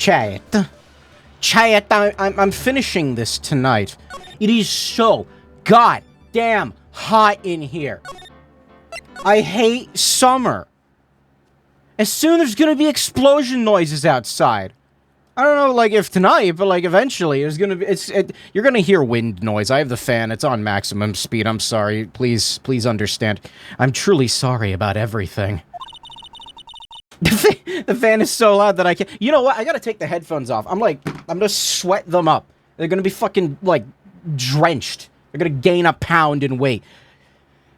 Chat. Chat, I'm finishing this tonight. It is so goddamn hot in here. I hate summer. As soon there's gonna be explosion noises outside. I don't know, like, if tonight, but, like, eventually, there's gonna be, you're gonna hear wind noise. I have the fan, it's on maximum speed, I'm sorry. Please understand. I'm truly sorry about everything. The fan is so loud that I can't, you know what, I gotta take the headphones off. I'm gonna sweat them up. They're gonna be fucking, like, drenched. They're gonna gain a pound in weight.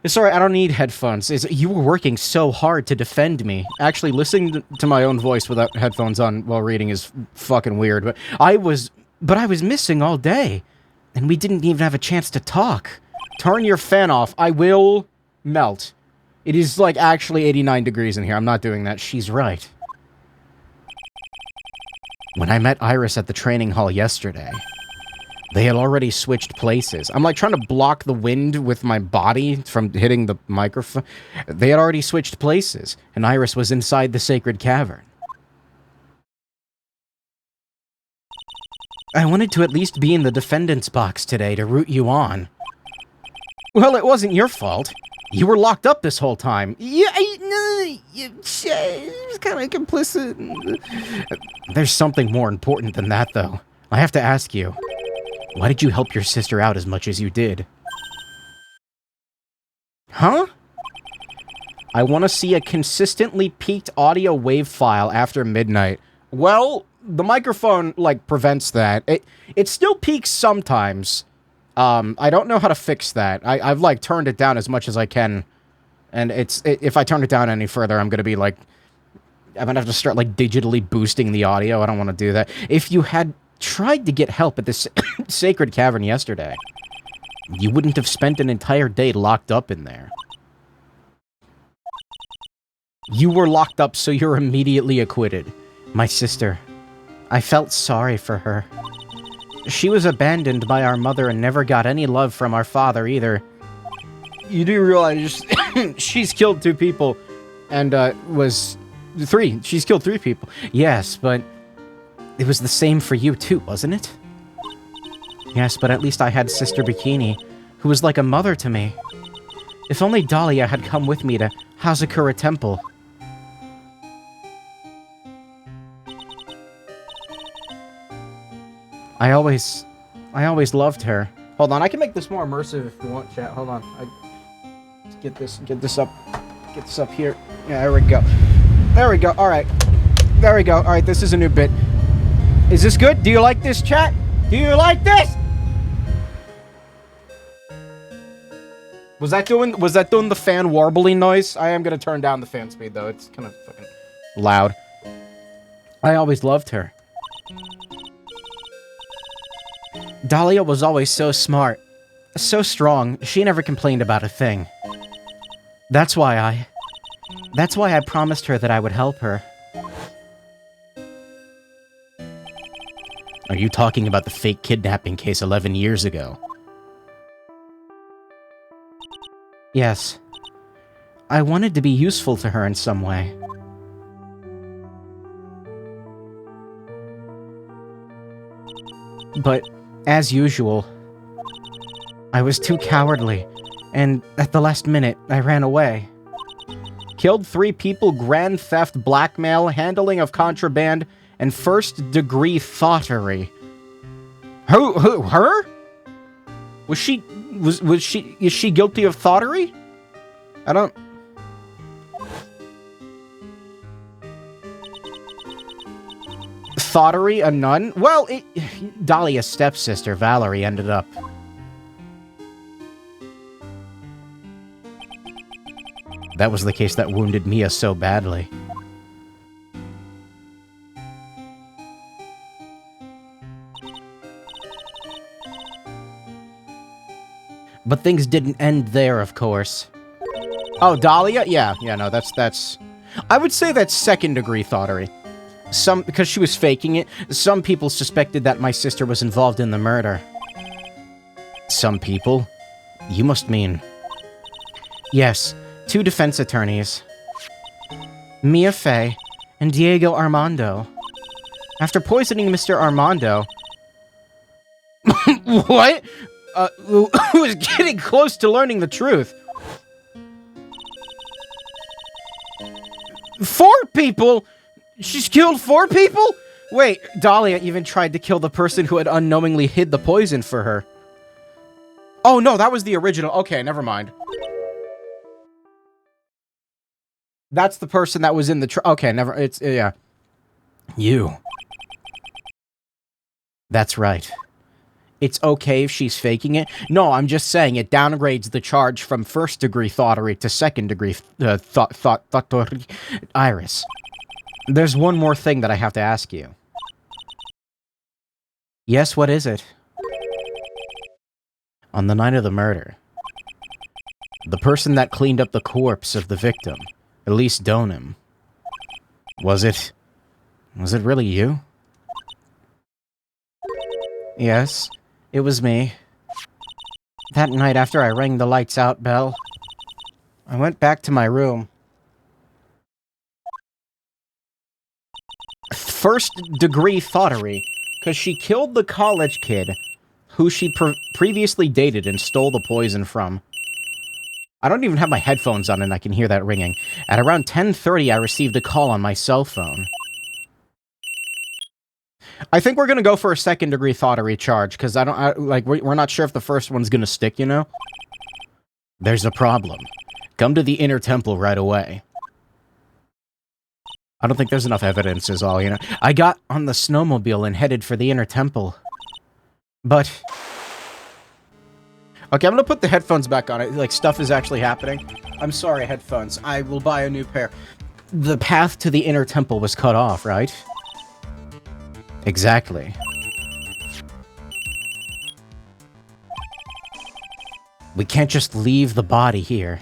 Sorry, I don't need headphones. You were working so hard to defend me. Actually, listening to my own voice without headphones on while reading is fucking weird. But I was missing all day. And we didn't even have a chance to talk. Turn your fan off. I will melt. It is, like, actually 89 degrees in here. I'm not doing that. She's right. When I met Iris at the training hall yesterday, they had already switched places. I'm, like, trying to block the wind with my body from hitting the microphone. They had already switched places, and Iris was inside the sacred cavern. I wanted to at least be in the defendant's box today to root you on. Well, it wasn't your fault. You were locked up this whole time. Yeah, I was kind of complicit. There's something more important than that, though. I have to ask you. Why did you help your sister out as much as you did? Huh? I want to see a consistently peaked audio wave file after midnight. Well, the microphone, like, prevents that. It still peaks sometimes. I don't know how to fix that. I've, like, turned it down as much as I can. And if I turn it down any further, I'm gonna be, like... I'm gonna have to start, like, digitally boosting the audio. I don't want to do that. If you had tried to get help at this sacred cavern yesterday, you wouldn't have spent an entire day locked up in there. You were locked up, so you're immediately acquitted. My sister. I felt sorry for her. She was abandoned by our mother and never got any love from our father either. You do realize she's killed 2 people and was 3. She's killed 3 people. Yes, but it was the same for you too, wasn't it? Yes, but at least I had Sister Bikini, who was like a mother to me. If only Dahlia had come with me to Hazakura Temple. I always loved her. Hold on, I can make this more immersive if you want, chat. Hold on. Let's get this up here. Yeah, there we go. There we go. All right. There we go. All right, this is a new bit. Is this good? Do you like this, chat? Do you like this? Was that doing the fan warbling noise? I am gonna turn down the fan speed though. It's kind of fucking loud. I always loved her. Dahlia was always so smart, so strong. She never complained about a thing. That's why I promised her that I would help her. Are you talking about the fake kidnapping case 11 years ago? Yes. I wanted to be useful to her in some way. But, as usual, I was too cowardly, and at the last minute, I ran away. Killed 3 people, grand theft, blackmail, handling of contraband, and first-degree thoughterry. Her? Is she guilty of thoughterry? I don't... Thoughterry, a nun? Well, Dahlia's stepsister, Valerie, ended up. That was the case that wounded Mia so badly. But things didn't end there, of course. Oh, Dahlia? Yeah, no, that's... I would say that's second-degree thoughterry. Because she was faking it, some people suspected that my sister was involved in the murder. Some people? You must mean... Yes, 2 defense attorneys. Mia Fey and Diego Armando. After poisoning Mr. Armando... What? Who is getting close to learning the truth? 4 people? She's killed 4 people? Wait, Dahlia even tried to kill the person who had unknowingly hid the poison for her. Oh no, that was the original. Okay, never mind. That's the person that was in the okay, yeah. You. That's right. It's okay if she's faking it? No, I'm just saying it downgrades the charge from first-degree thoughterry to second-degree thoughterry. Iris, there's one more thing that I have to ask you. Yes, what is it? On the night of the murder, the person that cleaned up the corpse of the victim, Elise Donham, was it really you? Yes, it was me. That night after I rang the lights out bell, I went back to my room. First-degree thoughterry, because she killed the college kid who she previously dated and stole the poison from. I don't even have my headphones on and I can hear that ringing. At around 10:30, I received a call on my cell phone. I think we're gonna go for a second-degree thoughterry charge, because we're not sure if the first one's gonna stick, you know? There's a problem. Come to the inner temple right away. I don't think there's enough evidence is all, you know? I got on the snowmobile and headed for the inner temple. But... Okay, I'm gonna put the headphones back on. Like, stuff is actually happening. I'm sorry, headphones. I will buy a new pair. The path to the inner temple was cut off, right? Exactly. We can't just leave the body here.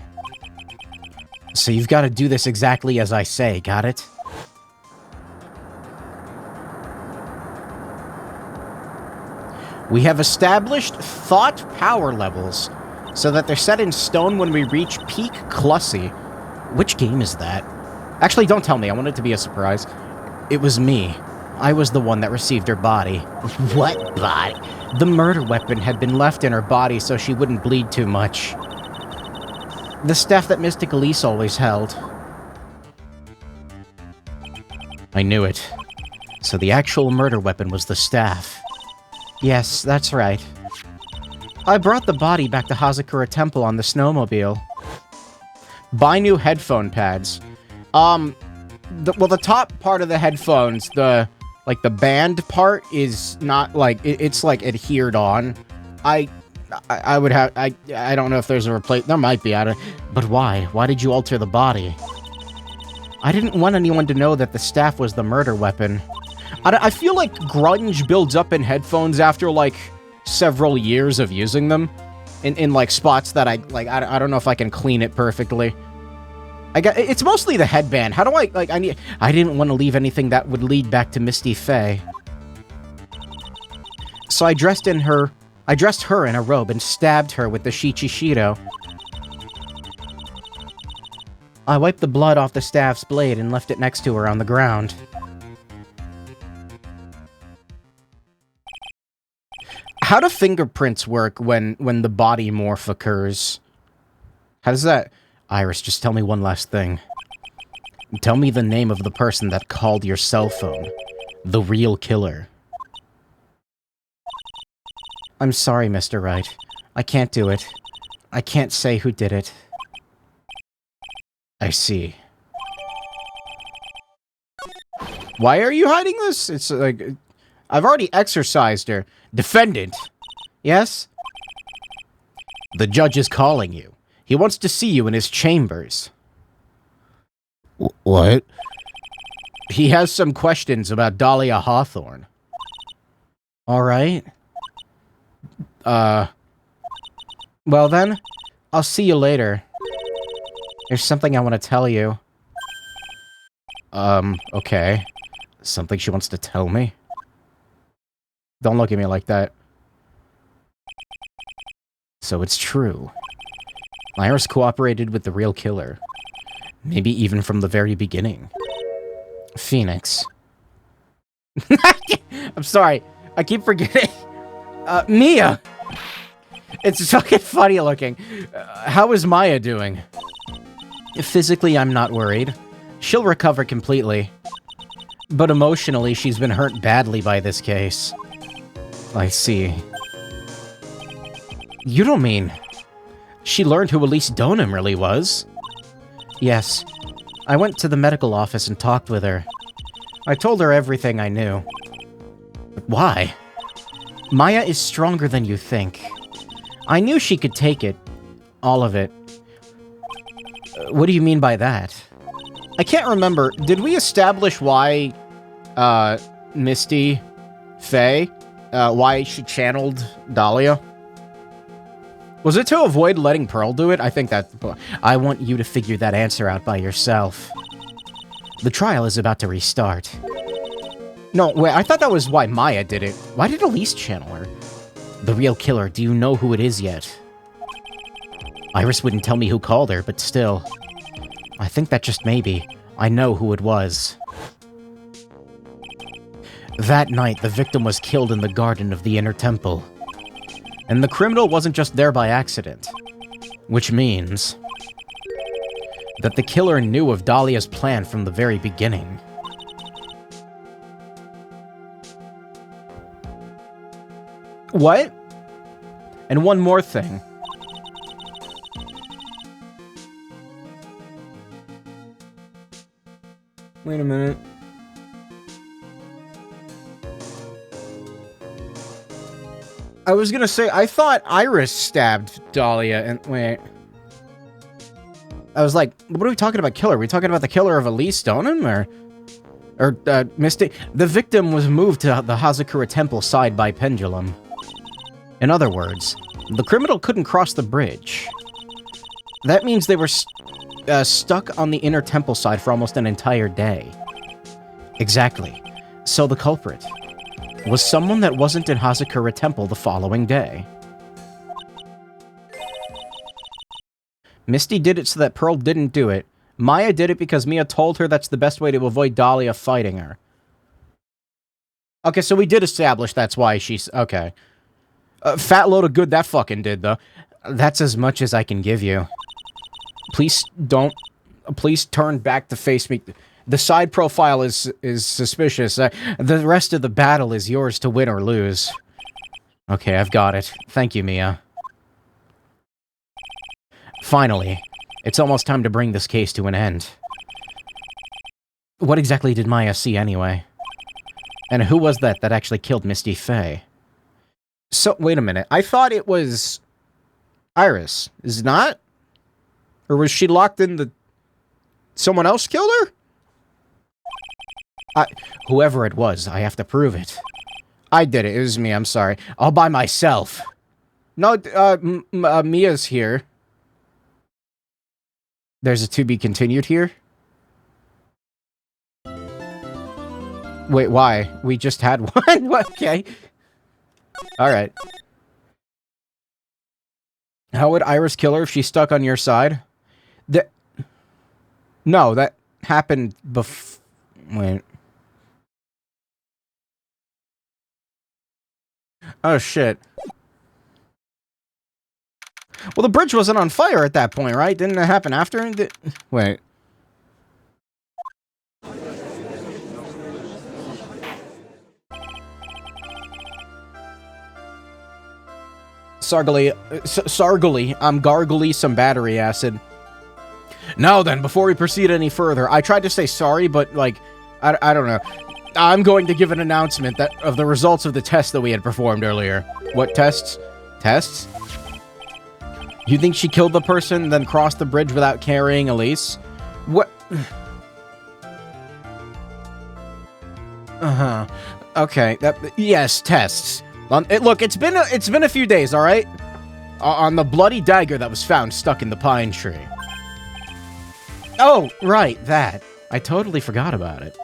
So you've got to do this exactly as I say, got it? We have established thought power levels, so that they're set in stone when we reach peak Clussy. Which game is that? Actually, don't tell me. I want it to be a surprise. It was me. I was the one that received her body. What body? The murder weapon had been left in her body so she wouldn't bleed too much. The staff that Mystic Elise always held. I knew it. So the actual murder weapon was the staff. Yes, that's right. I brought the body back to Hazakura Temple on the snowmobile. Buy new headphone pads. Well, the top part of the headphones, the band part is not, it's, adhered on. I would have, I don't know if there's a there might be, but why? Why did you alter the body? I didn't want anyone to know that the staff was the murder weapon. I feel like grunge builds up in headphones after, several years of using them. In spots that I don't know if I can clean it perfectly. It's mostly the headband. How do I didn't want to leave anything that would lead back to Misty Faye. So I dressed her in a robe and stabbed her with the Shichishido. I wiped the blood off the staff's blade and left it next to her on the ground. How do fingerprints work when the body morph occurs? How does that... Iris, just tell me one last thing. Tell me the name of the person that called your cell phone. The real killer. I'm sorry, Mr. Wright. I can't do it. I can't say who did it. I see. Why are you hiding this? It's I've already exorcised her. Defendant! Yes? The judge is calling you. He wants to see you in his chambers. What? He has some questions about Dahlia Hawthorne. Alright. Well then, I'll see you later. There's something I want to tell you. Okay. Something she wants to tell me? Don't look at me like that. So it's true. Iris cooperated with the real killer. Maybe even from the very beginning. Phoenix. I'm sorry. I keep forgetting. Mia! It's fucking funny looking. How is Maya doing? Physically, I'm not worried. She'll recover completely. But emotionally, she's been hurt badly by this case. I see. You don't mean... She learned who Elise Donham really was? Yes. I went to the medical office and talked with her. I told her everything I knew. But why? Maya is stronger than you think. I knew she could take it. All of it. What do you mean by that? I can't remember. Did we establish why, Misty, Faye, why she channeled Dahlia? Was it to avoid letting Pearl do it? I think that... I want you to figure that answer out by yourself. The trial is about to restart. No, wait, I thought that was why Maya did it. Why did Elise channel her? The real killer, do you know who it is yet? Iris wouldn't tell me who called her, but still. I think that just maybe. I know who it was. That night, the victim was killed in the garden of the Inner Temple. And the criminal wasn't just there by accident. Which means... that the killer knew of Dahlia's plan from the very beginning. What? And one more thing. Wait a minute. I was gonna say, I thought Iris stabbed Dahlia, and wait. I was like, what are we talking about killer? Are we talking about the killer of Elise Donham, or Misty? The victim was moved to the Hazakura Temple side by Pendulum. In other words, the criminal couldn't cross the bridge. That means they were stuck on the Inner Temple side for almost an entire day. Exactly. So the culprit was someone that wasn't in Hazakura Temple the following day. Misty did it so that Pearl didn't do it. Maya did it because Mia told her that's the best way to avoid Dahlia fighting her. Okay, so we did establish that's why she's... Okay. Fat load of good that fucking did, though. That's as much as I can give you. Please don't... Please turn back to face me. The side profile is suspicious. The rest of the battle is yours to win or lose. Okay, I've got it. Thank you, Mia. Finally, it's almost time to bring this case to an end. What exactly did Maya see, anyway? And who was that actually killed Misty Faye? So, wait a minute. I thought it was... Iris. Is it not? Or was she locked in the... Someone else killed her? Whoever it was, I have to prove it. I did it. It was me. I'm sorry. All by myself. No, Mia's here. There's a to be continued here? Wait, why? We just had one? Okay. Alright. How would Iris kill her if she's stuck on your side? No, that happened wait. Oh, shit. Well, the bridge wasn't on fire at that point, right? Didn't it happen after? Wait. Sargally, I'm gargly some battery acid. Now then, before we proceed any further, I tried to say sorry, but, like, I don't know. I'm going to give an announcement of the results of the test that we had performed earlier. What tests? Tests? You think she killed the person, then crossed the bridge without carrying Elise? What? Uh-huh. Okay, yes, tests. Look, it's been a few days, all right? On the bloody dagger that was found stuck in the pine tree. Oh, right, that. I totally forgot about it.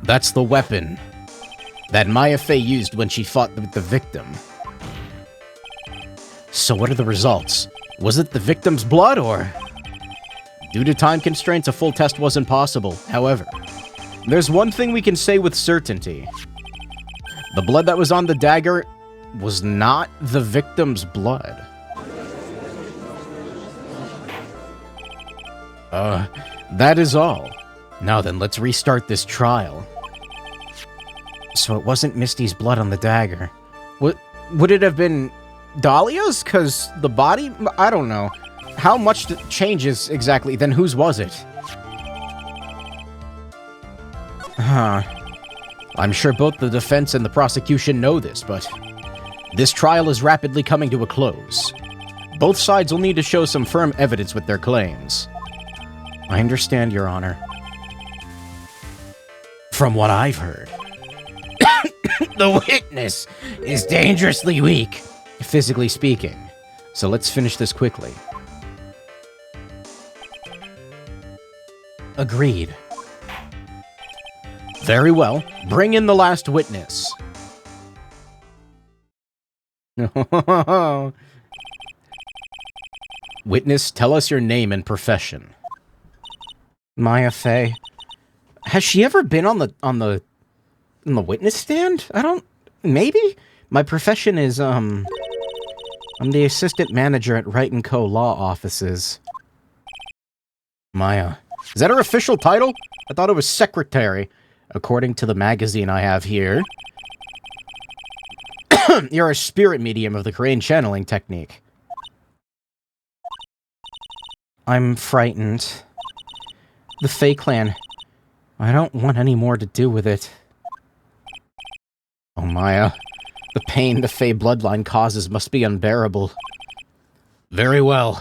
That's the weapon that Maya Fey used when she fought with the victim. So what are the results? Was it the victim's blood, or... Due to time constraints, a full test wasn't possible. However, There's one thing we can say with certainty. The blood that was on the dagger was not the victim's blood. That is all. Now then, let's restart this trial. So it wasn't Misty's blood on the dagger. Would it have been Dahlia's? 'Cause the body? I don't know. How much changes exactly? Then whose was it? Huh. I'm sure both the defense and the prosecution know this, but this trial is rapidly coming to a close. Both sides will need to show some firm evidence with their claims. I understand, Your Honor. From what I've heard, the witness is dangerously weak, physically speaking. So let's finish this quickly. Agreed. Very well. Bring in the last witness. Witness, tell us your name and profession. Maya Fey. Has she ever been on the witness stand? Maybe? My profession is, I'm the assistant manager at Wright & Co. law offices. Maya. Is that her official title? I thought it was secretary, according to the magazine I have here. You're a spirit medium of the Korean channeling technique. I'm frightened. The Fae clan. I don't want any more to do with it. Oh, Maya. The pain the Fae bloodline causes must be unbearable. Very well.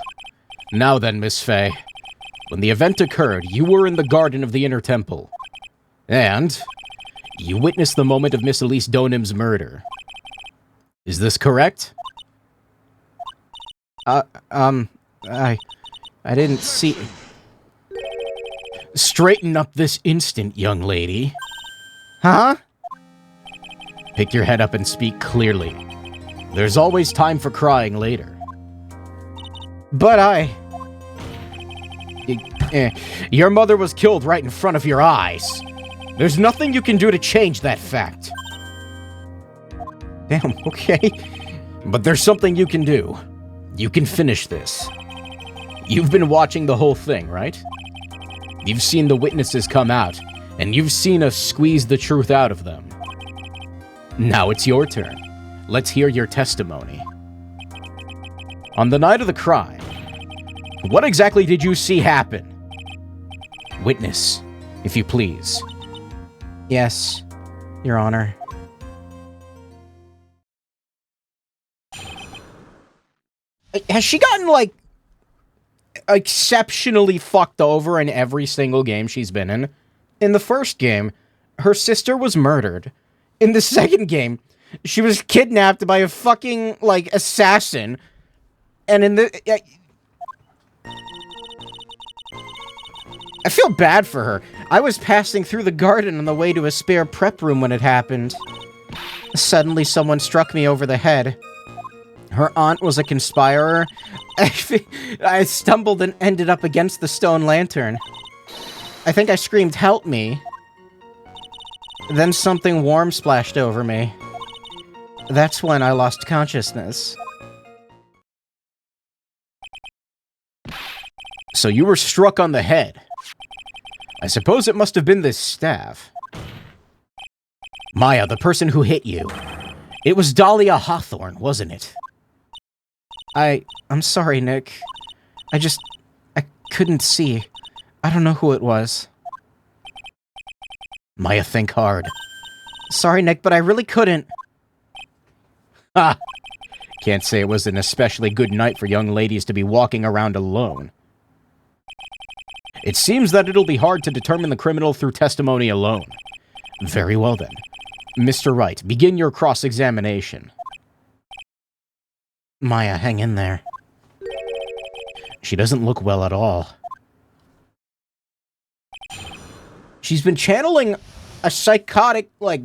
Now then, Miss Fae. When the event occurred, you were in the garden of the Inner Temple. And you witnessed the moment of Miss Elise Donim's murder. Is this correct? I didn't see... Straighten up this instant, young lady. Huh? Pick your head up and speak clearly. There's always time for crying later. But your mother was killed right in front of your eyes. There's nothing you can do to change that fact. Damn, okay. But there's something you can do. You can finish this. You've been watching the whole thing, right? You've seen the witnesses come out, and you've seen us squeeze the truth out of them. Now it's your turn. Let's hear your testimony. On the night of the crime, what exactly did you see happen? Witness, if you please. Yes, Your Honor. Has she gotten, like, exceptionally fucked over in every single game she's been in? In the first game, her sister was murdered. In the second game, she was kidnapped by a fucking, like, assassin. And in the... I feel bad for her. I was passing through the garden on the way to a spare prep room when it happened. Suddenly, someone struck me over the head. Her aunt was a conspirer. I stumbled and ended up against the stone lantern. I think I screamed, "Help me!" Then something warm splashed over me. That's when I lost consciousness. So you were struck on the head. I suppose it must have been this staff. Maya, the person who hit you. It was Dahlia Hawthorne, wasn't it? I'm sorry, Nick. I couldn't see. I don't know who it was. Maya, think hard. Sorry, Nick, but I really couldn't. Ha! Can't say it was an especially good night for young ladies to be walking around alone. It seems that it'll be hard to determine the criminal through testimony alone. Very well then. Mr. Wright, begin your cross-examination. Maya, hang in there. She doesn't look well at all. She's been channeling a psychotic, like,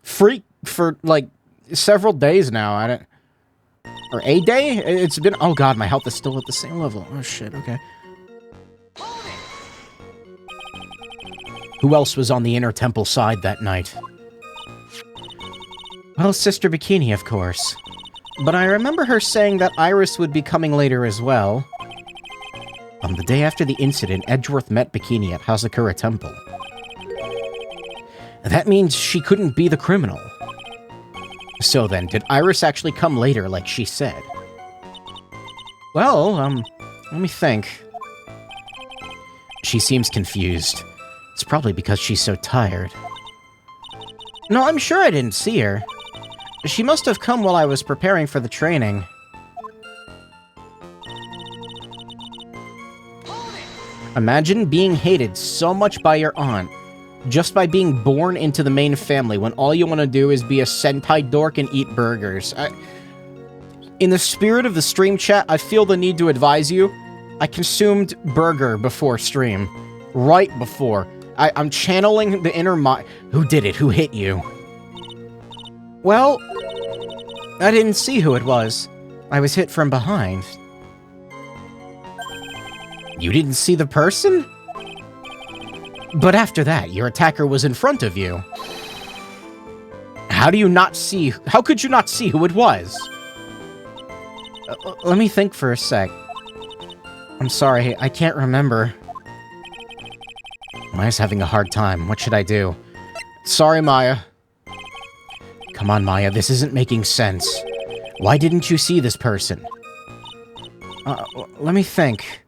freak for, like, several days now. Or a day? It's been... Oh god, my health is still at the same level. Oh shit, okay. Who else was on the inner temple side that night? Well, Sister Bikini, of course. But I remember her saying that Iris would be coming later as well. On the day after the incident, Edgeworth met Bikini at Hazakura Temple. That means she couldn't be the criminal. So then, did Iris actually come later like she said? Well, let me think. She seems confused. It's probably because she's so tired. No, I'm sure I didn't see her. She must have come while I was preparing for the training. Imagine being hated so much by your aunt, just by being born into the main family when all you want to do is be a Sentai dork and eat burgers. In the spirit of the stream chat, I feel the need to advise you. I consumed burger before stream. Right before. I'm channeling the inner mind. Who did it? Who hit you? Well, I didn't see who it was. I was hit from behind. You didn't see the person? But after that, your attacker was in front of you. How do you not see? How could you not see who it was? Let me think for a sec. I'm sorry, I can't remember. Maya's having a hard time. What should I do? Sorry, Maya. Come on, Maya, this isn't making sense. Why didn't you see this person? Let me think.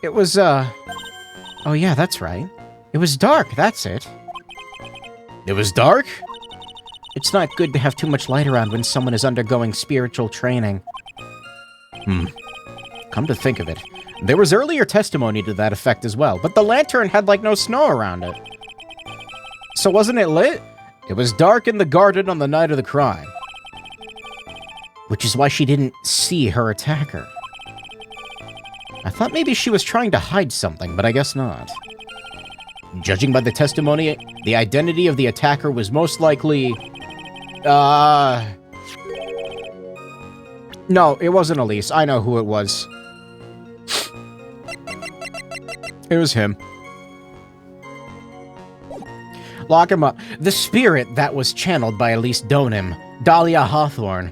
It was, Oh yeah, that's right. It was dark, that's it. It was dark? It's not good to have too much light around when someone is undergoing spiritual training. Come to think of it, there was earlier testimony to that effect as well, but the lantern had, like, no snow around it. So wasn't it lit? It was dark in the garden on the night of the crime. Which is why she didn't see her attacker. I thought maybe she was trying to hide something, but I guess not. Judging by the testimony, the identity of the attacker was most likely... No, it wasn't Elise. I know who it was. It was him. Lock him up. The spirit that was channeled by Elise Donim, Dahlia Hawthorne.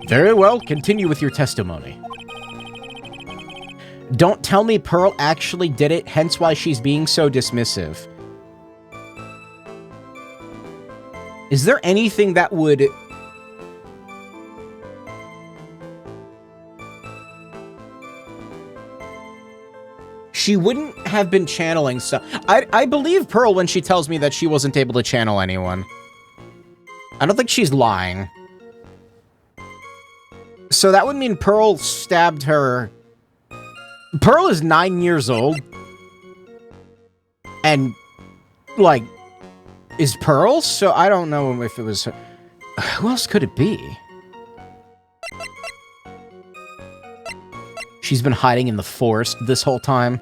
Very well, continue with your testimony. Don't tell me Pearl actually did it, hence why she's being so dismissive. Is there anything that would... She wouldn't have been channeling so... I believe Pearl when she tells me that she wasn't able to channel anyone. I don't think she's lying. So that would mean Pearl stabbed her... Pearl is 9 years old. And, like, is Pearl? So I don't know if it was her. Who else could it be? She's been hiding in the forest this whole time.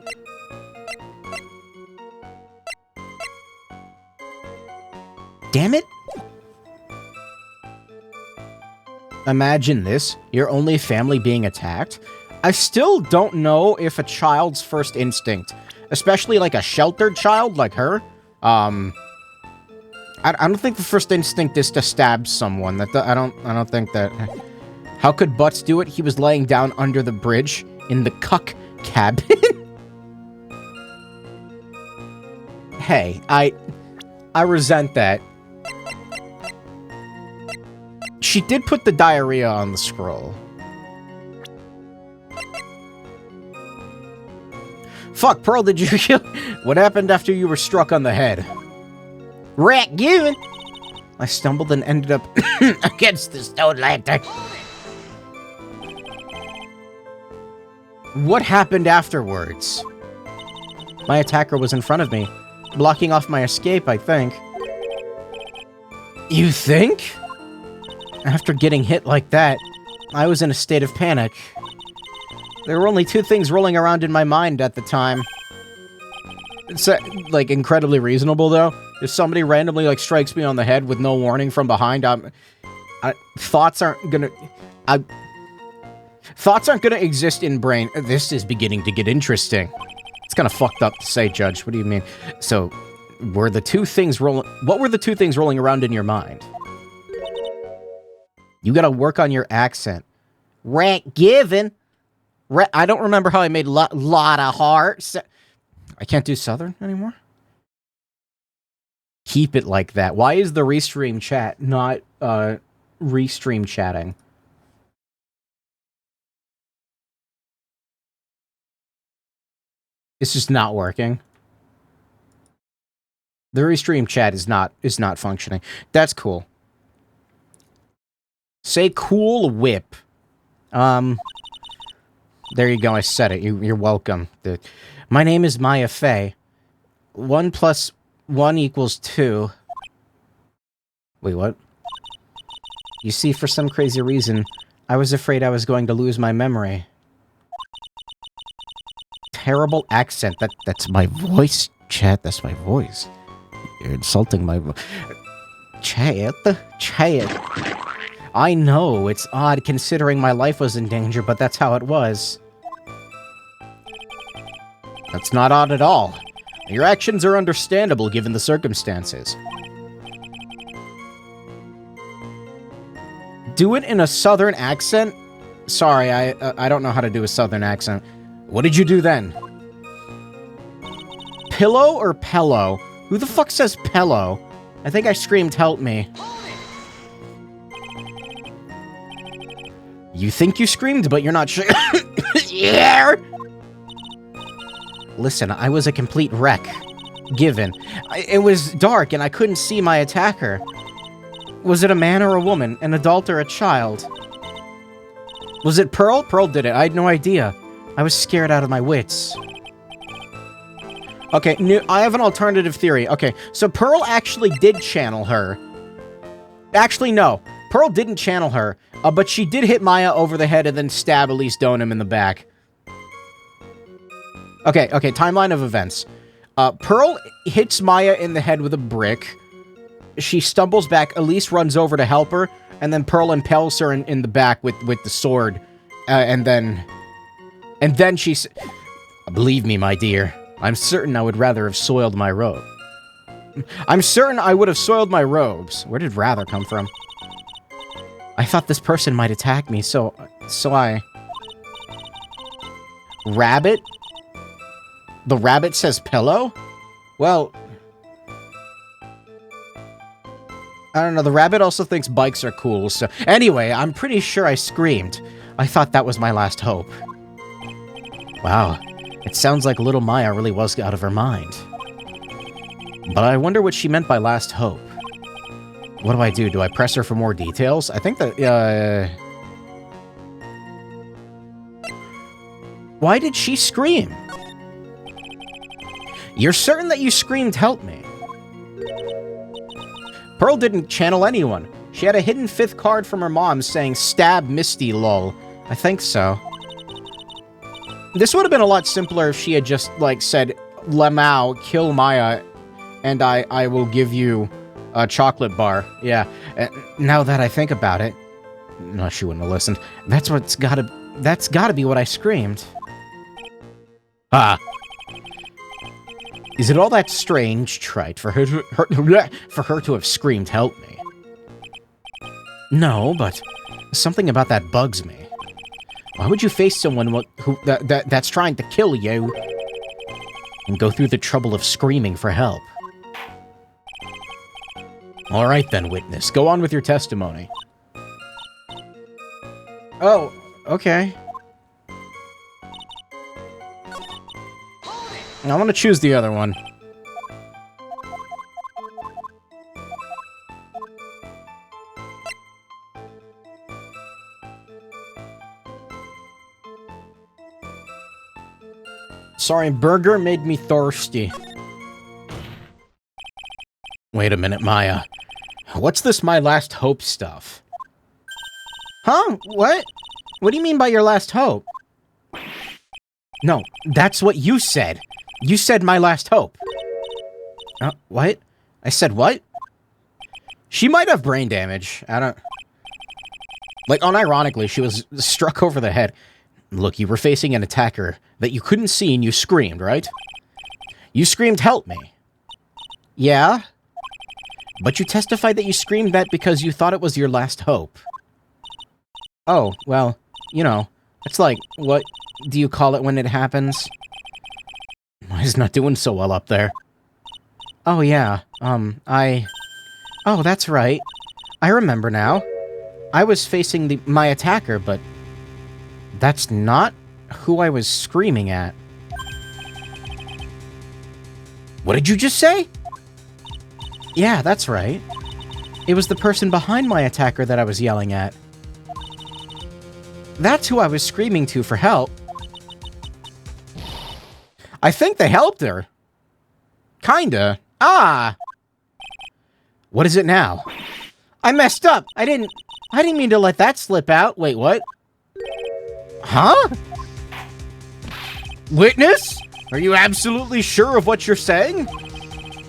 Damn it. Imagine this, your only family being attacked. I still don't know if a child's first instinct, especially like a sheltered child like her, I don't think the first instinct is to stab someone. I don't think that. How could Butts do it? He was laying down under the bridge in the cuck cabin. Hey, I resent that. She did put the diarrhea on the scroll. Fuck, Pearl, did you kill? What happened after you were struck on the head? Rat given. I stumbled and ended up against the stone lantern. What happened afterwards? My attacker was in front of me, blocking off my escape, I think. You think? After getting hit like that, I was in a state of panic. There were only two things rolling around in my mind at the time. It's, like, incredibly reasonable, though. If somebody randomly, like, strikes me on the head with no warning from behind, thoughts aren't gonna exist in brain. This is beginning to get interesting. It's kind of fucked up to say, Judge. What do you mean? So, were the two things rolling... What were the two things rolling around in your mind? You gotta work on your accent. Rent given. I don't remember how I made lot of hearts. I can't do Southern anymore? Keep it like that. Why is the restream chat not, restream chatting? It's just not working. The restream chat is not functioning. That's cool. Say cool whip. There you go, I said it. You're welcome. My name is Maya Fey. 1 + 1 = 2. Wait, what? You see, for some crazy reason, I was afraid I was going to lose my memory. Terrible accent. That's my voice, chat. That's my voice. You're insulting my voice. Chat. I know, it's odd considering my life was in danger, but that's how it was. That's not odd at all. Your actions are understandable given the circumstances. Do it in a southern accent? Sorry, I don't know how to do a southern accent. What did you do then? Pillow or Pello? Who the fuck says Pello? I think I screamed, help me. You think you screamed, but you're not sure. Yeah! Listen, I was a complete wreck. Given. It was dark and I couldn't see my attacker. Was it a man or a woman? An adult or a child? Was it Pearl? Pearl did it. I had no idea. I was scared out of my wits. Okay, I have an alternative theory. Okay, so Pearl actually did channel her. Actually, no. Pearl didn't channel her, but she did hit Maya over the head and then stab Elise Donham in the back. Okay, timeline of events. Pearl hits Maya in the head with a brick. She stumbles back, Elise runs over to help her, and then Pearl impales her in the back with the sword. And then she... Believe me, my dear, I'm certain I would rather have soiled my robe. I'm certain I would have soiled my robes. Where did rather come from? I thought this person might attack me, so I... Rabbit? The rabbit says pillow? Well... I don't know, the rabbit also thinks bikes are cool, so... Anyway, I'm pretty sure I screamed. I thought that was my last hope. Wow, it sounds like little Maya really was out of her mind. But I wonder what she meant by last hope. What do I do? Do I press her for more details? I think that, Why did she scream? You're certain that you screamed, help me? Pearl didn't channel anyone. She had a hidden 5th card from her mom saying, stab Misty, lol. I think so. This would have been a lot simpler if she had just, like, said, Lemao, kill Maya, and I will give you a chocolate bar. Yeah. Now that I think about it... No, she wouldn't have listened. That's gotta be what I screamed. Ah. Is it all that strange, Trite, for her to have screamed, help me? No, but something about that bugs me. Why would you face someone that's trying to kill you and go through the trouble of screaming for help? All right then, witness. Go on with your testimony. Oh, okay. I want to choose the other one. Sorry, burger made me thirsty. Wait a minute, Maya. What's this my last hope stuff? Huh? What? What do you mean by your last hope? No, that's what you said. You said my last hope. What? I said what? She might have brain damage. I don't... Like, unironically, she was struck over the head. Look, you were facing an attacker that you couldn't see and you screamed, right? You screamed, "Help me." Yeah? But you testified that you screamed that because you thought it was your last hope. Oh, well, you know, it's like, what do you call it when it happens? He's not doing so well up there. Oh, yeah, Oh, that's right. I remember now. I was facing my attacker, but that's not who I was screaming at. What did you just say? Yeah, that's right. It was the person behind my attacker that I was yelling at. That's who I was screaming to for help. I think they helped her. Kinda. Ah! What is it now? I messed up! I didn't mean to let that slip out. Wait, what? Huh? Witness? Are you absolutely sure of what you're saying?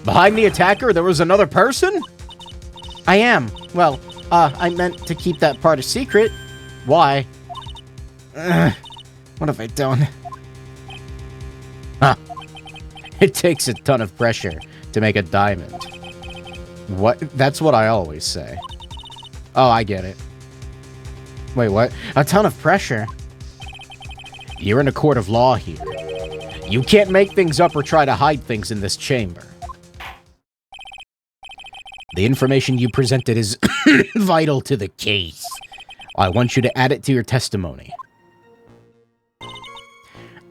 Behind the attacker, there was another person? I am. Well, I meant to keep that part a secret. Why? What have I done? Huh. It takes a ton of pressure to make a diamond. What? That's what I always say. Oh, I get it. Wait, what? A ton of pressure? You're in a court of law here. You can't make things up or try to hide things in this chamber. The information you presented is vital to the case. I want you to add it to your testimony.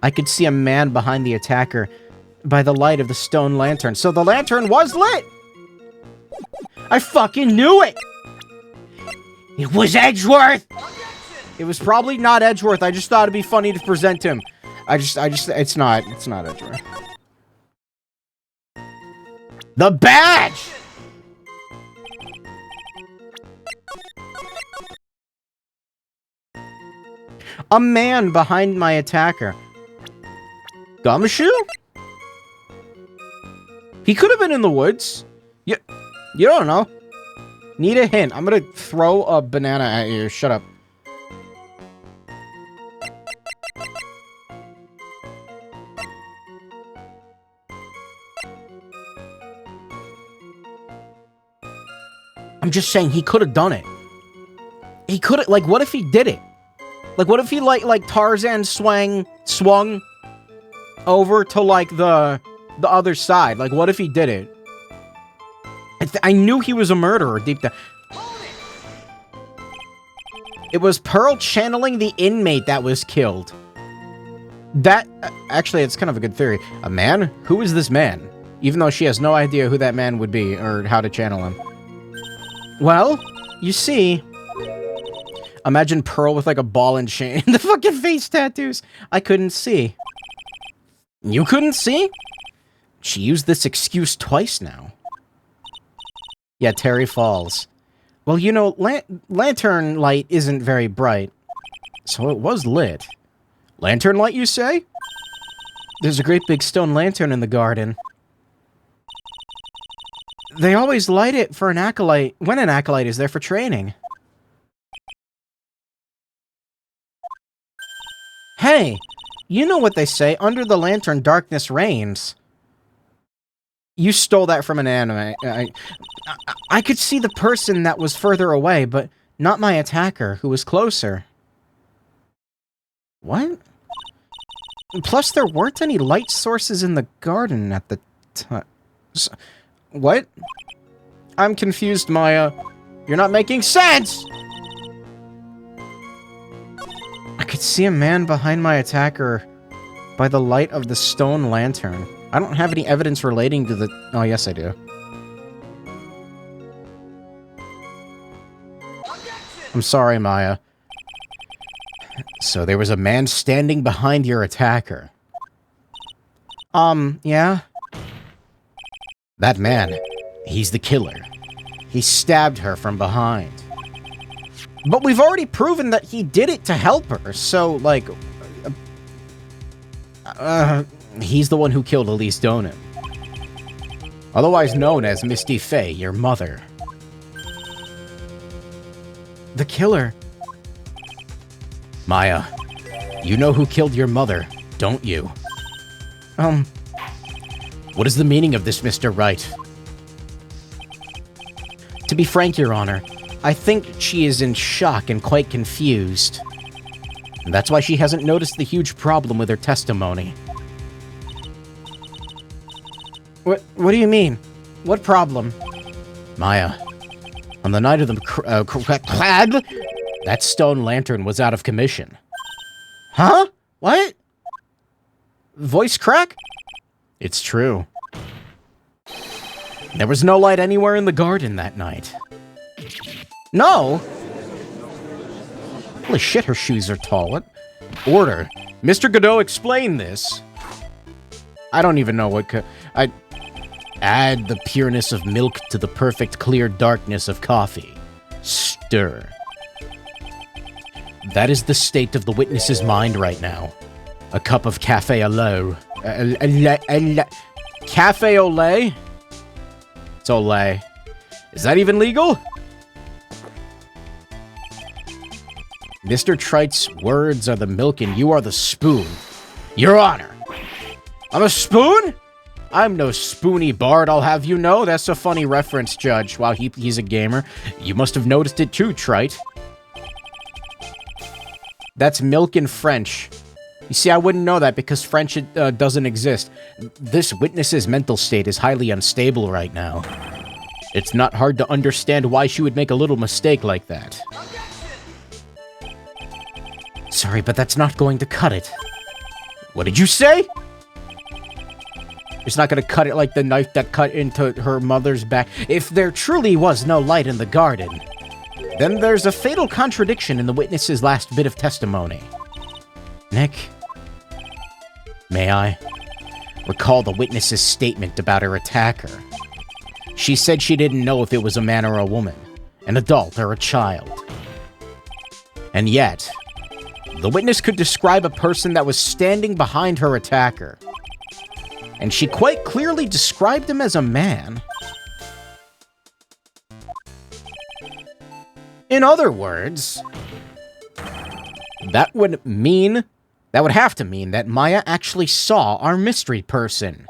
I could see a man behind the attacker by the light of the stone lantern. So the lantern was lit! I fucking knew it! It was Edgeworth! It was probably not Edgeworth. I just thought it'd be funny to present him. It's not Edgeworth. The badge! A man behind my attacker. Gumshoe? He could have been in the woods. You don't know. Need a hint. I'm gonna throw a banana at you. Shut up. I'm just saying he could have done it. He could have, like, what if he did it? Like, what if he, like Tarzan swung over to, like, the other side? Like, what if he did it? I knew he was a murderer deep down. It was Pearl channeling the inmate that was killed. That, actually, it's kind of a good theory. A man? Who is this man? Even though she has no idea who that man would be or how to channel him. Well, you see... Imagine Pearl with, like, a ball and chain. The fucking face tattoos. I couldn't see. You couldn't see? She used this excuse twice now. Yeah, Terry Falls. Well, you know, lantern light isn't very bright. So it was lit. Lantern light, you say? There's a great big stone lantern in the garden. They always light it for an acolyte, when an acolyte is there for training. Hey, you know what they say, under the lantern darkness reigns. You stole that from an anime. I could see the person that was further away, but not my attacker, who was closer. What? Plus, there weren't any light sources in the garden at the time. What? I'm confused, Maya. You're not making sense! I could see a man behind my attacker by the light of the stone lantern. I don't have any evidence relating to the... Oh, yes, I do. I'm sorry, Maya. So there was a man standing behind your attacker. Yeah? That man, he's the killer. He stabbed her from behind. But we've already proven that he did it to help her, so, like... he's the one who killed Elise Donim. Otherwise known as Misty Faye, your mother. The killer. Maya, you know who killed your mother, don't you? What is the meaning of this, Mr. Wright? To be frank, Your Honor, I think she is in shock and quite confused. And that's why she hasn't noticed the huge problem with her testimony. What do you mean? What problem? Maya, on the night of the that stone lantern was out of commission. Huh? What? Voice crack? It's true. There was no light anywhere in the garden that night. No? Holy shit, her shoes are tall. What? Order. Mr. Godot, explain this. I don't even know what I add the pureness of milk to the perfect clear darkness of coffee. Stir. That is the state of the witness's mind right now. A cup of cafe au lait. Cafe au lait? It's au lait. Is that even legal? Mr. Trite's words are the milk and you are the spoon. Your Honor. I'm a spoon? I'm no spoony bard, I'll have you know. That's a funny reference, Judge. While he's a gamer. You must have noticed it too, Trite. That's milk in French. You see, I wouldn't know that because French doesn't exist. This witness's mental state is highly unstable right now. It's not hard to understand why she would make a little mistake like that. Sorry, but that's not going to cut it. What did you say? It's not going to cut it like the knife that cut into her mother's back. If there truly was no light in the garden, then there's a fatal contradiction in the witness's last bit of testimony. Nick, may I recall the witness's statement about her attacker? She said she didn't know if it was a man or a woman, an adult or a child. And yet, the witness could describe a person that was standing behind her attacker. And she quite clearly described him as a man. In other words, that would have to mean that Maya actually saw our mystery person,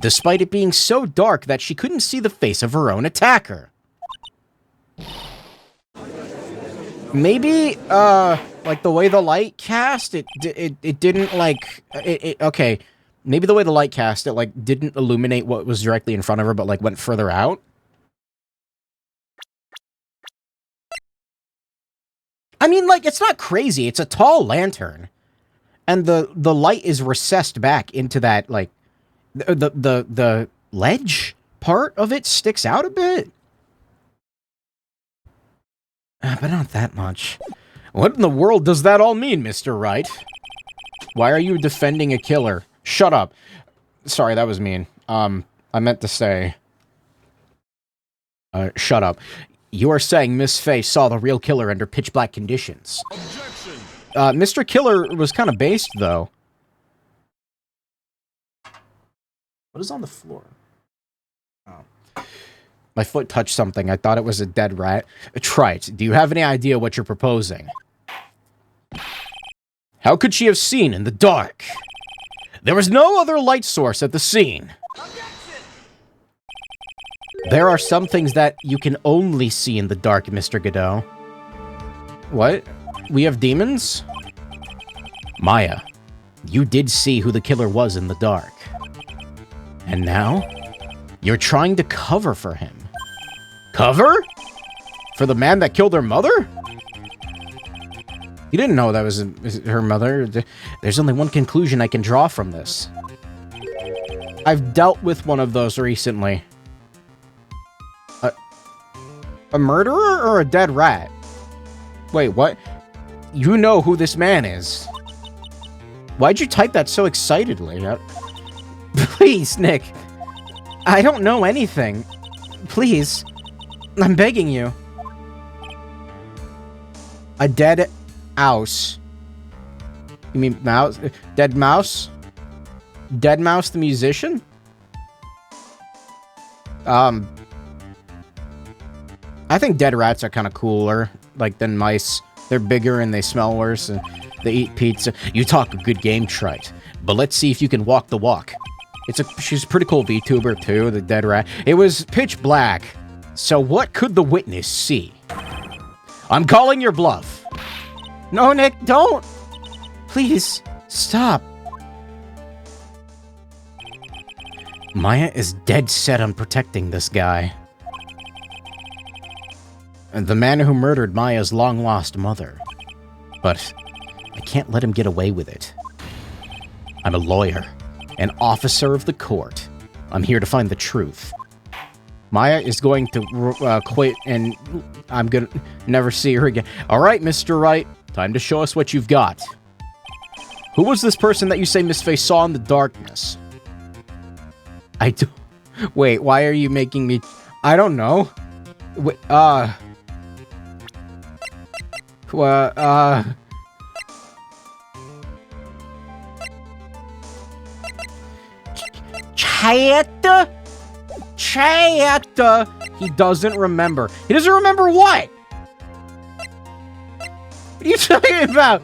despite it being so dark that she couldn't see the face of her own attacker. Maybe, like the way the light cast, it didn't, like, okay, maybe the way the light cast, it, like, didn't illuminate what was directly in front of her, but, like, went further out. I mean, like, it's not crazy. It's a tall lantern. And the light is recessed back into that, like, the ledge part of it sticks out a bit. But not that much. What in the world does that all mean, Mr. Wright? Why are you defending a killer? Shut up. Sorry, that was mean. I meant to say... shut up. You are saying Miss Faye saw the real killer under pitch-black conditions. Objection! Mr. Killer was kind of based, though. What is on the floor? Oh. My foot touched something. I thought it was a dead rat. Trite, do you have any idea what you're proposing? How could she have seen in the dark? There was no other light source at the scene. There are some things that you can only see in the dark, Mr. Godot. What? We have demons? Maya, you did see who the killer was in the dark. And now, you're trying to cover for him. Cover? For the man that killed her mother? You didn't know that was her mother. There's only one conclusion I can draw from this. I've dealt with one of those recently. A murderer or a dead rat? Wait, what? You know who this man is. Why'd you type that so excitedly? Please, Nick. I don't know anything. Please. I'm begging you. A dead mouse. You mean mouse? Dead mouse? Dead Mouse the musician? I think dead rats are kind of cooler, like, than mice. They're bigger and they smell worse, and they eat pizza. You talk a good game, Trite, but let's see if you can walk the walk. She's a pretty cool VTuber too, the dead rat. It was pitch black. So what could the witness see? I'm calling your bluff. No, Nick, don't. Please, stop. Maya is dead set on protecting this guy. And the man who murdered Maya's long-lost mother. But I can't let him get away with it. I'm a lawyer, an officer of the court. I'm here to find the truth. Maya is going to quit, and I'm gonna never see her again. All right, Mr. Wright, time to show us what you've got. Who was this person that you say Miss Faye saw in the darkness? I do. Wait, why are you making me? I don't know. Wait, Chayetta. He doesn't remember. He doesn't remember what? What are you talking about?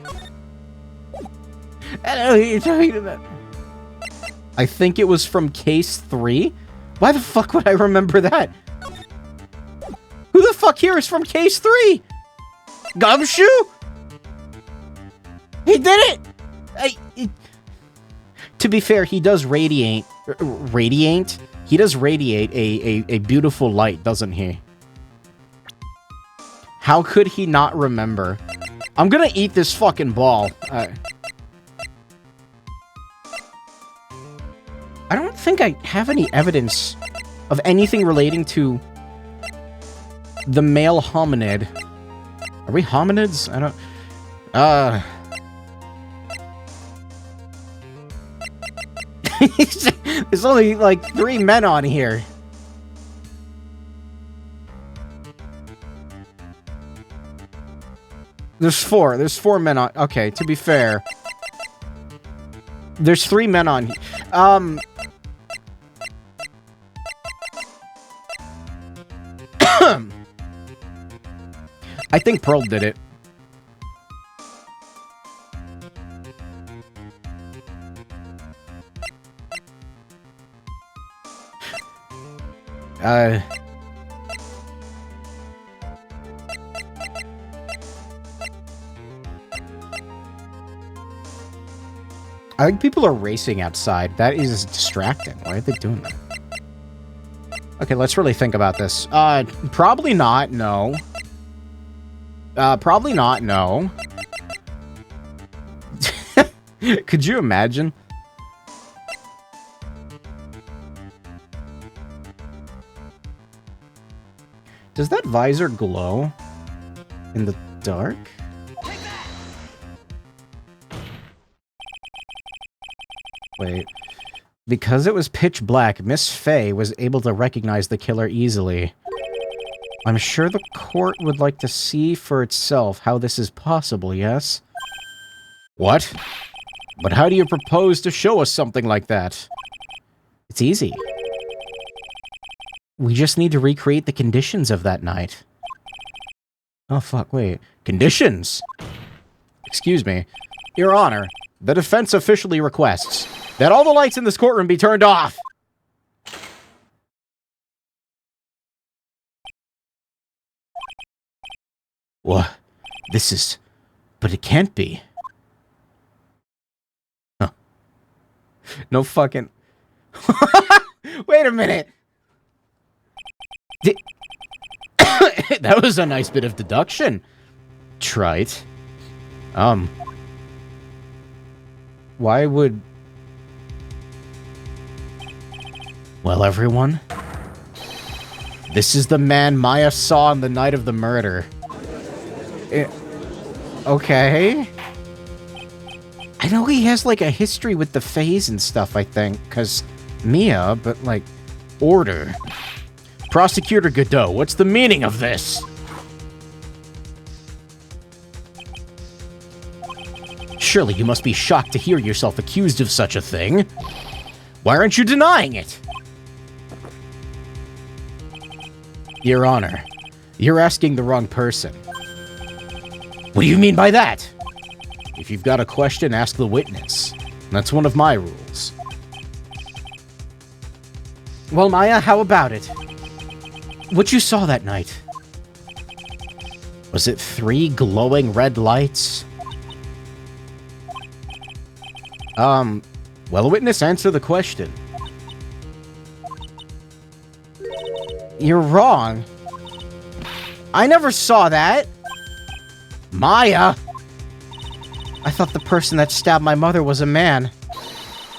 I don't know what you're talking about. I think it was from case 3. Why the fuck would I remember that? Who the fuck here is from case 3? Gumshoe? He did it! To be fair, he does radiate. He does radiate a beautiful light, doesn't he? How could he not remember? I'm gonna eat this fucking ball. I don't think I have any evidence of anything relating to the male hominid. Are we hominids? I don't... There's only, like, 3 men on here. There's 4. There's 4 men on... Okay, to be fair. There's 3 men on here. I think Pearl did it. I think people are racing outside. That is distracting. Why are they doing that? Okay, let's really think about this. Probably not, no. Probably not, no. Could you imagine? Does that visor glow in the dark? Wait. Because it was pitch black, Miss Faye was able to recognize the killer easily. I'm sure the court would like to see for itself how this is possible, yes? What? But how do you propose to show us something like that? It's easy. We just need to recreate the conditions of that night. Oh, fuck, wait. Conditions? Excuse me. Your Honor, the defense officially requests that all the lights in this courtroom be turned off. What? This is... But it can't be. Huh. No fucking... Wait a minute. That was a nice bit of deduction. Trite. Why would... Well, everyone, this is the man Maya saw on the night of the murder. Okay. I know he has, like, a history with the Fays and stuff, I think, because Mia, but, like, order. Prosecutor Godot, what's the meaning of this? Surely you must be shocked to hear yourself accused of such a thing. Why aren't you denying it? Your Honor, you're asking the wrong person. What do you mean by that? If you've got a question, ask the witness. That's one of my rules. Well, Maya, how about it? What you saw that night? Was it 3 glowing red lights? Well, witness, answer the question. You're wrong. I never saw that. Maya! I thought the person that stabbed my mother was a man.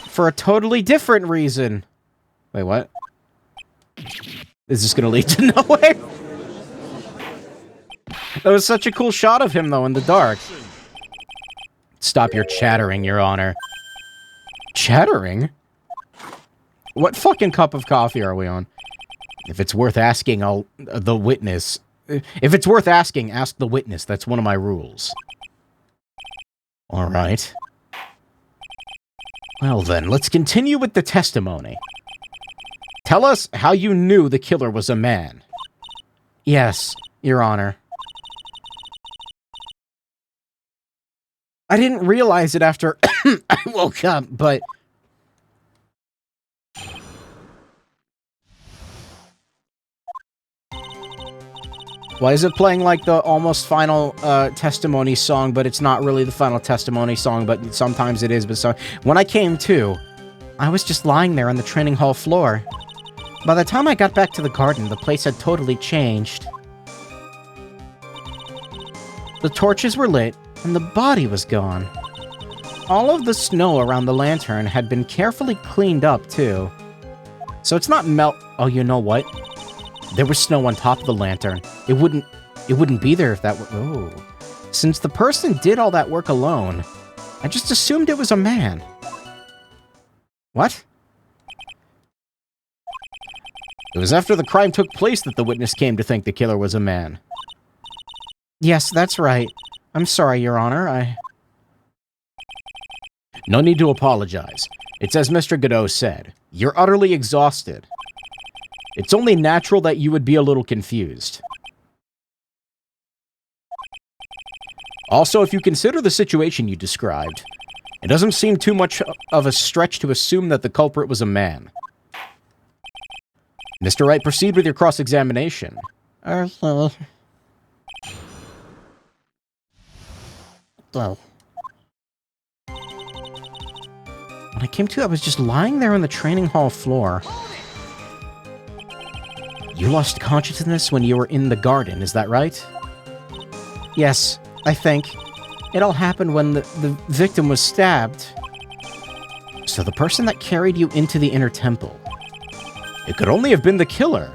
For a totally different reason. Wait, what? Is this gonna lead to nowhere? That was such a cool shot of him, though, in the dark. Stop your chattering, Your Honor. Chattering? What fucking cup of coffee are we on? If it's worth asking, I'll... the witness... If it's worth asking, ask the witness. That's one of my rules. Alright. Well then, let's continue with the testimony. Tell us how you knew the killer was a man. Yes, Your Honor. I didn't realize it after I woke up, but... Why is it playing like the almost final testimony song, but it's not really the final testimony song, but sometimes it is, but so... When I came to, I was just lying there on the training hall floor. By the time I got back to the garden, the place had totally changed. The torches were lit, and the body was gone. All of the snow around the lantern had been carefully cleaned up, too. So it's not Oh, you know what? There was snow on top of the lantern. It wouldn't be there if that were... Oh. Since the person did all that work alone, I just assumed it was a man. What? It was after the crime took place that the witness came to think the killer was a man. Yes, that's right. I'm sorry, Your Honor, No need to apologize. It's as Mr. Godot said. You're utterly exhausted. It's only natural that you would be a little confused. Also, if you consider the situation you described, it doesn't seem too much of a stretch to assume that the culprit was a man. Mr. Wright, proceed with your cross-examination. Well. When I came to, I was just lying there on the training hall floor. You lost consciousness when you were in the garden, is that right? Yes, I think. It all happened when the victim was stabbed. So the person that carried you into the inner temple. It could only have been the killer.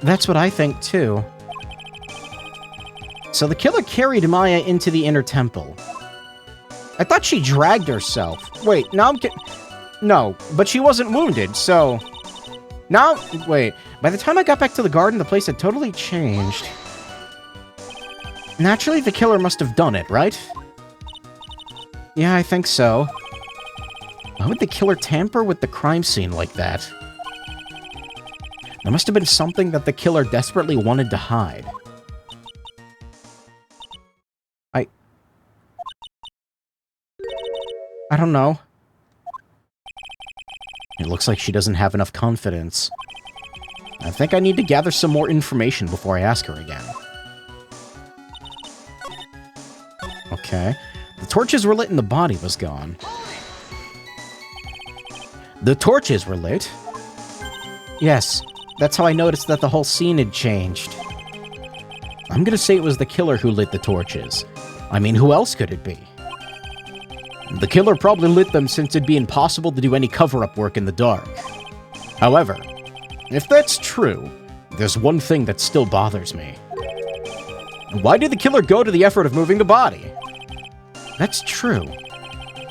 That's what I think, too. So the killer carried Maya into the inner temple. I thought she dragged herself. Wait, now I'm No, but she wasn't wounded, so... Now, wait. By the time I got back to the garden, the place had totally changed. Naturally, the killer must have done it, right? Yeah, I think so. Why would the killer tamper with the crime scene like that? There must have been something that the killer desperately wanted to hide. I don't know. It looks like she doesn't have enough confidence. I think I need to gather some more information before I ask her again. Okay. The torches were lit and the body was gone. The torches were lit? Yes, that's how I noticed that the whole scene had changed. I'm gonna say it was the killer who lit the torches. I mean, who else could it be? The killer probably lit them since it'd be impossible to do any cover-up work in the dark. However, if that's true, there's one thing that still bothers me. Why did the killer go to the effort of moving the body? That's true.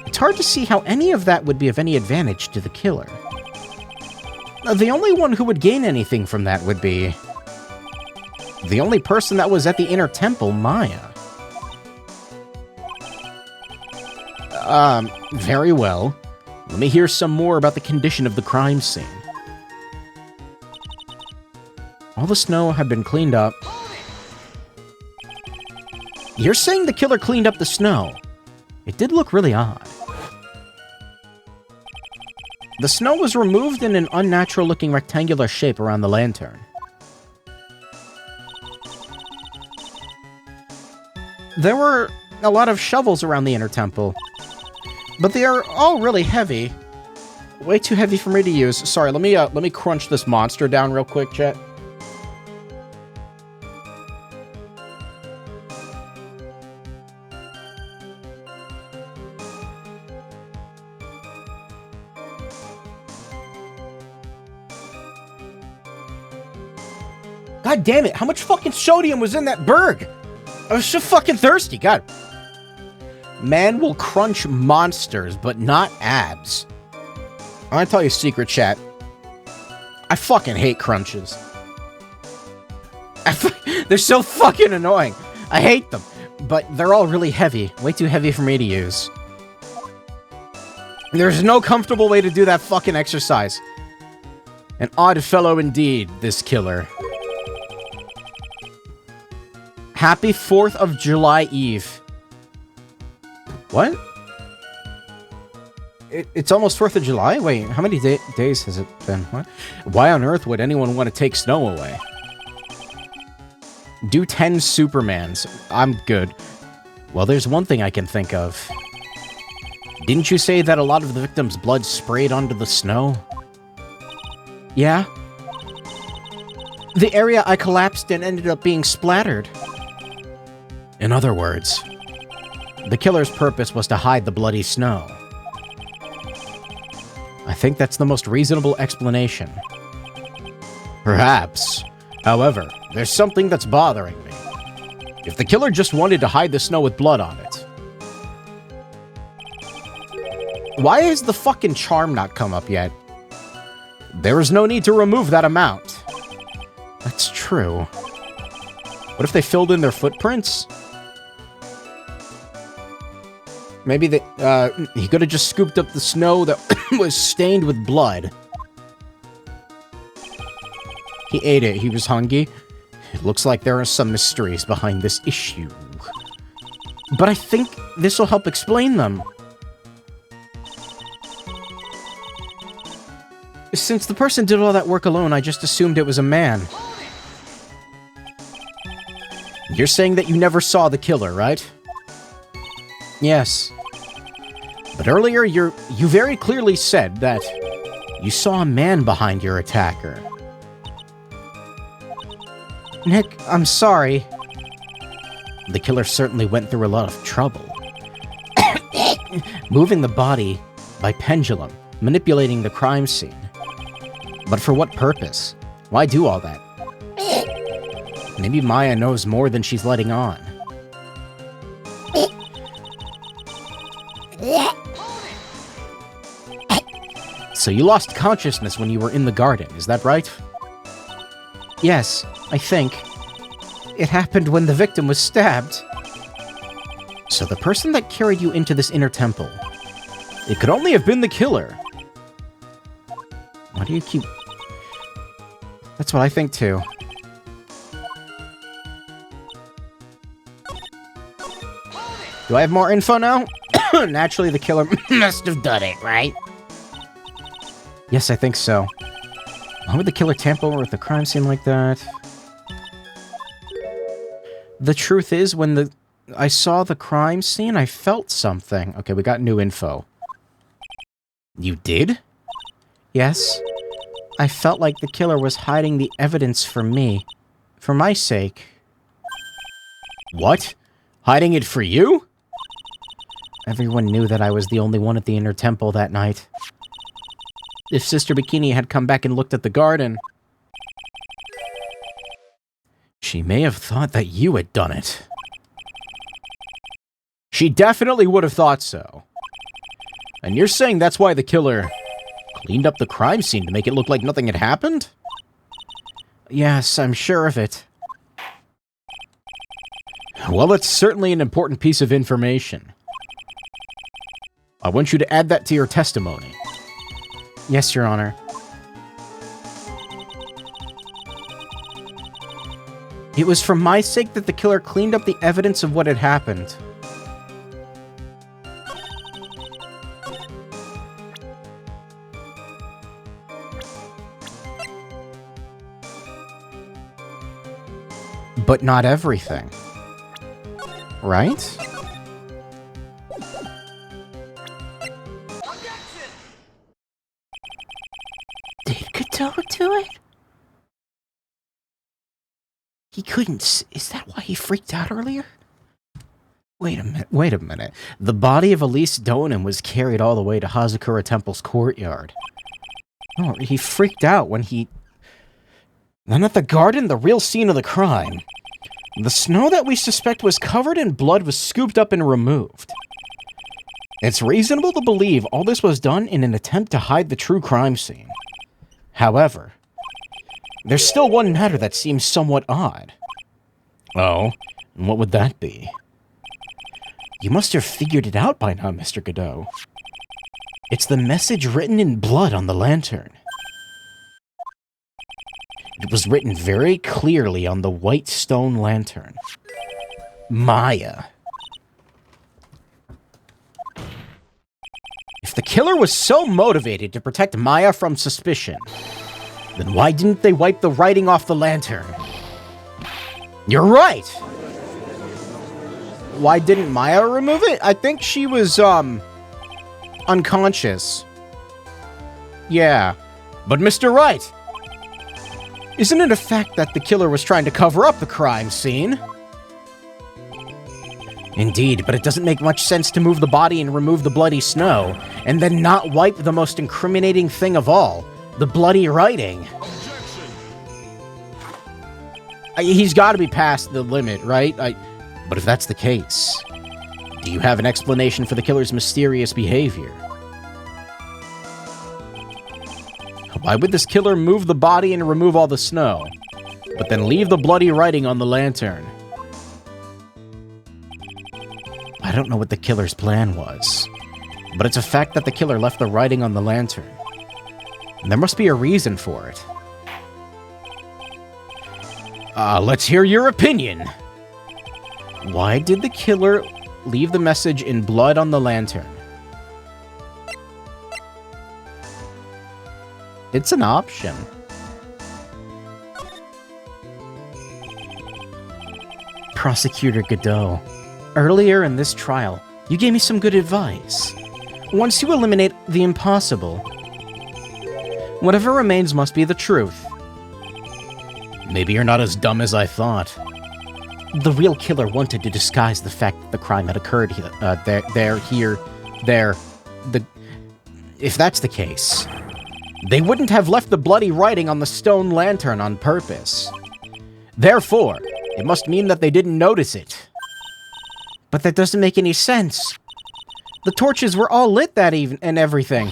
It's hard to see how any of that would be of any advantage to the killer. The only one who would gain anything from that would be... the only person that was at the inner temple, Maya. Very well. Let me hear some more about the condition of the crime scene. All the snow had been cleaned up. You're saying the killer cleaned up the snow? It did look really odd. The snow was removed in an unnatural-looking rectangular shape around the lantern. There were a lot of shovels around the inner temple, but they are all really heavy. Way too heavy for me to use. Sorry, let me crunch this monster down real quick, chat. God damn it, how much fucking sodium was in that burg? I was so fucking thirsty, God. Man will crunch monsters, but not abs. I'm gonna tell you a secret, chat. I fucking hate crunches. They're so fucking annoying. I hate them. But they're all really heavy. Way too heavy for me to use. There's no comfortable way to do that fucking exercise. An odd fellow indeed, this killer. Happy 4th of July Eve. What? It's almost 4th of July? Wait, how many days has it been? What? Why on earth would anyone want to take snow away? Do 10 Supermans. I'm good. Well, there's one thing I can think of. Didn't you say that a lot of the victims' blood sprayed onto the snow? Yeah? The area I collapsed in ended up being splattered. In other words, the killer's purpose was to hide the bloody snow. I think that's the most reasonable explanation. Perhaps. However, there's something that's bothering me. If the killer just wanted to hide the snow with blood on it, why has the fucking charm not come up yet? There is no need to remove that amount. That's true. What if they filled in their footprints? Maybe he could have just scooped up the snow that was stained with blood. He ate it. He was hungry. It looks like there are some mysteries behind this issue. But I think this will help explain them. Since the person did all that work alone, I just assumed it was a man. You're saying that you never saw the killer, right? Yes. But earlier, you very clearly said that you saw a man behind your attacker. Nick, I'm sorry. The killer certainly went through a lot of trouble. Moving the body by pendulum, manipulating the crime scene. But for what purpose? Why do all that? Maybe Maya knows more than she's letting on. So you lost consciousness when you were in the garden, is that right? Yes, I think. It happened when the victim was stabbed. So the person that carried you into this inner temple, it could only have been the killer. Why do you keep... That's what I think too. Do I have more info now? Naturally, the killer must have done it, right? Yes, I think so. Why would the killer tamper with the crime scene like that? The truth is, when I saw the crime scene, I felt something. Okay, we got new info. You did? Yes. I felt like the killer was hiding the evidence from me. For my sake. What? Hiding it for you? Everyone knew that I was the only one at the inner temple that night. If Sister Bikini had come back and looked at the garden, she may have thought that you had done it. She definitely would have thought so. And you're saying that's why the killer cleaned up the crime scene to make it look like nothing had happened? Yes, I'm sure of it. Well, it's certainly an important piece of information. I want you to add that to your testimony. Yes, Your Honor. It was for my sake that the killer cleaned up the evidence of what had happened. But not everything. Right? Did Godot do it? He couldn't. Is that why he freaked out earlier? Wait a minute. The body of Elise Donan was carried all the way to Hazakura Temple's courtyard. Oh, he freaked out when he... Then at the garden, the real scene of the crime. The snow that we suspect was covered in blood was scooped up and removed. It's reasonable to believe all this was done in an attempt to hide the true crime scene. However, there's still one matter that seems somewhat odd. Oh, and what would that be? You must have figured it out by now, Mr. Godot. It's the message written in blood on the lantern. It was written very clearly on the white stone lantern. Maya. If the killer was so motivated to protect Maya from suspicion, then why didn't they wipe the writing off the lantern? You're right! Why didn't Maya remove it? I think she was, unconscious. Yeah. But Mr. Wright! Isn't it a fact that the killer was trying to cover up the crime scene? Indeed, but it doesn't make much sense to move the body and remove the bloody snow, and then not wipe the most incriminating thing of all, the bloody writing. He's got to be past the limit, right? But if that's the case, do you have an explanation for the killer's mysterious behavior? Why would this killer move the body and remove all the snow, but then leave the bloody writing on the lantern? I don't know what the killer's plan was, but it's a fact that the killer left the writing on the lantern. And there must be a reason for it. Let's hear your opinion. Why did the killer leave the message in blood on the lantern? It's an option. Prosecutor Godot, earlier in this trial, you gave me some good advice. Once you eliminate the impossible, whatever remains must be the truth. Maybe you're not as dumb as I thought. The real killer wanted to disguise the fact that the crime had occurred there. If that's the case, they wouldn't have left the bloody writing on the stone lantern on purpose. Therefore, it must mean that they didn't notice it. But that doesn't make any sense. The torches were all lit that evening and everything.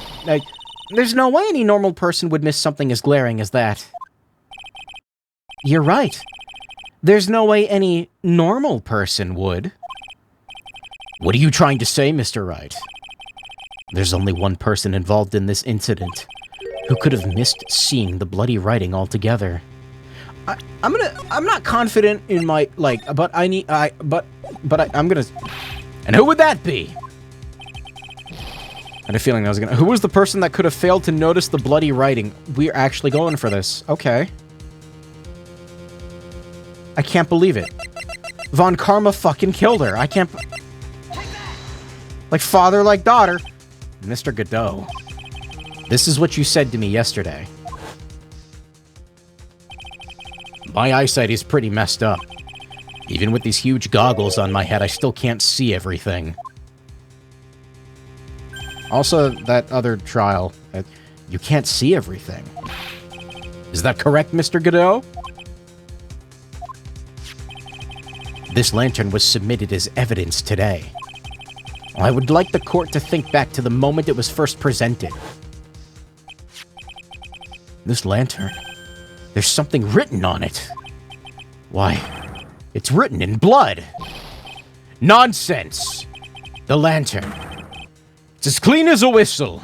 There's no way any normal person would miss something as glaring as that. You're right. There's no way any normal person would. What are you trying to say, Mr. Wright? There's only one person involved in this incident who could have missed seeing the bloody writing altogether. I'm not confident in my, but I'm gonna... And who would that be? I had a feeling I was gonna... Who was the person that could have failed to notice the bloody writing? We're actually going for this. Okay. I can't believe it. Von Karma fucking killed her. I can't... Like father, like daughter. Mr. Godot, this is what you said to me yesterday. My eyesight is pretty messed up. Even with these huge goggles on my head, I still can't see everything. Also, that other trial, you can't see everything. Is that correct, Mr. Godot? This lantern was submitted as evidence today. I would like the court to think back to the moment it was first presented. This lantern, there's something written on it. Why, it's written in blood. Nonsense! The lantern, it's as clean as a whistle.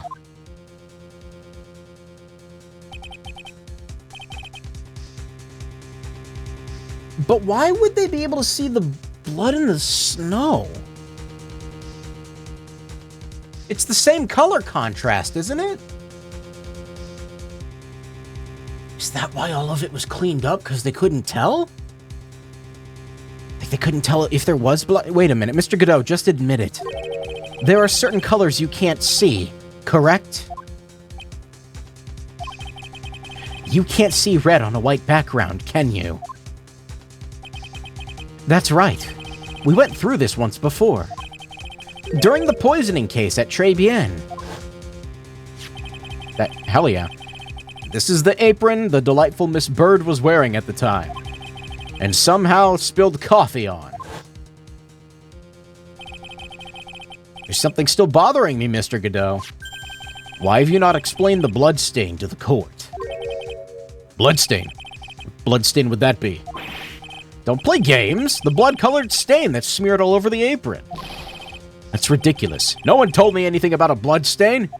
But why would they be able to see the blood in the snow? It's the same color contrast, isn't it? Is that why all of it was cleaned up? Because they couldn't tell? couldn't tell if there was blood. Wait a minute, Mr. Godot, just admit it. There are certain colors you can't see, correct? You can't see red on a white background, can you? That's right. We went through this once before. During the poisoning case at Tribulations. Hell yeah. This is the apron the delightful Miss Bird was wearing at the time. And somehow spilled coffee on. There's something still bothering me, Mr. Godot. Why have you not explained the bloodstain to the court? Bloodstain? What bloodstain would that be? Don't play games! The blood-colored stain that's smeared all over the apron. That's ridiculous. No one told me anything about a bloodstain.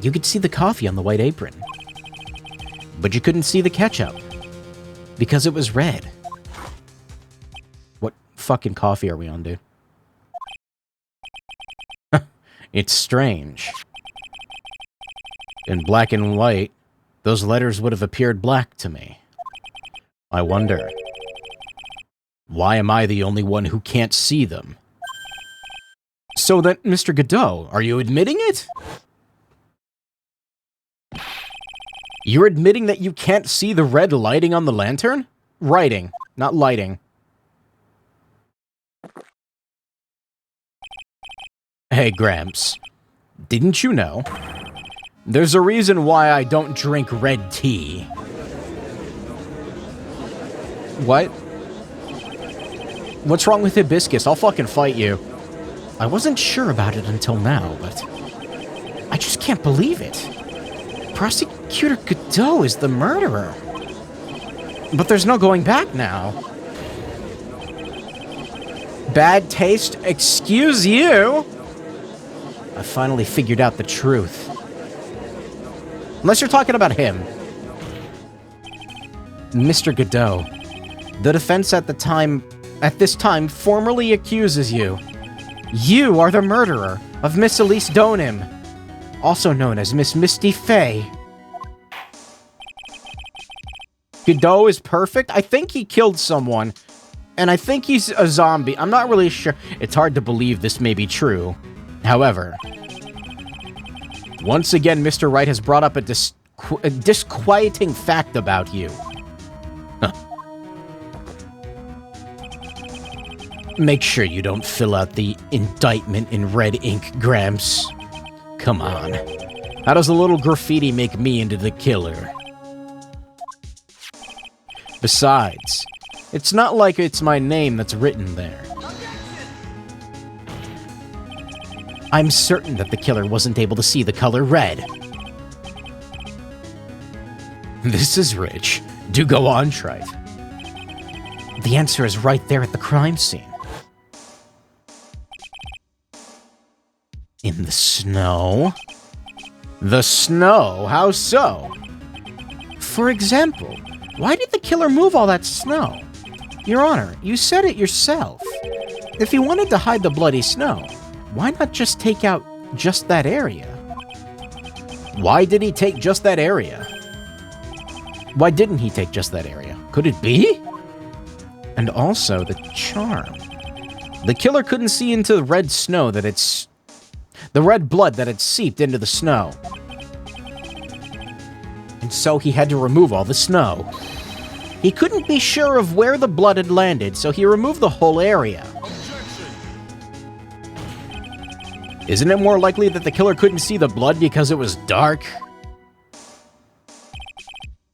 You could see the coffee on the white apron. But you couldn't see the ketchup. Because it was red. What fucking coffee are we on, dude? It's strange. In black and white, those letters would have appeared black to me. I wonder, why am I the only one who can't see them? So then, Mr. Godot, are you admitting it? You're admitting that you can't see the red lighting on the lantern? Writing, not lighting. Hey, Gramps. Didn't you know? There's a reason why I don't drink red tea. What? What's wrong with hibiscus? I'll fucking fight you. I wasn't sure about it until now, but I just can't believe it. Prosecutor Godot is the murderer. But there's no going back now. Bad taste? Excuse you? I finally figured out the truth. Unless you're talking about him. Mr. Godot, the defense at this time formally accuses you. You are the murderer of Miss Elise Donim, also known as Miss Misty Fey. Godot is perfect? I think he killed someone, and I think he's a zombie. I'm not really sure. It's hard to believe this may be true. However, once again, Mr. Wright has brought up a disquieting fact about you. Huh. Make sure you don't fill out the indictment in red ink, Gramps. Come on. How does a little graffiti make me into the killer? Besides, it's not like it's my name that's written there. I'm certain that the killer wasn't able to see the color red. This is rich. Do go on, Trite. The answer is right there at the crime scene. In the snow? The snow? How so? For example, why did the killer move all that snow? Your Honor, you said it yourself. If he wanted to hide the bloody snow, why not just take out just that area? Why did he take just that area? Why didn't he take just that area? Could it be? And also, the charm. The killer couldn't see into the red snow that it's... the red blood that had seeped into the snow. And so he had to remove all the snow. He couldn't be sure of where the blood had landed, so he removed the whole area. Isn't it more likely that the killer couldn't see the blood because it was dark?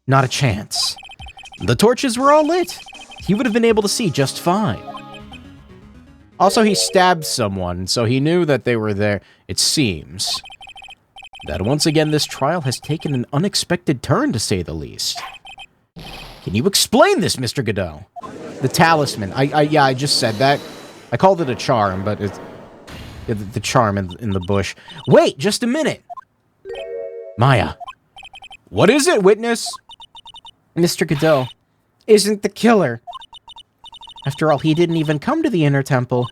Not a chance. The torches were all lit. He would have been able to see just fine. Also, he stabbed someone, so he knew that they were there. It seems that once again this trial has taken an unexpected turn, to say the least. Can you explain this, Mr. Godot? The talisman. Yeah, I just said that. I called it a charm, but it's... the charm in the bush. Wait, just a minute! Maya. What is it, witness? Mr. Godot isn't the killer. After all, he didn't even come to the Inner Temple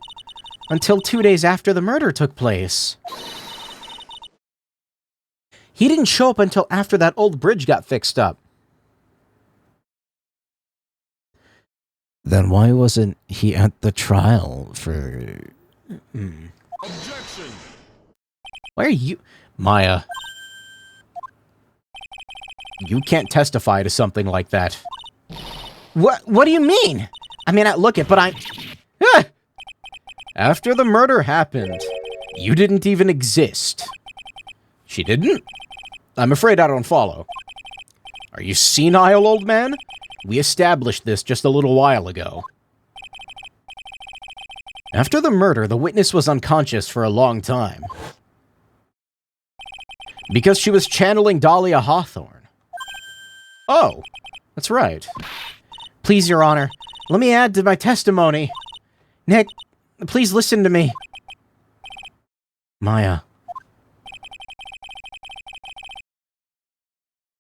until 2 days after the murder took place. He didn't show up until after that old bridge got fixed up. Then why wasn't he at the trial for... Objection! Why are you... Maya. You can't testify to something like that. What do you mean? I may not look it, but I'm... Ah! After the murder happened, you didn't even exist. She didn't? I'm afraid I don't follow. Are you senile, old man? We established this just a little while ago. After the murder, the witness was unconscious for a long time. Because she was channeling Dahlia Hawthorne. Oh, that's right. Please, Your Honor, let me add to my testimony. Nick, please listen to me. Maya.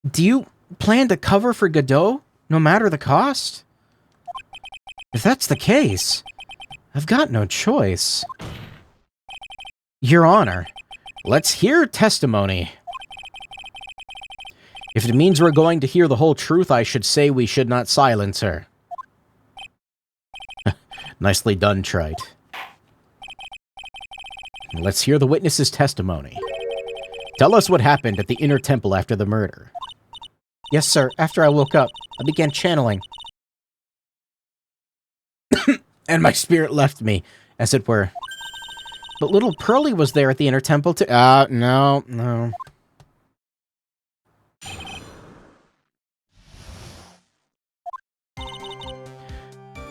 Do you plan to cover for Godot, no matter the cost? If that's the case, I've got no choice. Your Honor, let's hear testimony. If it means we're going to hear the whole truth, I should say we should not silence her. Nicely done, Trite. Let's hear the witness's testimony. Tell us what happened at the inner temple after the murder. Yes, sir. After I woke up, I began channeling. And my spirit left me, as it were. But little Pearlie was there at the inner temple too. No.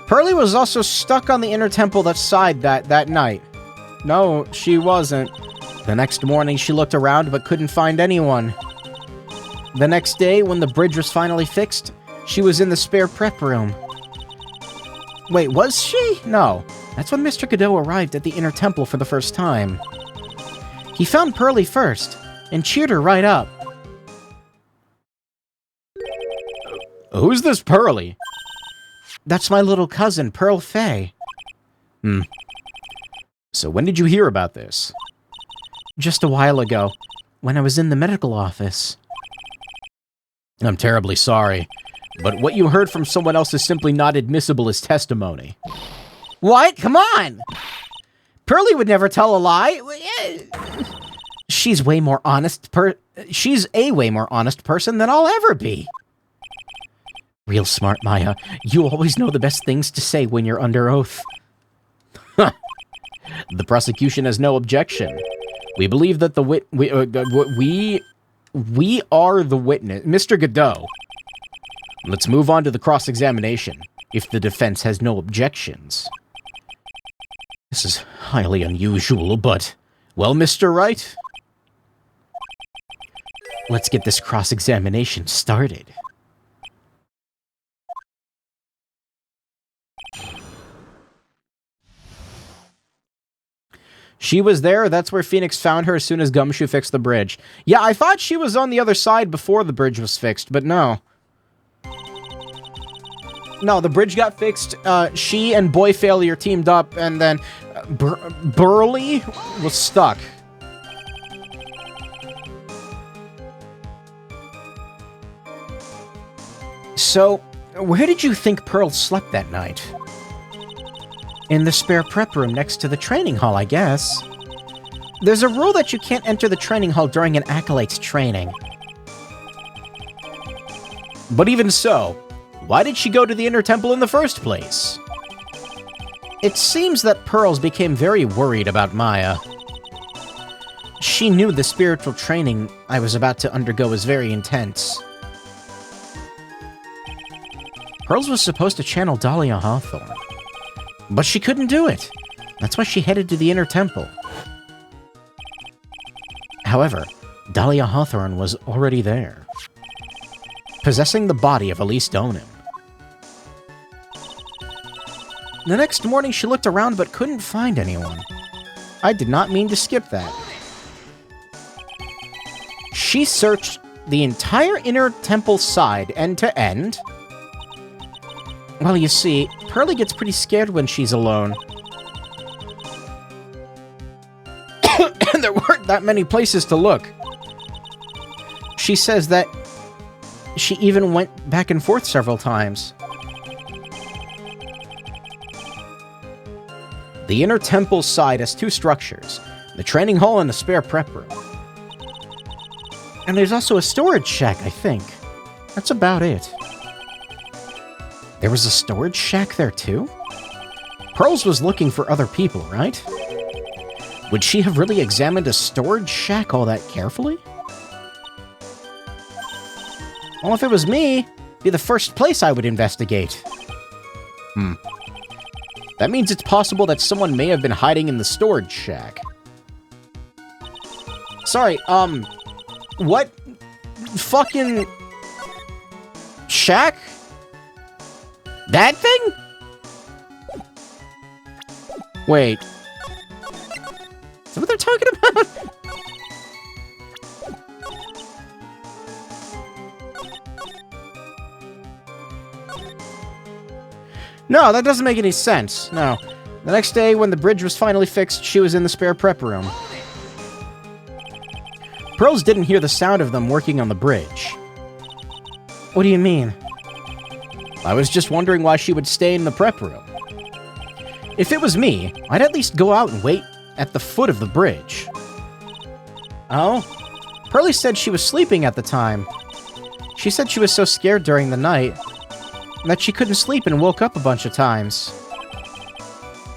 Pearlie was also stuck on the inner temple side that night. No, she wasn't. The next morning, she looked around but couldn't find anyone. The next day, when the bridge was finally fixed, she was in the spare prep room. Wait, was she? No. That's when Mr. Godot arrived at the inner temple for the first time. He found Pearlie first, and cheered her right up. Who's this Pearlie? That's my little cousin, Pearl Fay. So when did you hear about this? Just a while ago, when I was in the medical office. I'm terribly sorry, but what you heard from someone else is simply not admissible as testimony. What? Come on! Pearlie would never tell a lie. She's a way more honest person than I'll ever be. Real smart, Maya. You always know the best things to say when you're under oath. The prosecution has no objection. We believe that we are the witness. Mr. Godot. Let's move on to the cross-examination, if the defense has no objections. This is highly unusual, but... Well, Mr. Wright? Let's get this cross-examination started. She was there. That's where Phoenix found her as soon as Gumshoe fixed the bridge. Yeah, I thought she was on the other side before the bridge was fixed, but no. No, the bridge got fixed. She and Boy Failure teamed up, and then Burley was stuck. So, where did you think Pearl slept that night? In the spare prep room next to the training hall, I guess. There's a rule that you can't enter the training hall during an Acolyte's training. But even so, why did she go to the inner temple in the first place? It seems that Pearls became very worried about Maya. She knew the spiritual training I was about to undergo was very intense. Pearls was supposed to channel Dahlia Hawthorne. But she couldn't do it. That's why she headed to the inner temple. However, Dahlia Hawthorne was already there, possessing the body of Elise Donim. The next morning, she looked around but couldn't find anyone. I did not mean to skip that. She searched the entire inner temple side, end to end. Well, you see, Pearlie gets pretty scared when she's alone. And there weren't that many places to look. She says that she even went back and forth several times. The inner temple side has 2 structures, the training hall and a spare prep room. And there's also a storage shack, I think. That's about it. There was a storage shack there too? Pearls was looking for other people, right? Would she have really examined a storage shack all that carefully? Well, if it was me, it'd be the first place I would investigate. That means it's possible that someone may have been hiding in the storage shack. Sorry, what fucking shack? That thing? Wait. Is that what they're talking about? No, that doesn't make any sense. No. The next day, when the bridge was finally fixed, she was in the spare prep room. Pearls didn't hear the sound of them working on the bridge. What do you mean? I was just wondering why she would stay in the prep room. If it was me, I'd at least go out and wait at the foot of the bridge. Oh? Pearlie said she was sleeping at the time. She said she was so scared during the night that she couldn't sleep and woke up a bunch of times.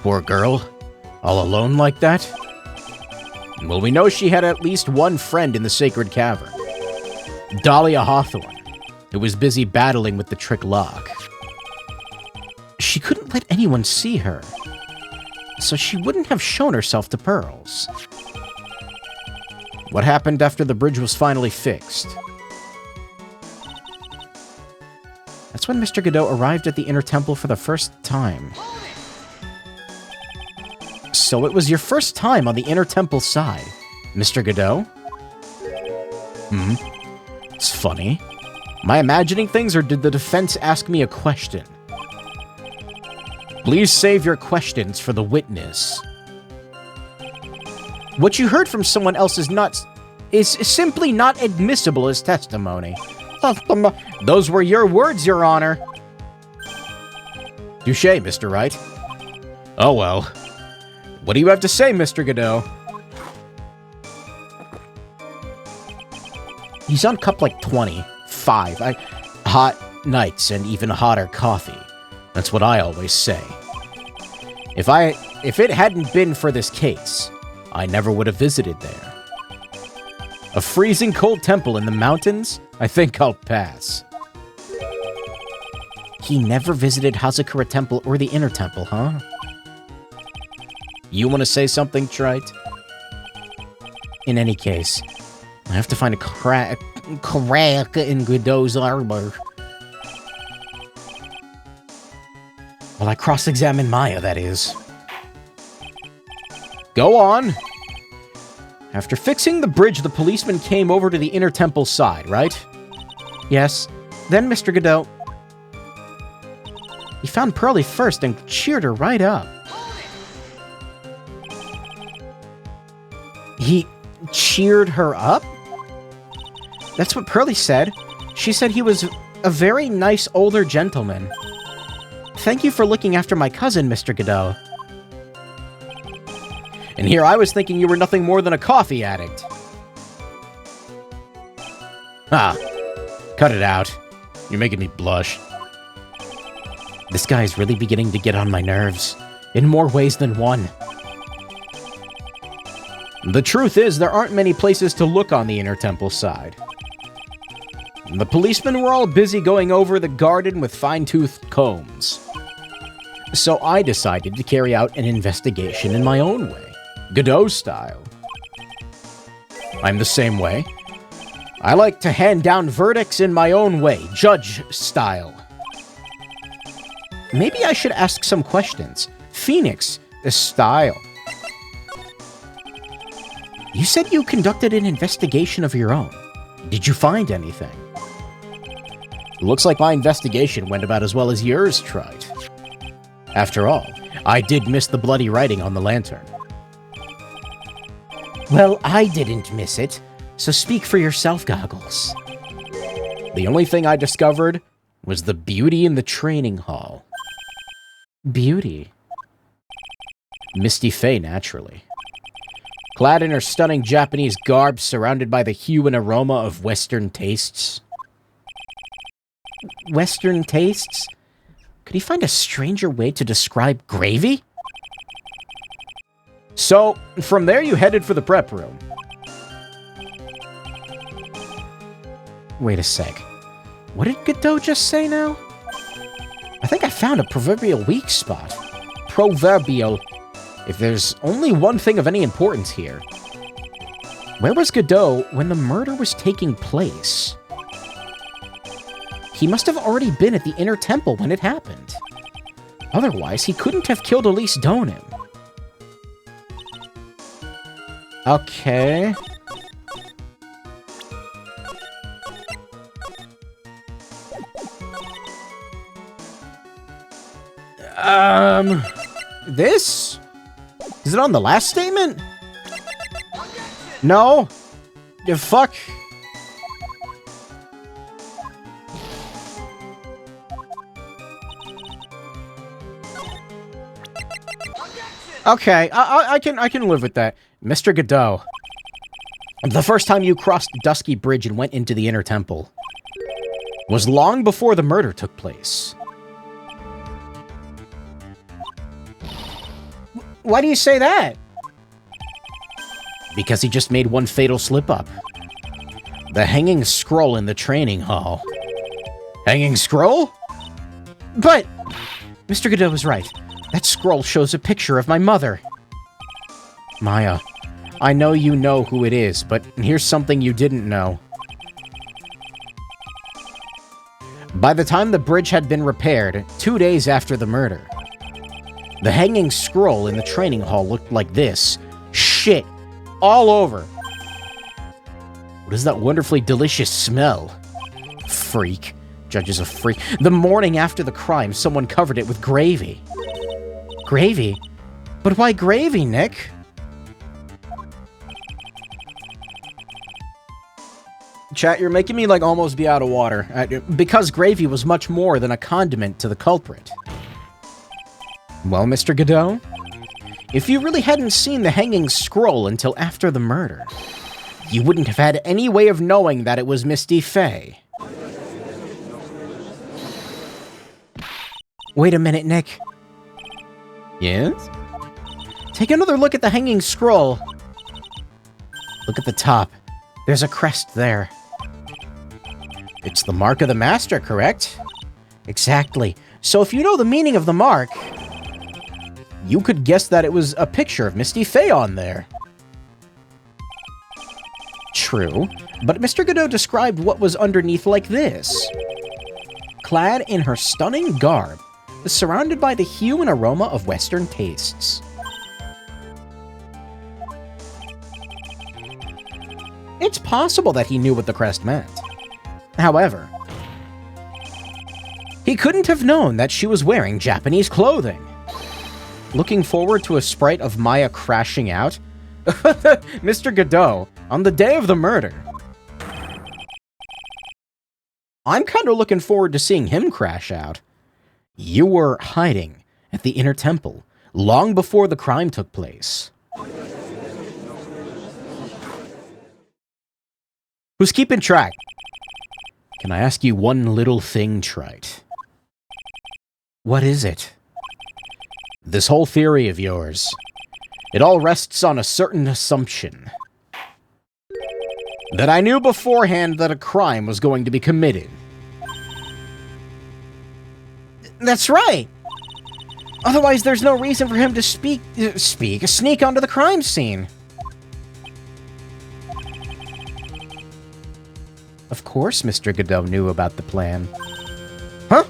Poor girl. All alone like that? Well, we know she had at least one friend in the Sacred Cavern. Dahlia Hawthorne, who was busy battling with the trick lock. She couldn't let anyone see her, so she wouldn't have shown herself to Pearls. What happened after the bridge was finally fixed? That's when Mr. Godot arrived at the Inner Temple for the first time. So it was your first time on the Inner Temple side, Mr. Godot? It's funny. Am I imagining things, or did the defense ask me a question? Please save your questions for the witness. What you heard from someone else is simply not admissible as testimony. Those were your words, Your Honor. Touché, Mr. Wright. Oh well. What do you have to say, Mr. Godot? He's on cup like 25. Hot nights and even hotter coffee. That's what I always say. If it hadn't been for this case, I never would have visited there. A freezing cold temple in the mountains? I think I'll pass. He never visited Hazakura Temple or the Inner Temple, huh? You want to say something, Trite? In any case, I have to find a crack in Godot's armor. Well, I cross-examine Maya, that is. Go on. After fixing the bridge, the policeman came over to the Inner Temple side, right? Yes. Then Mr. Godot... He found Pearlie first and cheered her right up. He cheered her up? That's what Pearlie said. She said he was a very nice older gentleman. Thank you for looking after my cousin, Mr. Godot. And here I was thinking you were nothing more than a coffee addict. Ah, cut it out. You're making me blush. This guy is really beginning to get on my nerves, in more ways than one. The truth is, there aren't many places to look on the Inner Temple side. The policemen were all busy going over the garden with fine-toothed combs. So I decided to carry out an investigation in my own way. Godot style. I'm the same way. I like to hand down verdicts in my own way, judge style. Maybe I should ask some questions. Phoenix style. You said you conducted an investigation of your own. Did you find anything? Looks like my investigation went about as well as yours tried. After all, I did miss the bloody writing on the lantern. Well, I didn't miss it, so speak for yourself, Goggles. The only thing I discovered was the beauty in the training hall. Beauty? Misty Faye, naturally. Clad in her stunning Japanese garb, surrounded by the hue and aroma of Western tastes. Western tastes? Could he find a stranger way to describe gravy? So, from there you headed for the prep room. Wait a sec. What did Godot just say now? I think I found a proverbial weak spot. Proverbial. If there's only one thing of any importance here. Where was Godot when the murder was taking place? He must have already been at the inner temple when it happened. Otherwise, he couldn't have killed Elise Donim. Okay. This? Is it on the last statement? No? Yeah, fuck. Okay, I can live with that. Mr. Godot. The first time you crossed Dusky Bridge and went into the inner temple was long before the murder took place. Why do you say that? Because he just made one fatal slip-up. The hanging scroll in the training hall. Hanging scroll? But Mr. Godot was right. That scroll shows a picture of my mother. Maya, I know you know who it is, but here's something you didn't know. By the time the bridge had been repaired, 2 days after the murder, the hanging scroll in the training hall looked like this. Shit. All over. What is that wonderfully delicious smell? Freak. Judge is a freak. The morning after the crime, someone covered it with gravy. Gravy? But why gravy, Nick? Chat, you're making me, like, almost be out of water. Because gravy was much more than a condiment to the culprit. Well, Mr. Godot, if you really hadn't seen the hanging scroll until after the murder, you wouldn't have had any way of knowing that it was Misty Faye. Wait a minute, Nick. Yes? Take another look at the hanging scroll. Look at the top. There's a crest there. It's the mark of the master, correct? Exactly. So if you know the meaning of the mark, you could guess that it was a picture of Misty Faye on there. True, but Mr. Godot described what was underneath like this. Clad in her stunning garb, surrounded by the hue and aroma of Western tastes. It's possible that he knew what the crest meant. However, he couldn't have known that she was wearing Japanese clothing. Looking forward to a sprite of Maya crashing out? Mr. Godot, on the day of the murder. I'm kind of looking forward to seeing him crash out. You were hiding at the inner temple long before the crime took place. Who's keeping track? Can I ask you one little thing, Trite? What is it? This whole theory of yours, it all rests on a certain assumption. That I knew beforehand that a crime was going to be committed. That's right! Otherwise, there's no reason for him to sneak onto the crime scene. Of course Mr. Godot knew about the plan. Huh?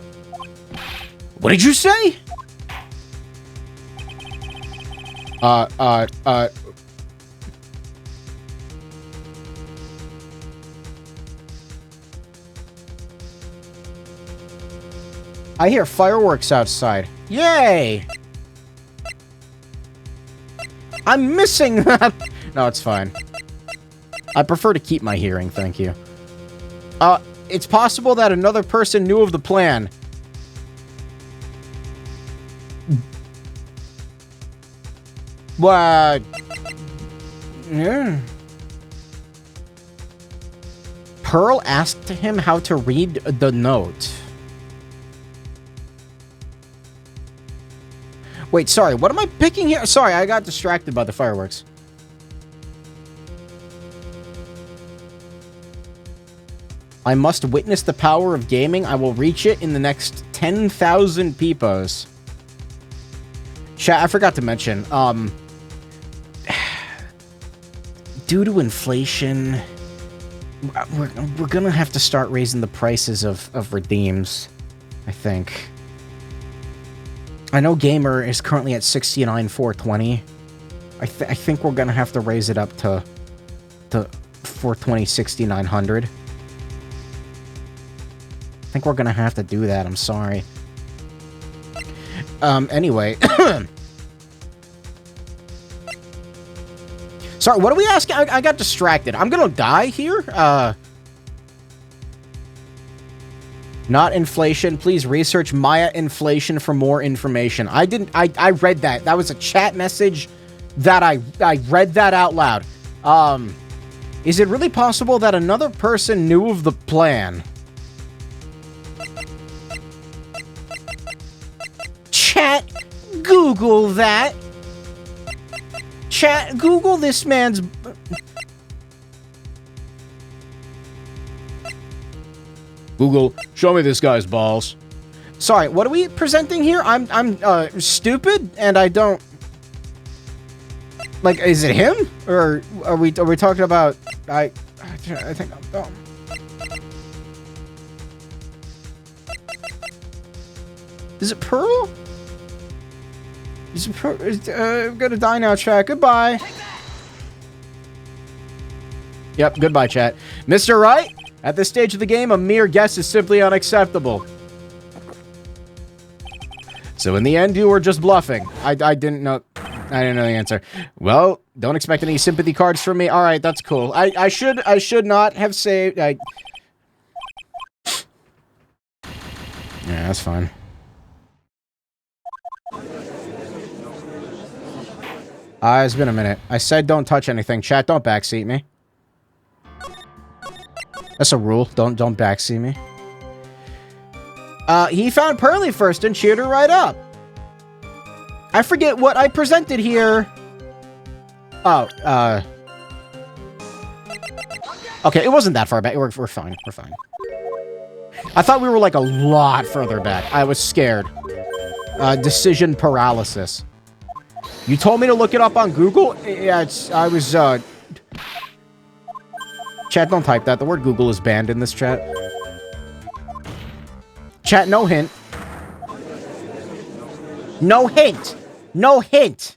What did you say? I hear fireworks outside. Yay! I'm missing that! No, it's fine. I prefer to keep my hearing, thank you. It's possible that another person knew of the plan. What? Yeah. Pearl asked him how to read the note. Wait, sorry, what am I picking here? Sorry, I got distracted by the fireworks. I must witness the power of gaming. I will reach it in the next 10,000 peepos. Chat, I forgot to mention, due to inflation, we're gonna have to start raising the prices of redeems, I think. I know Gamer is currently at $69,420. I think we're gonna have to raise it up to $420, $6,900. I think we're gonna have to do that. I'm sorry. Anyway. Sorry, what are we asking? I got distracted. I'm gonna die here? Not inflation. Please research Maya inflation for more information. I read that. That was a chat message that I read that out loud. Is it really possible that another person knew of the plan? Chat, Google that. Chat, Google this man's... Google, show me this guy's balls. Sorry, what are we presenting here? I'm stupid and I don't... Like, is it him? Or are we talking about... I think I'm dumb. Is it Pearl? Is it Pearl? I'm gonna die now, chat. Goodbye. Yep, goodbye, chat. Mr. Wright, at this stage of the game, a mere guess is simply unacceptable. So in the end, you were just bluffing. I didn't know... I didn't know the answer. Well, don't expect any sympathy cards from me. All right, that's cool. I should not have saved... Yeah, that's fine. It's been a minute. I said don't touch anything. Chat, don't backseat me. That's a rule. Don't backseat me. He found Pearly first and cheered her right up. I forget what I presented here. Oh, okay, it wasn't that far back. We're fine. We're fine. I thought we were like a lot further back. I was scared. Decision paralysis. You told me to look it up on Google? Yeah, I was, Chat, don't type that. The word Google is banned in this chat. Chat, no hint. No hint! No hint!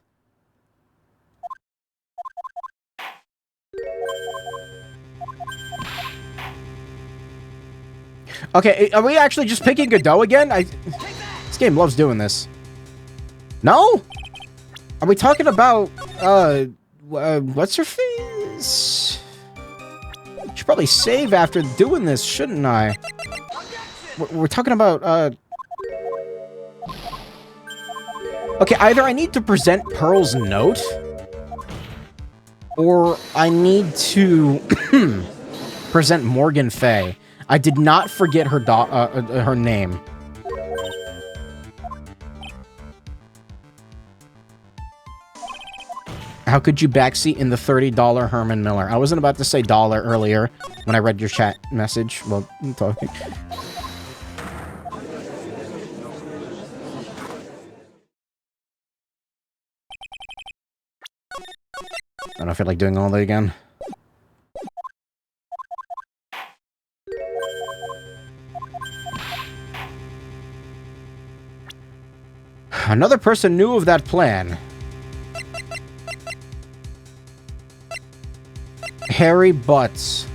Okay, are we actually just picking Godot again? This game loves doing this. No? Are we talking about, what's her face? Should probably save after doing this, shouldn't I? We're talking about, Okay, either I need to present Pearl's note, or I need to present Morgan Fay. I did not forget her name. How could you backseat in the $30 Herman Miller? I wasn't about to say dollar earlier when I read your chat message. Well, I'm talking. I don't feel like doing all that again. Another person knew of that plan. Harry Butts.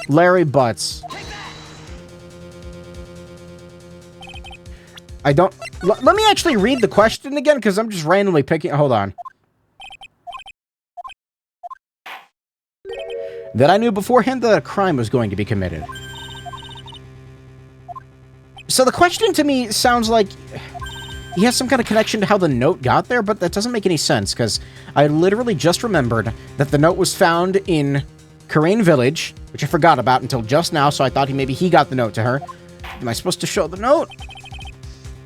Larry Butts. I don't... Let me actually read the question again, because I'm just randomly picking... Hold on. That I knew beforehand that a crime was going to be committed. So the question to me sounds like... he has some kind of connection to how the note got there, but that doesn't make any sense, because I literally just remembered that the note was found in Karain Village, which I forgot about until just now, so I thought maybe he got the note to her. Am I supposed to show the note?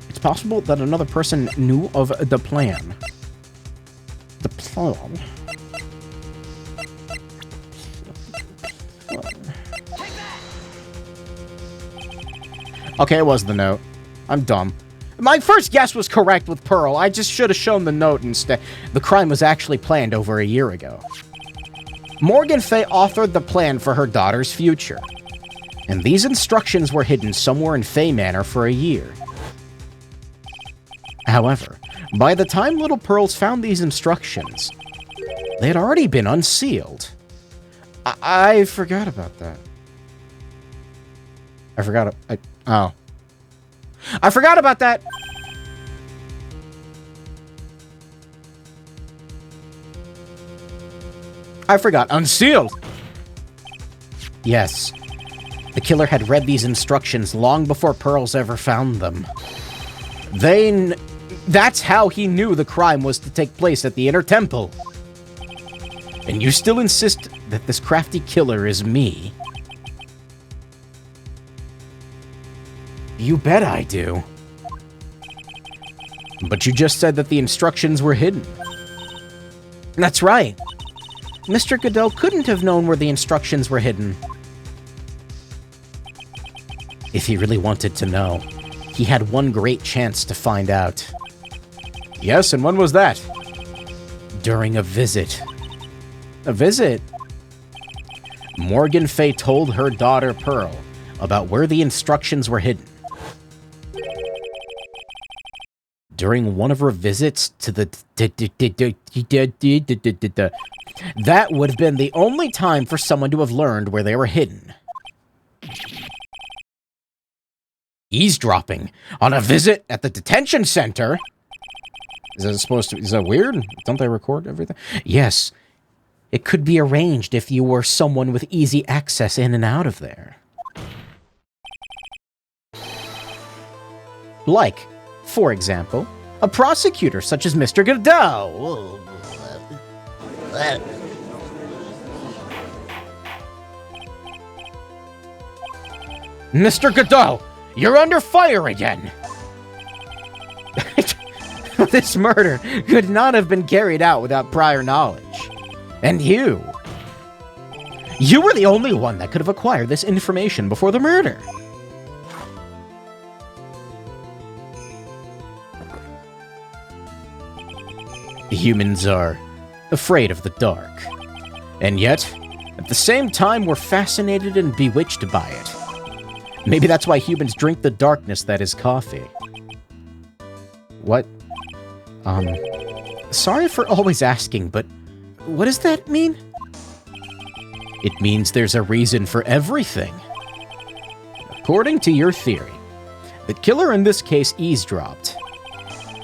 It's possible that another person knew of the plan. The plan? Okay, it was the note. I'm dumb. My first guess was correct with Pearl. I just should have shown the note instead. The crime was actually planned over a year ago. Morgan Fay authored the plan for her daughter's future, and these instructions were hidden somewhere in Fay Manor for a year. However, by the time Little Pearls found these instructions, they had already been unsealed. I forgot about that. I forgot about that! I forgot. Unsealed! Yes. The killer had read these instructions long before Pearls ever found them. That's how he knew the crime was to take place at the Inner Temple. And you still insist that this crafty killer is me? You bet I do. But you just said that the instructions were hidden. That's right. Mr. Goodell couldn't have known where the instructions were hidden. If he really wanted to know, he had one great chance to find out. Yes, and when was that? During a visit. A visit? Morgan Fay told her daughter Pearl about where the instructions were hidden. During one of her visits to the... That would have been the only time for someone to have learned where they were hidden. Eavesdropping on a visit at the detention center? Is that weird? Don't they record everything? Yes. It could be arranged if you were someone with easy access in and out of there. Like, for example, a prosecutor such as Mr. Godot. Mr. Godot, you're under fire again! This murder could not have been carried out without prior knowledge. And you were the only one that could have acquired this information before the murder. Humans are afraid of the dark. And yet, at the same time, we're fascinated and bewitched by it. Maybe that's why humans drink the darkness that is coffee. What? Sorry for always asking, but what does that mean? It means there's a reason for everything. According to your theory, the killer in this case eavesdropped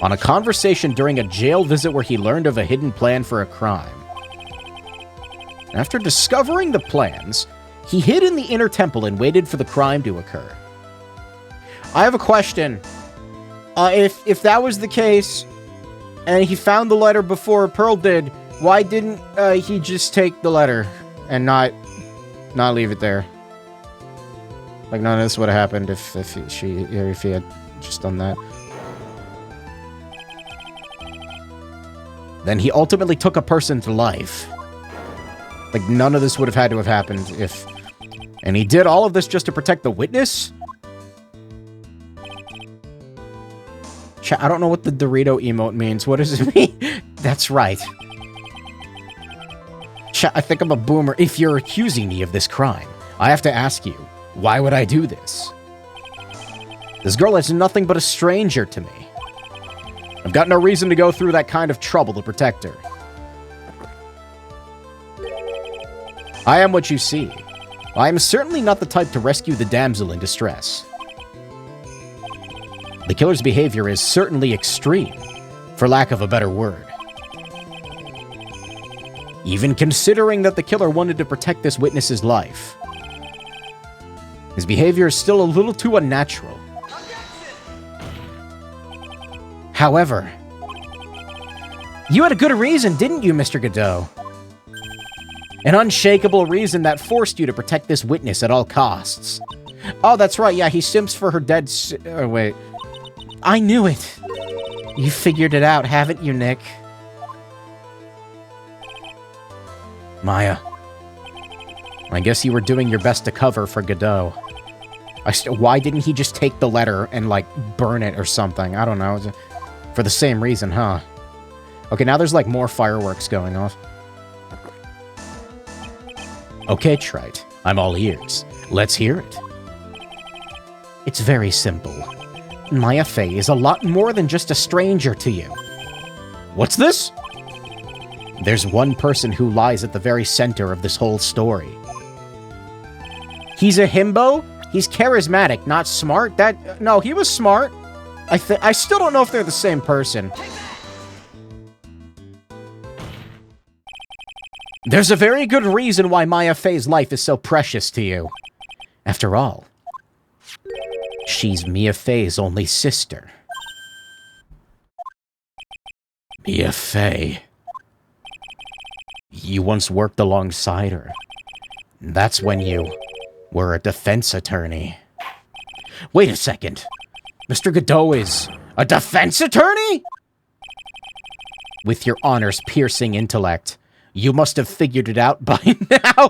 on a conversation during a jail visit where he learned of a hidden plan for a crime. After discovering the plans, he hid in the Inner Temple and waited for the crime to occur. I have a question. If that was the case, and he found the letter before Pearl did, why didn't he just take the letter and not leave it there? Like, none of this would have happened if he had just done that. Then he ultimately took a person to life. Like, none of this would have had to have happened if... And he did all of this just to protect the witness? I don't know what the Dorito emote means. What does it mean? That's right. I think I'm a boomer. If you're accusing me of this crime, I have to ask you, why would I do this? This girl is nothing but a stranger to me. I've got no reason to go through that kind of trouble to protect her. I am what you see. I am certainly not the type to rescue the damsel in distress. The killer's behavior is certainly extreme, for lack of a better word. Even considering that the killer wanted to protect this witness's life, his behavior is still a little too unnatural. However, you had a good reason, didn't you, Mr. Godot? An unshakable reason that forced you to protect this witness at all costs. Oh, that's right, yeah, he simps for her dead oh, wait. I knew it. You figured it out, haven't you, Nick? Maya. I guess you were doing your best to cover for Godot. Why didn't he just take the letter and, like, burn it or something? I don't know. For the same reason, huh? Okay, now there's, like, more fireworks going off. Okay, Wright. I'm all ears. Let's hear it. It's very simple. Maya Fey is a lot more than just a stranger to you. What's this? There's one person who lies at the very center of this whole story. He's a himbo? He's charismatic, not smart? No, he was smart. I still don't know if they're the same person. There's a very good reason why Maya Fey's life is so precious to you. After all, she's Mia Fey's only sister. Mia Fey. You once worked alongside her. That's when you were a defense attorney. Wait a second. Mr. Godot is a defense attorney? With your honor's piercing intellect, you must have figured it out by now.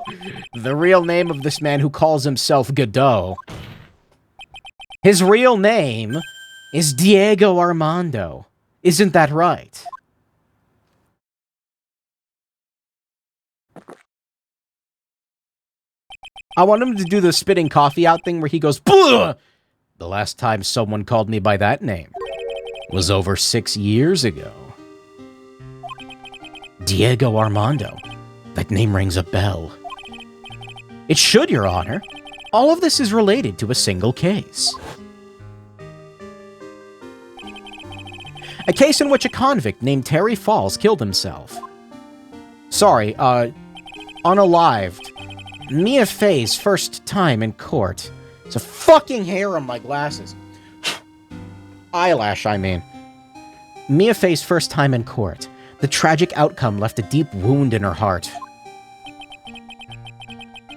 The real name of this man who calls himself Godot. His real name is Diego Armando. Isn't that right? I want him to do the spitting coffee out thing where he goes, "Bleh!" The last time someone called me by that name was over 6 years ago. Diego Armando. That name rings a bell. It should, Your Honor. All of this is related to a single case. A case in which a convict named Terry Falls killed himself. Sorry, unalived. Mia Fey's first time in court. It's a fucking hair on my glasses. Eyelash, I mean. Mia Fey's first time in court. The tragic outcome left a deep wound in her heart.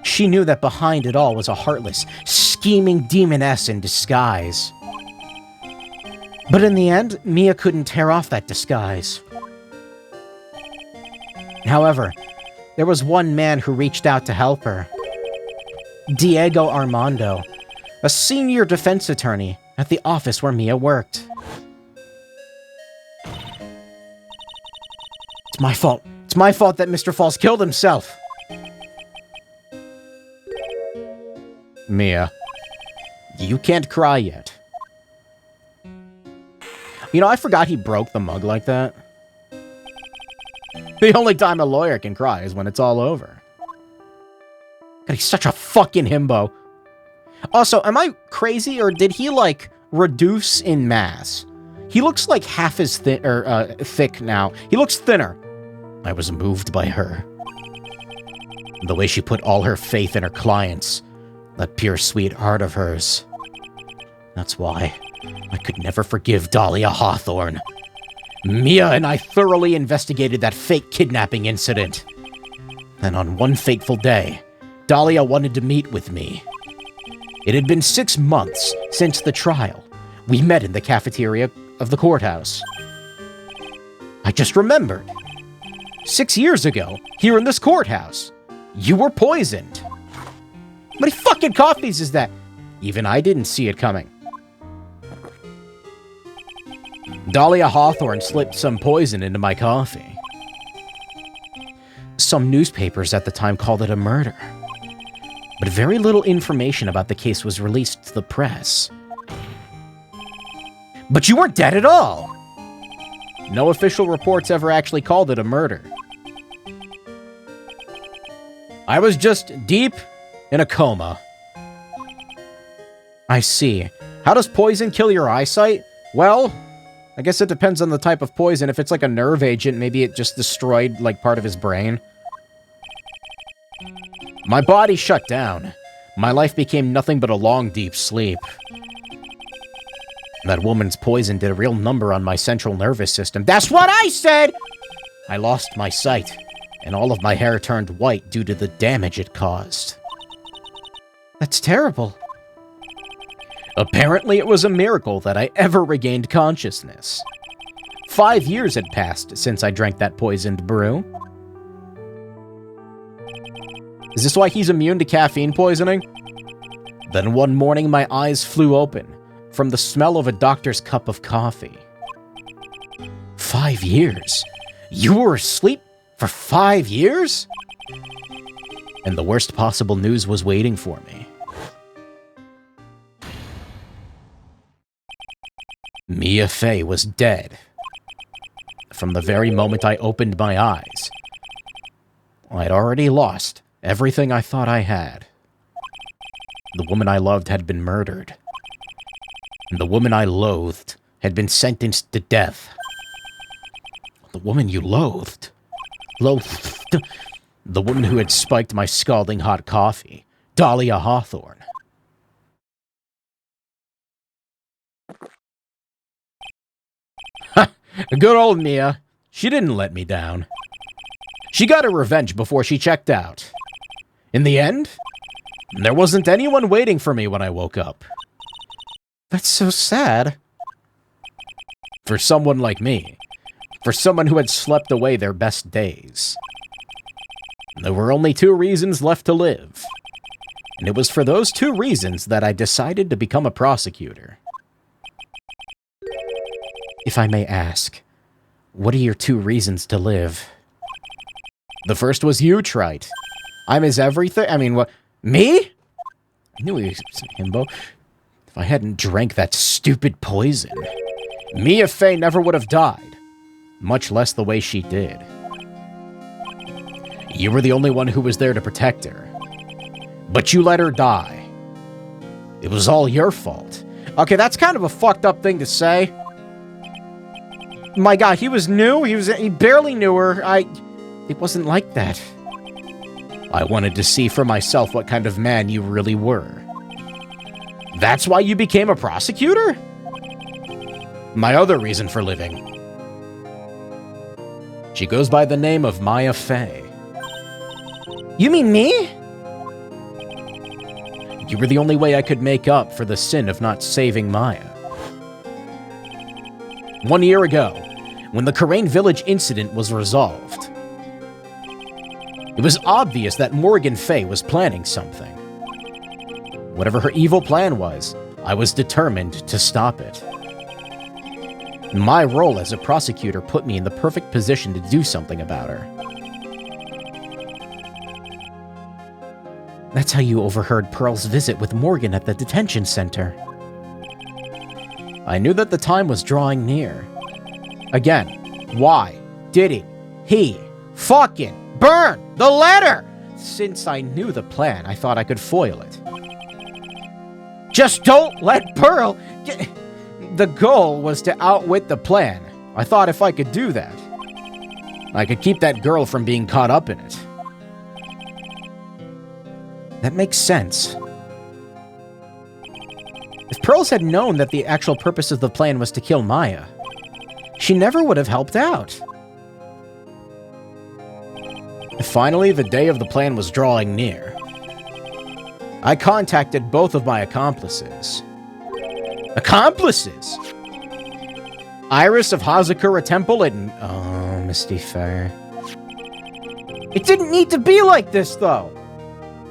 She knew that behind it all was a heartless, scheming demoness in disguise. But in the end, Mia couldn't tear off that disguise. However, there was one man who reached out to help her. Diego Armando, a senior defense attorney at the office where Mia worked. It's my fault. It's my fault that Mr. Falls killed himself. Mia, you can't cry yet. You know, I forgot he broke the mug like that. The only time a lawyer can cry is when it's all over. God, he's such a fucking himbo. Also, am I crazy, or did he, like, reduce in mass? He looks like half as thick now. He looks thinner. I was moved by her. The way she put all her faith in her clients. That pure sweet heart of hers. That's why I could never forgive Dahlia Hawthorne. Mia and I thoroughly investigated that fake kidnapping incident. Then on one fateful day, Dahlia wanted to meet with me. It had been 6 months since the trial. We met in the cafeteria of the courthouse. I just remembered. 6 years ago, here in this courthouse, you were poisoned. How many fucking coffees is that? Even I didn't see it coming. Dahlia Hawthorne slipped some poison into my coffee. Some newspapers at the time called it a murder. But very little information about the case was released to the press. But you weren't dead at all! No official reports ever actually called it a murder. I was just deep in a coma. I see. How does poison kill your eyesight? Well, I guess it depends on the type of poison. If it's like a nerve agent, maybe it just destroyed, like, part of his brain. My body shut down. My life became nothing but a long, deep sleep. That woman's poison did a real number on my central nervous system. That's what I said! I lost my sight, and all of my hair turned white due to the damage it caused. That's terrible. Apparently it was a miracle that I ever regained consciousness. 5 years had passed since I drank that poisoned brew. Is this why he's immune to caffeine poisoning? Then one morning my eyes flew open from the smell of a doctor's cup of coffee. 5 years? You were asleep for 5 years? And the worst possible news was waiting for me. Mia Fey was dead. From the very moment I opened my eyes, I'd already lost everything I thought I had. The woman I loved had been murdered. And the woman I loathed had been sentenced to death. The woman you loathed? The woman who had spiked my scalding hot coffee. Dahlia Hawthorne. Good old Mia. She didn't let me down. She got her revenge before she checked out. In the end, there wasn't anyone waiting for me when I woke up. That's so sad. For someone like me. For someone who had slept away their best days. There were only 2 reasons left to live. And it was for those 2 reasons that I decided to become a prosecutor. If I may ask, what are your 2 reasons to live? The first was you, Wright. I'm his everything. I mean, what? Me? I knew he was a himbo. If I hadn't drank that stupid poison, Mia Fey never would have died. Much less the way she did. You were the only one who was there to protect her. But you let her die. It was all your fault. Okay, that's kind of a fucked up thing to say. My God, he was new. He barely knew her. It wasn't like that. I wanted to see for myself what kind of man you really were. That's why you became a prosecutor? My other reason for living. She goes by the name of Mia Fey. You mean me? You were the only way I could make up for the sin of not saving Maya. 1 year ago, when the Karain Village incident was resolved, it was obvious that Morgan Fey was planning something. Whatever her evil plan was, I was determined to stop it. My role as a prosecutor put me in the perfect position to do something about her. That's how you overheard Pearl's visit with Morgan at the detention center. I knew that the time was drawing near. Again, why didn't he fucking burn the letter? Since I knew the plan, I thought I could foil it. Just don't let Pearl get... The goal was to outwit the plan. I thought if I could do that, I could keep that girl from being caught up in it. That makes sense. If Pearls had known that the actual purpose of the plan was to kill Maya, she never would have helped out. Finally, the day of the plan was drawing near. I contacted both of my accomplices. Accomplices? Iris of Hazakura Temple and... Oh, Misty Fair. It didn't need to be like this, though.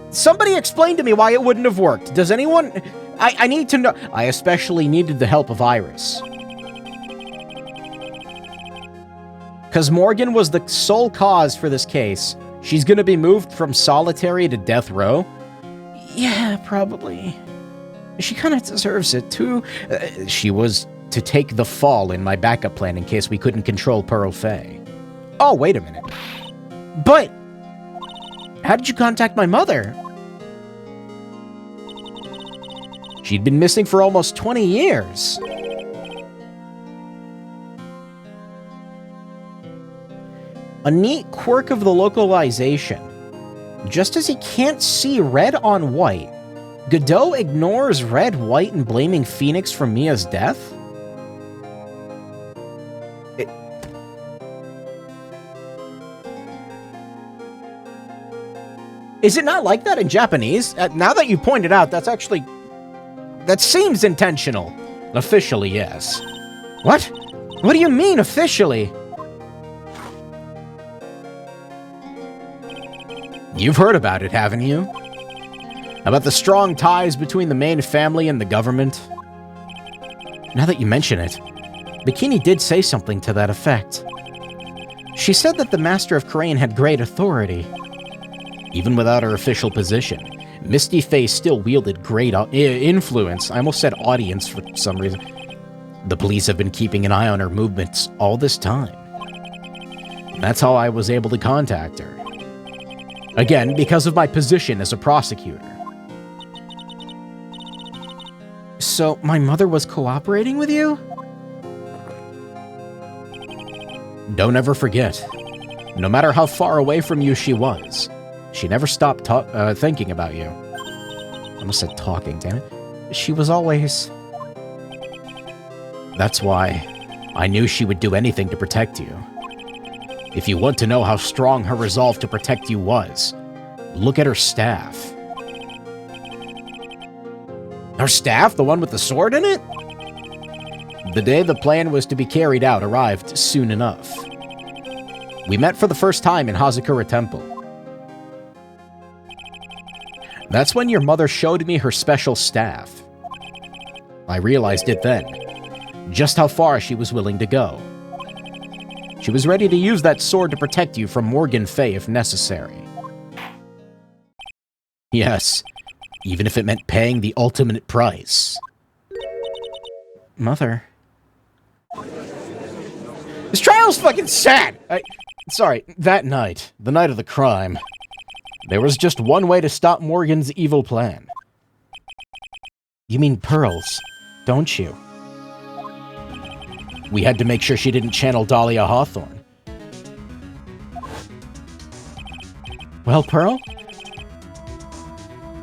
Somebody explain to me why it wouldn't have worked. Does anyone... I need to know... I especially needed the help of Iris. Because Morgan was the sole cause for this case. She's gonna be moved from solitary to death row? Yeah, probably. She kind of deserves it, too. She was to take the fall in my backup plan in case we couldn't control Pearl Fey. Oh, wait a minute. But... how did you contact my mother? She'd been missing for almost 20 years. A neat quirk of the localization. Just as he can't see red on white, Godot ignores red, white, and blaming Phoenix for Mia's death? Is it not like that in Japanese? Now that you point it out, that seems intentional. Officially, yes. What? What do you mean, officially? You've heard about it, haven't you? About the strong ties between the main family and the government? Now that you mention it, Bikini did say something to that effect. She said that the Master of Crane had great authority. Even without her official position, Misty Face still wielded great influence. I almost said audience for some reason. The police have been keeping an eye on her movements all this time. That's how I was able to contact her. Again, because of my position as a prosecutor. So, my mother was cooperating with you? Don't ever forget, no matter how far away from you she was, she never stopped thinking about you. I almost said talking, damn it. She was always... That's why I knew she would do anything to protect you. If you want to know how strong her resolve to protect you was, look at her staff. Her staff? The one with the sword in it? The day the plan was to be carried out arrived soon enough. We met for the first time in Hazakura Temple. That's when your mother showed me her special staff. I realized it then, just how far she was willing to go. She was ready to use that sword to protect you from Morgan Fay if necessary. Yes, even if it meant paying the ultimate price. Mother... This trial's fucking sad! Sorry, that night, the night of the crime, there was just one way to stop Morgan's evil plan. You mean pearls, don't you? We had to make sure she didn't channel Dahlia Hawthorne. Well, Pearl?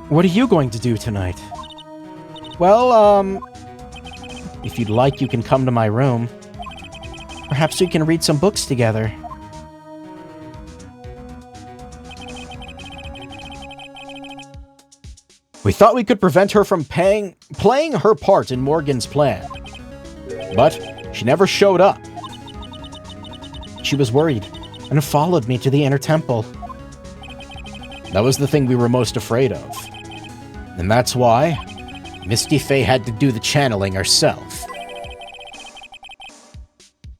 What are you going to do tonight? Well, if you'd like, you can come to my room. Perhaps we can read some books together. We thought we could prevent her from playing her part in Morgan's plan. But she never showed up. She was worried and followed me to the inner temple. That was the thing we were most afraid of. And that's why Misty Fay had to do the channeling herself.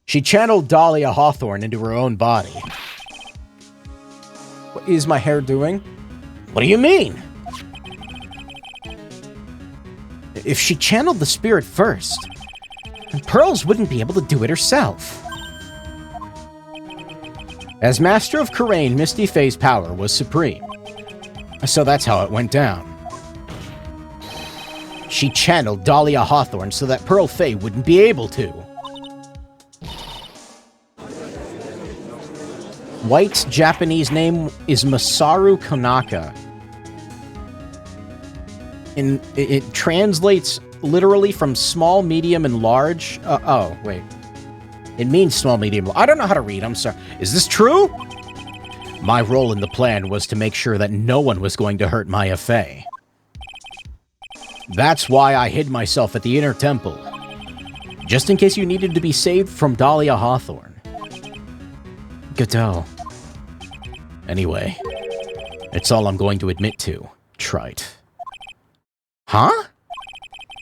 She channeled Dahlia Hawthorne into her own body. What is my hair doing? What do you mean? If she channeled the spirit first, then Pearls wouldn't be able to do it herself. As Master of Karain, Misty Fay's power was supreme. So that's how it went down. She channeled Dahlia Hawthorne so that Pearl Fay wouldn't be able to. White's Japanese name is Masaru Konaka. It translates literally from small, medium, and large. Oh, wait. It means small, medium. I don't know how to read. I'm sorry. Is this true? My role in the plan was to make sure that no one was going to hurt Maya Fey. That's why I hid myself at the inner temple. Just in case you needed to be saved from Dahlia Hawthorne. Godot. Anyway, it's all I'm going to admit to, Trite. Huh?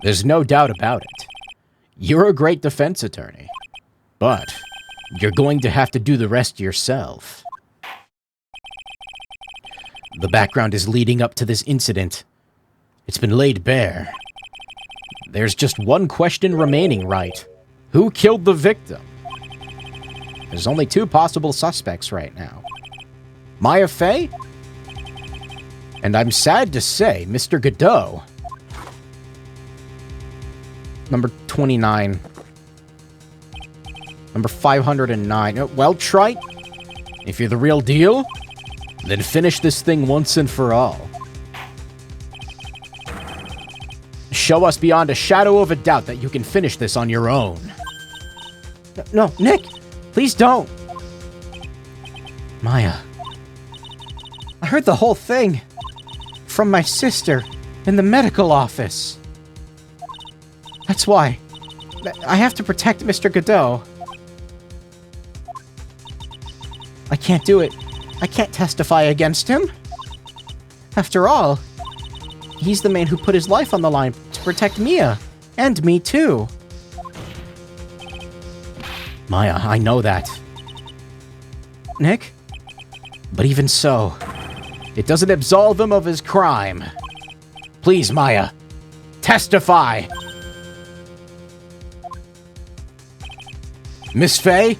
There's no doubt about it. You're a great defense attorney. But you're going to have to do the rest yourself. The background is leading up to this incident. It's been laid bare. There's just one question remaining, Wright. Who killed the victim? There's only two possible suspects right now. Maya Fey? And I'm sad to say, Mr. Godot. Number 29. Number 509. Well, Trite, if you're the real deal, then finish this thing once and for all. Show us beyond a shadow of a doubt that you can finish this on your own. No, Nick, please don't. Maya, I heard the whole thing. From my sister in the medical office. That's why. I have to protect Mr. Godot. I can't do it. I can't testify against him. After all, he's the man who put his life on the line to protect Mia. And me too. Maya, I know that. Nick? But even so, it doesn't absolve him of his crime. Please, Maya, testify! Miss Faye,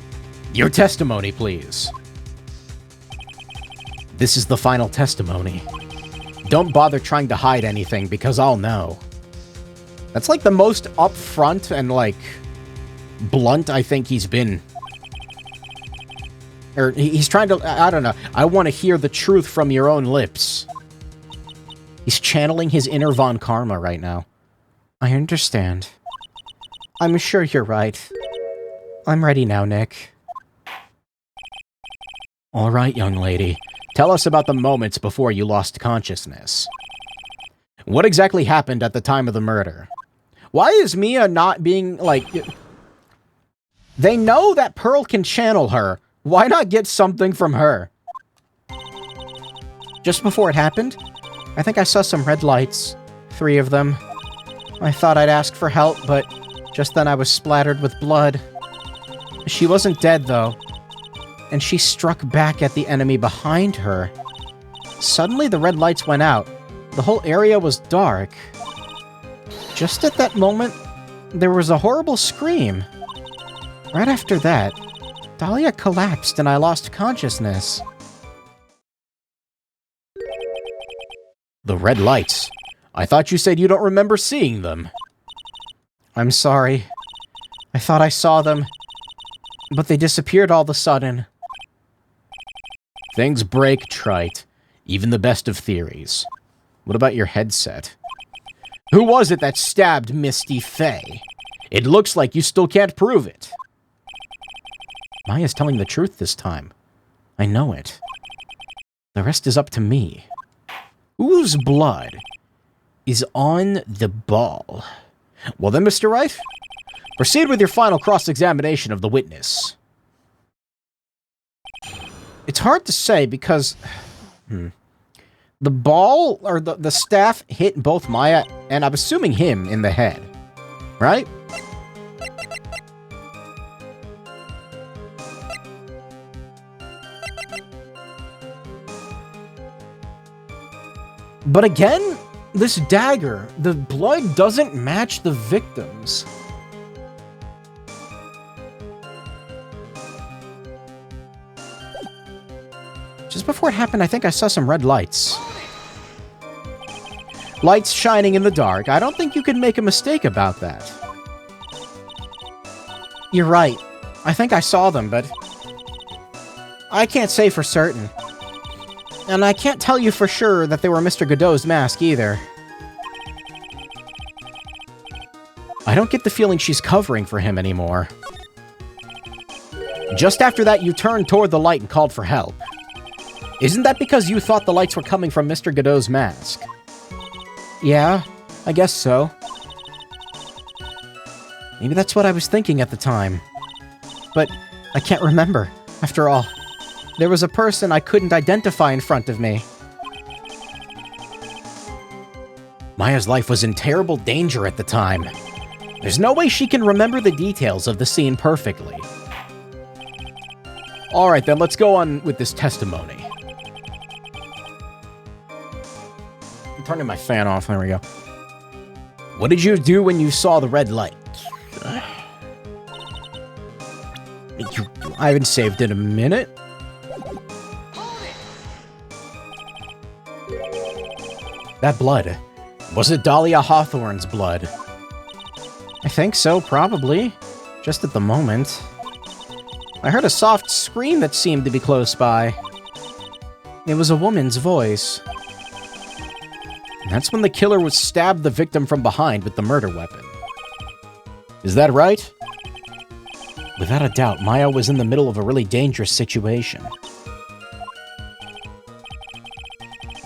your testimony, please. This is the final testimony. Don't bother trying to hide anything, because I'll know. That's like the most upfront and, like, blunt I think he's been. Or he's trying to, I don't know. I want to hear the truth from your own lips. He's channeling his inner Von Karma right now. I understand. I'm sure you're right. I'm ready now, Nick. All right, young lady. Tell us about the moments before you lost consciousness. What exactly happened at the time of the murder? Why is Mia not being, like... They know that Pearl can channel her. Why not get something from her? Just before it happened, I think I saw some red lights. 3 of them. I thought I'd ask for help, but just then I was splattered with blood. She wasn't dead, though. And she struck back at the enemy behind her. Suddenly, the red lights went out. The whole area was dark. Just at that moment, there was a horrible scream. Right after that, Dahlia collapsed and I lost consciousness. The red lights. I thought you said you don't remember seeing them. I'm sorry. I thought I saw them, but they disappeared all of a sudden. Things break, Trite. Even the best of theories. What about your headset? Who was it that stabbed Misty Faye? It looks like you still can't prove it. Maya's telling the truth this time. I know it. The rest is up to me. Whose blood is on the ball? Well then, Mr. Wright, proceed with your final cross-examination of the witness. It's hard to say because... The ball, or the staff, hit both Maya and I'm assuming him in the head. Right? But again, this dagger, the blood doesn't match the victim's. Just before it happened, I think I saw some red lights. Lights shining in the dark. I don't think you could make a mistake about that. You're right. I think I saw them, but I can't say for certain. And I can't tell you for sure that they were Mr. Godot's mask either. I don't get the feeling she's covering for him anymore. Just after that, you turned toward the light and called for help. Isn't that because you thought the lights were coming from Mr. Godot's mask? Yeah, I guess so. Maybe that's what I was thinking at the time. But I can't remember. After all, there was a person I couldn't identify in front of me. Maya's life was in terrible danger at the time. There's no way she can remember the details of the scene perfectly. Alright then, let's go on with this testimony. I'm turning my fan off, there we go. What did you do when you saw the red light? I haven't saved in a minute. That blood. Was it Dahlia Hawthorne's blood? I think so, probably. Just at the moment. I heard a soft scream that seemed to be close by. It was a woman's voice. And that's when the killer was stabbed the victim from behind with the murder weapon. Is that right? Without a doubt, Maya was in the middle of a really dangerous situation.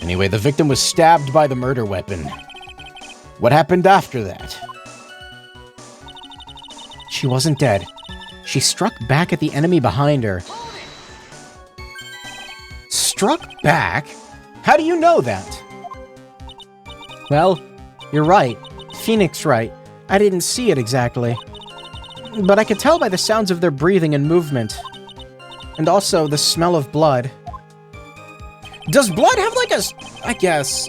Anyway, the victim was stabbed by the murder weapon. What happened after that? She wasn't dead. She struck back at the enemy behind her. Struck back? How do you know that? Well, you're right. Phoenix Wright. I didn't see it exactly. But I could tell by the sounds of their breathing and movement. And also the smell of blood. Does blood have like a... I guess...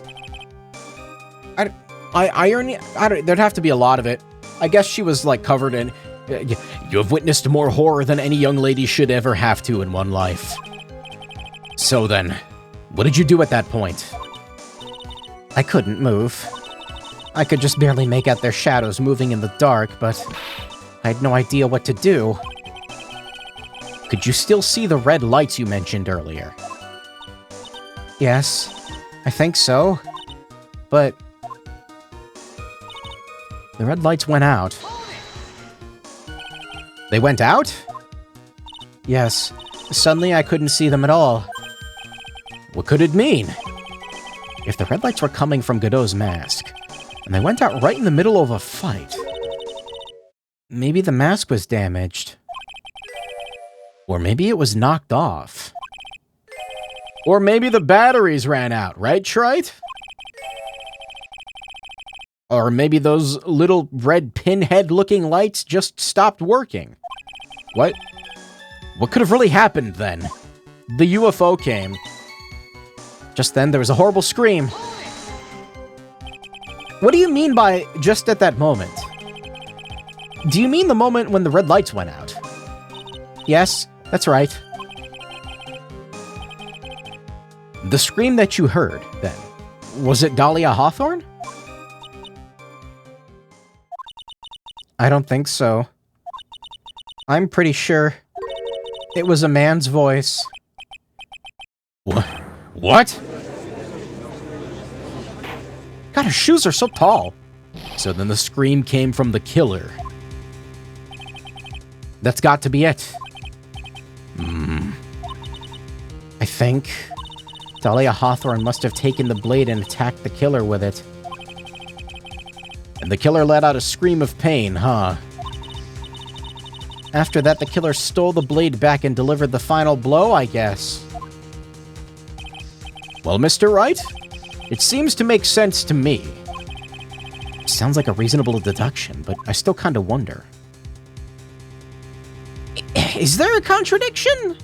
irony? There'd have to be a lot of it. I guess she was like covered in... You have witnessed more horror than any young lady should ever have to in one life. So then, what did you do at that point? I couldn't move. I could just barely make out their shadows moving in the dark, but I had no idea what to do. Could you still see the red lights you mentioned earlier? Yes, I think so. But the red lights went out. They went out? Yes. Suddenly I couldn't see them at all. What could it mean? If the red lights were coming from Godot's mask, and they went out right in the middle of a fight, maybe the mask was damaged. Or maybe it was knocked off. Or maybe the batteries ran out, right, Wright? Or maybe those little red pinhead-looking lights just stopped working. What? What could have really happened then? The UFO came. Just then, there was a horrible scream. What do you mean by just at that moment? Do you mean the moment when the red lights went out? Yes, that's right. The scream that you heard, then, was it Dahlia Hawthorne? I don't think so. I'm pretty sure it was a man's voice. What? God, her shoes are so tall. So then the scream came from the killer. That's got to be it. I think Dahlia Hawthorne must have taken the blade and attacked the killer with it. And the killer let out a scream of pain, huh? After that, the killer stole the blade back and delivered the final blow, I guess. Well, Mr. Wright, it seems to make sense to me. Sounds like a reasonable deduction, but I still kind of wonder. Is there a contradiction?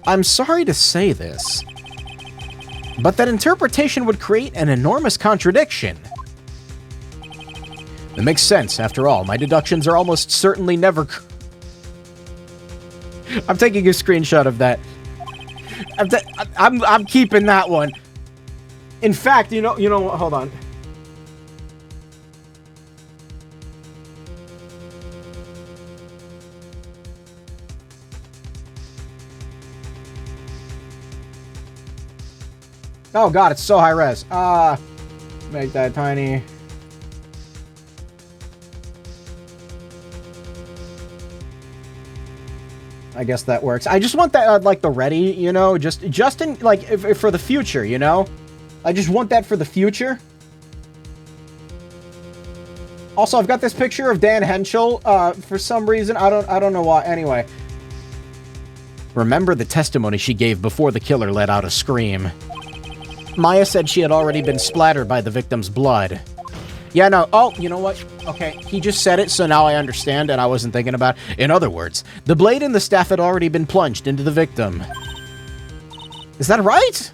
I'm sorry to say this, but that interpretation would create an enormous contradiction. It makes sense, after all. My deductions are almost certainly never... I'm taking a screenshot of that. I'm keeping that one. In fact, you know what? Hold on. Oh god, it's so high res. Make that tiny. I guess that works. I just want that, like, the ready, you know, just in, like, if for the future, you know? I just want that for the future. Also, I've got this picture of Dan Henschel, for some reason. I don't know why. Anyway. Remember the testimony she gave before the killer let out a scream. Maya said she had already been splattered by the victim's blood. Yeah, no. Oh, you know what? Okay, he just said it, so now I understand, and I wasn't thinking about it. In other words, the blade and the staff had already been plunged into the victim. Is that right?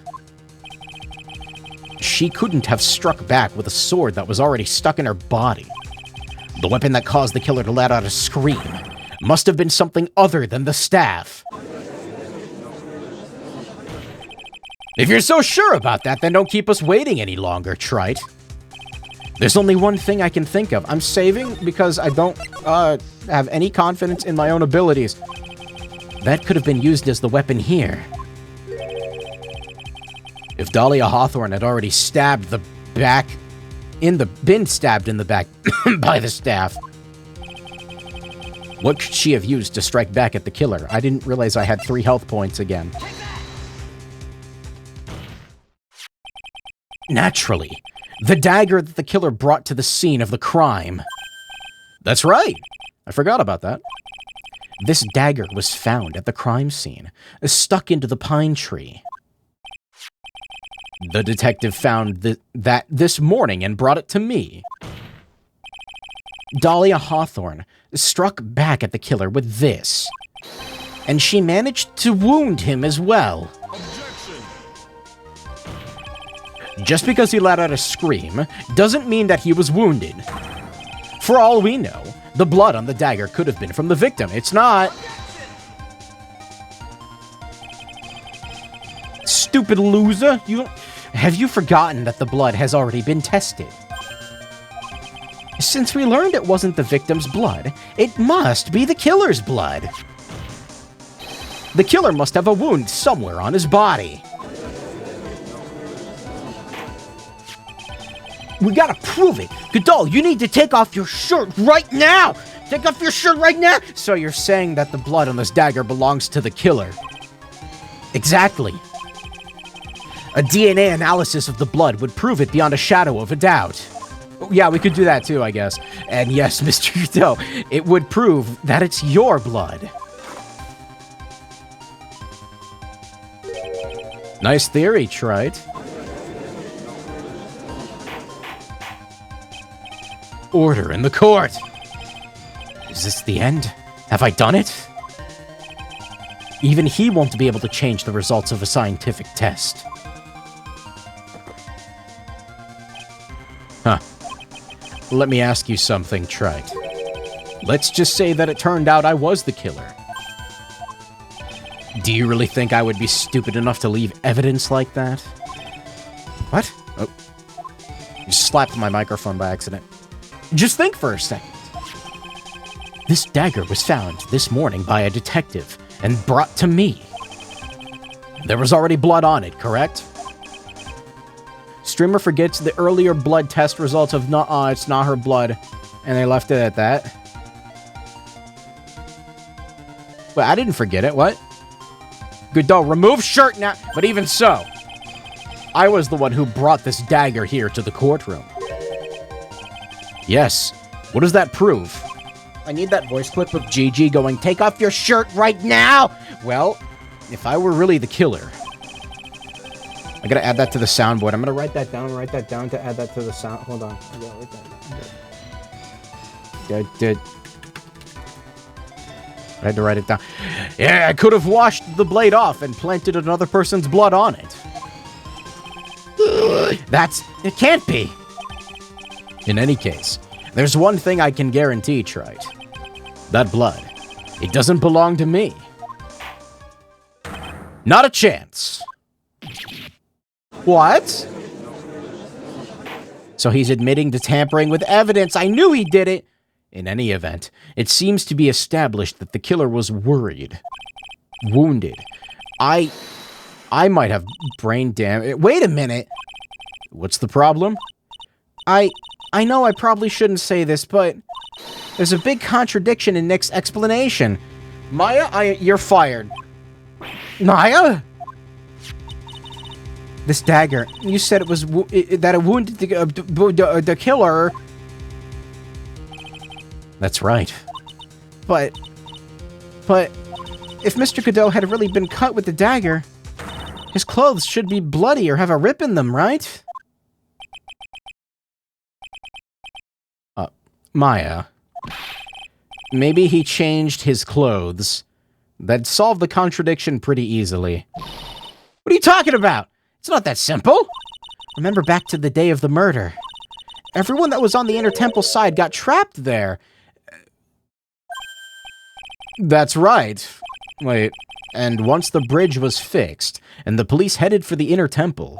She couldn't have struck back with a sword that was already stuck in her body. The weapon that caused the killer to let out a scream must have been something other than the staff. If you're so sure about that, then don't keep us waiting any longer, Trite. There's only one thing I can think of. I'm saving because I don't have any confidence in my own abilities. That could have been used as the weapon here. If Dahlia Hawthorne had already stabbed the back been stabbed in the back by the staff, What could she have used to strike back at the killer? I didn't realize I had 3 health points again. Naturally, the dagger that the killer brought to the scene of the crime. That's right. I forgot about that. This dagger was found at the crime scene, stuck into the pine tree. The detective found that this morning and brought it to me. Dahlia Hawthorne struck back at the killer with this, and she managed to wound him as well. Objection. Just because he let out a scream doesn't mean that he was wounded. For all we know, the blood on the dagger could have been from the victim. It's not. Stupid loser. Have you forgotten that the blood has already been tested? Since we learned it wasn't the victim's blood, it must be the killer's blood. The killer must have a wound somewhere on his body. We gotta prove it. Goodall, you need to take off your shirt right now! Take off your shirt right now! So you're saying that the blood on this dagger belongs to the killer? Exactly. A DNA analysis of the blood would prove it beyond a shadow of a doubt. Yeah, we could do that too, I guess. And yes, Mr. Goodall, it would prove that it's your blood. Nice theory, Wright. Order in the court! Is this the end? Have I done it? Even he won't be able to change the results of a scientific test. Huh. Let me ask you something, Wright. Let's just say that it turned out I was the killer. Do you really think I would be stupid enough to leave evidence like that? What? Oh. You slapped my microphone by accident. Just think for a second. This dagger was found this morning by a detective and brought to me. There was already blood on it, correct? Streamer forgets the earlier blood test results of it's not her blood, and they left it at that. But I didn't forget it, what? Goodall, remove shirt now! But even so, I was the one who brought this dagger here to the courtroom. Yes, what does that prove? I need that voice clip of Gigi going, take off your shirt right now! Well, if I were really the killer... I gotta add that to the soundboard. I'm gonna write that down to add that to the sound. Hold on. I gotta write that down. I had to write it down. Yeah, I could have washed the blade off and planted another person's blood on it. It can't be. In any case, there's one thing I can guarantee, Wright. That blood, it doesn't belong to me. Not a chance. What? So he's admitting to tampering with evidence. I knew he did it. In any event, it seems to be established that the killer was worried. Wounded. I might have brain damage. Wait a minute. What's the problem? I know I probably shouldn't say this, but there's a big contradiction in Nick's explanation. Maya, you're fired. Maya? This dagger, you said it was that it wounded the killer. That's right. But if Mr. Godot had really been cut with the dagger, his clothes should be bloody or have a rip in them, right? Maya. Maybe he changed his clothes. That'd solve the contradiction pretty easily. What are you talking about? It's not that simple. Remember back to the day of the murder. Everyone that was on the Inner Temple side got trapped there. That's right. Wait, and once the bridge was fixed, and the police headed for the Inner Temple...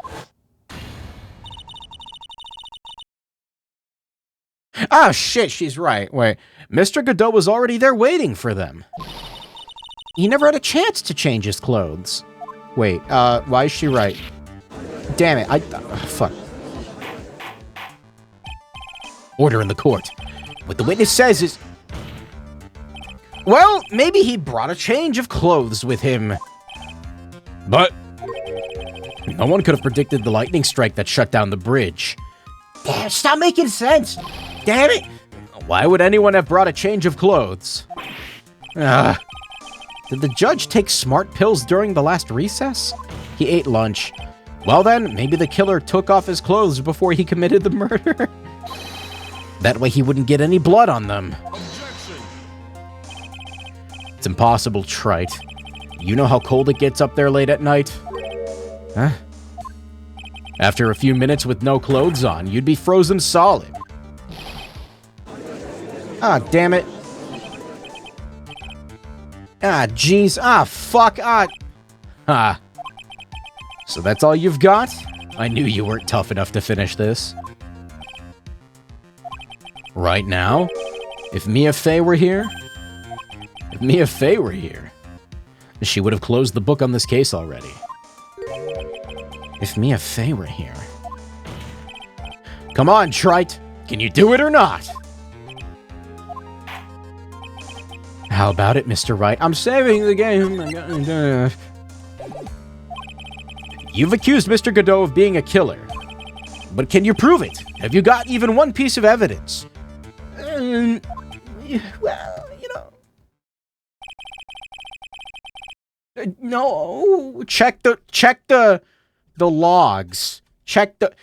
Oh shit, she's right. Wait, Mr. Godot was already there waiting for them. He never had a chance to change his clothes. Wait, why is she right? Damn it, fuck. Order in the court. What the witness says is... Well, maybe he brought a change of clothes with him. But no one could have predicted the lightning strike that shut down the bridge. Damn, stop making sense! Damn it! Why would anyone have brought a change of clothes? Did the judge take smart pills during the last recess? He ate lunch. Well then, maybe the killer took off his clothes before he committed the murder. That way he wouldn't get any blood on them. Objection. It's impossible, Trite. You know how cold it gets up there late at night? Huh? After a few minutes with no clothes on, you'd be frozen solid. Ah, damn it. Ah, jeez. Ah, fuck. Ah. So that's all you've got? I knew you weren't tough enough to finish this. Right now? If Mia Fey were here? She would have closed the book on this case already. If Mia Fey were here. Come on, Trite. Can you do it or not? How about it, Mr. Wright? I'm saving the game. You've accused Mr. Godot of being a killer. But can you prove it? Have you got even one piece of evidence? Well, you know. No. Check the logs.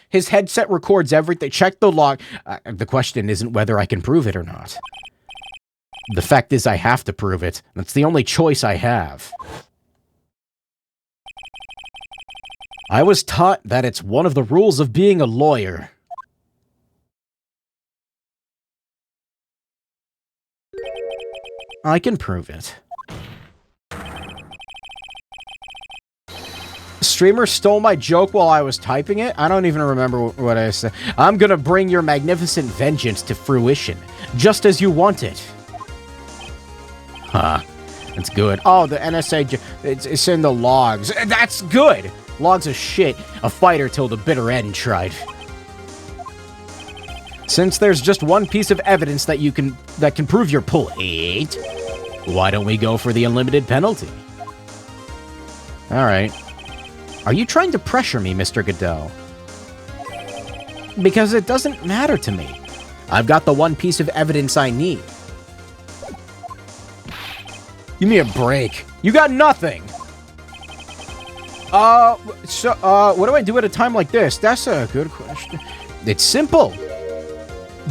His headset records everything. Check the log. The question isn't whether I can prove it or not. The fact is I have to prove it. That's the only choice I have. I was taught that it's one of the rules of being a lawyer. I can prove it. Streamer stole my joke while I was typing it? I don't even remember what I said. I'm gonna bring your magnificent vengeance to fruition, just as you want it. Huh. That's good. Oh, the NSA, it's in the logs. That's good! Logs of shit. A fighter till the bitter end, Trite. Since there's just one piece of evidence that can prove your point, why don't we go for the unlimited penalty? Alright. Are you trying to pressure me, Mr. Godot? Because it doesn't matter to me. I've got the one piece of evidence I need. Give me a break. You got nothing! What do I do at a time like this? That's a good question. It's simple.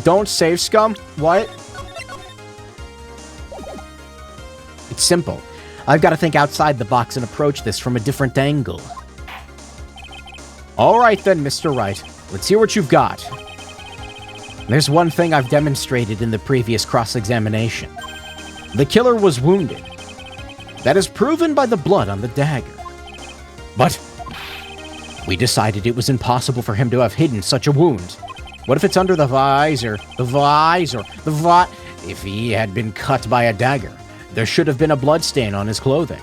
Don't save, scum. What? It's simple. I've got to think outside the box and approach this from a different angle. Alright then, Mr. Wright. Let's hear what you've got. There's one thing I've demonstrated in the previous cross-examination. The killer was wounded. That is proven by the blood on the dagger. But we decided it was impossible for him to have hidden such a wound. What if it's under the visor? If he had been cut by a dagger, there should have been a bloodstain on his clothing.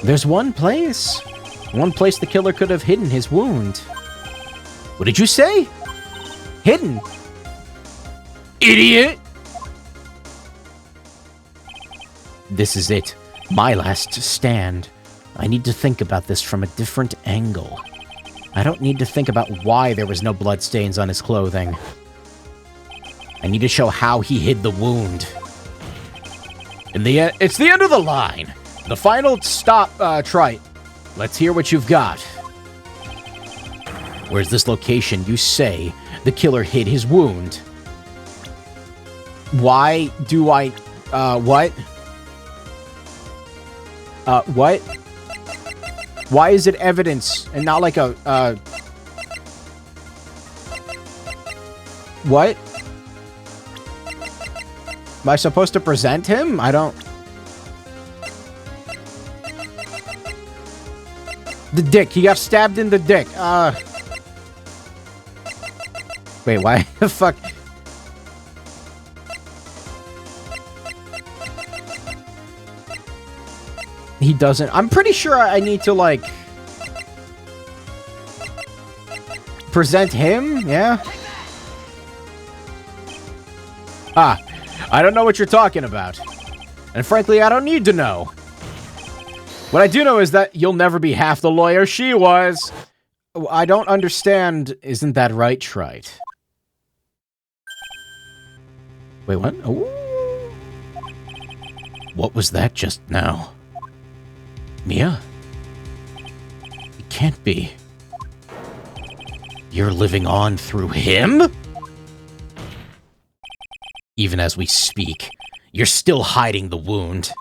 There's one place the killer could have hidden his wound. What did you say? Hidden? Idiot! This is it. My last stand. I need to think about this from a different angle. I don't need to think about why there was no bloodstains on his clothing. I need to show how he hid the wound. It's the end of the line. The final stop, Trite. Let's hear what you've got. Where's this location you say the killer hid his wound? Why do I... what? What? Why is it evidence and not like a, what? Am I supposed to present him? I don't... The dick. He got stabbed in the dick. Wait, why the fuck? He doesn't. I'm pretty sure I need to, like, present him? Yeah? I don't know what you're talking about. And frankly, I don't need to know. What I do know is that you'll never be half the lawyer she was. I don't understand. Isn't that right, Wright? Wait, what? Ooh. What was that just now? Mia? It can't be. You're living on through him? Even as we speak, you're still hiding the wound.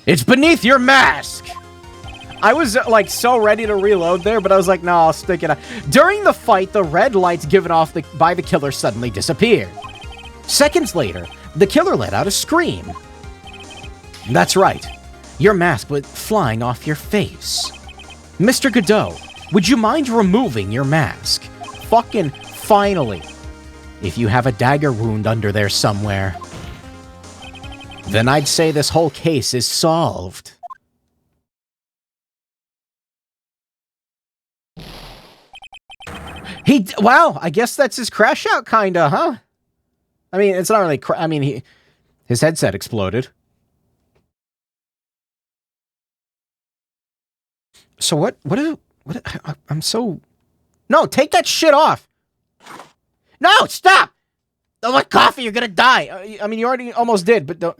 It's beneath your mask! I was, like, so ready to reload there, but I was like, no, I'll stick it out. During the fight, the red lights given off by the killer suddenly disappeared. Seconds later, the killer let out a scream. That's right. Your mask went flying off your face. Mr. Godot, would you mind removing your mask? Fucking finally. If you have a dagger wound under there somewhere, then I'd say this whole case is solved. Wow, I guess that's his crash out, kinda, huh? I mean, it's not really his headset exploded. So I'm so... No, take that shit off! No, stop! Don't want coffee, you're gonna die! I mean, you already almost did, but don't...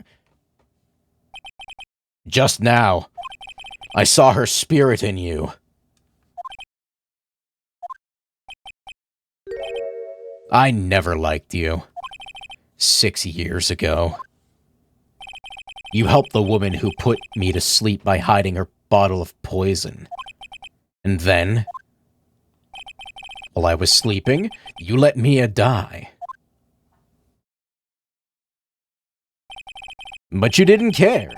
Just now, I saw her spirit in you. I never liked you. 6 years ago. You helped the woman who put me to sleep by hiding her bottle of poison. And then, while I was sleeping, you let Mia die. But you didn't care.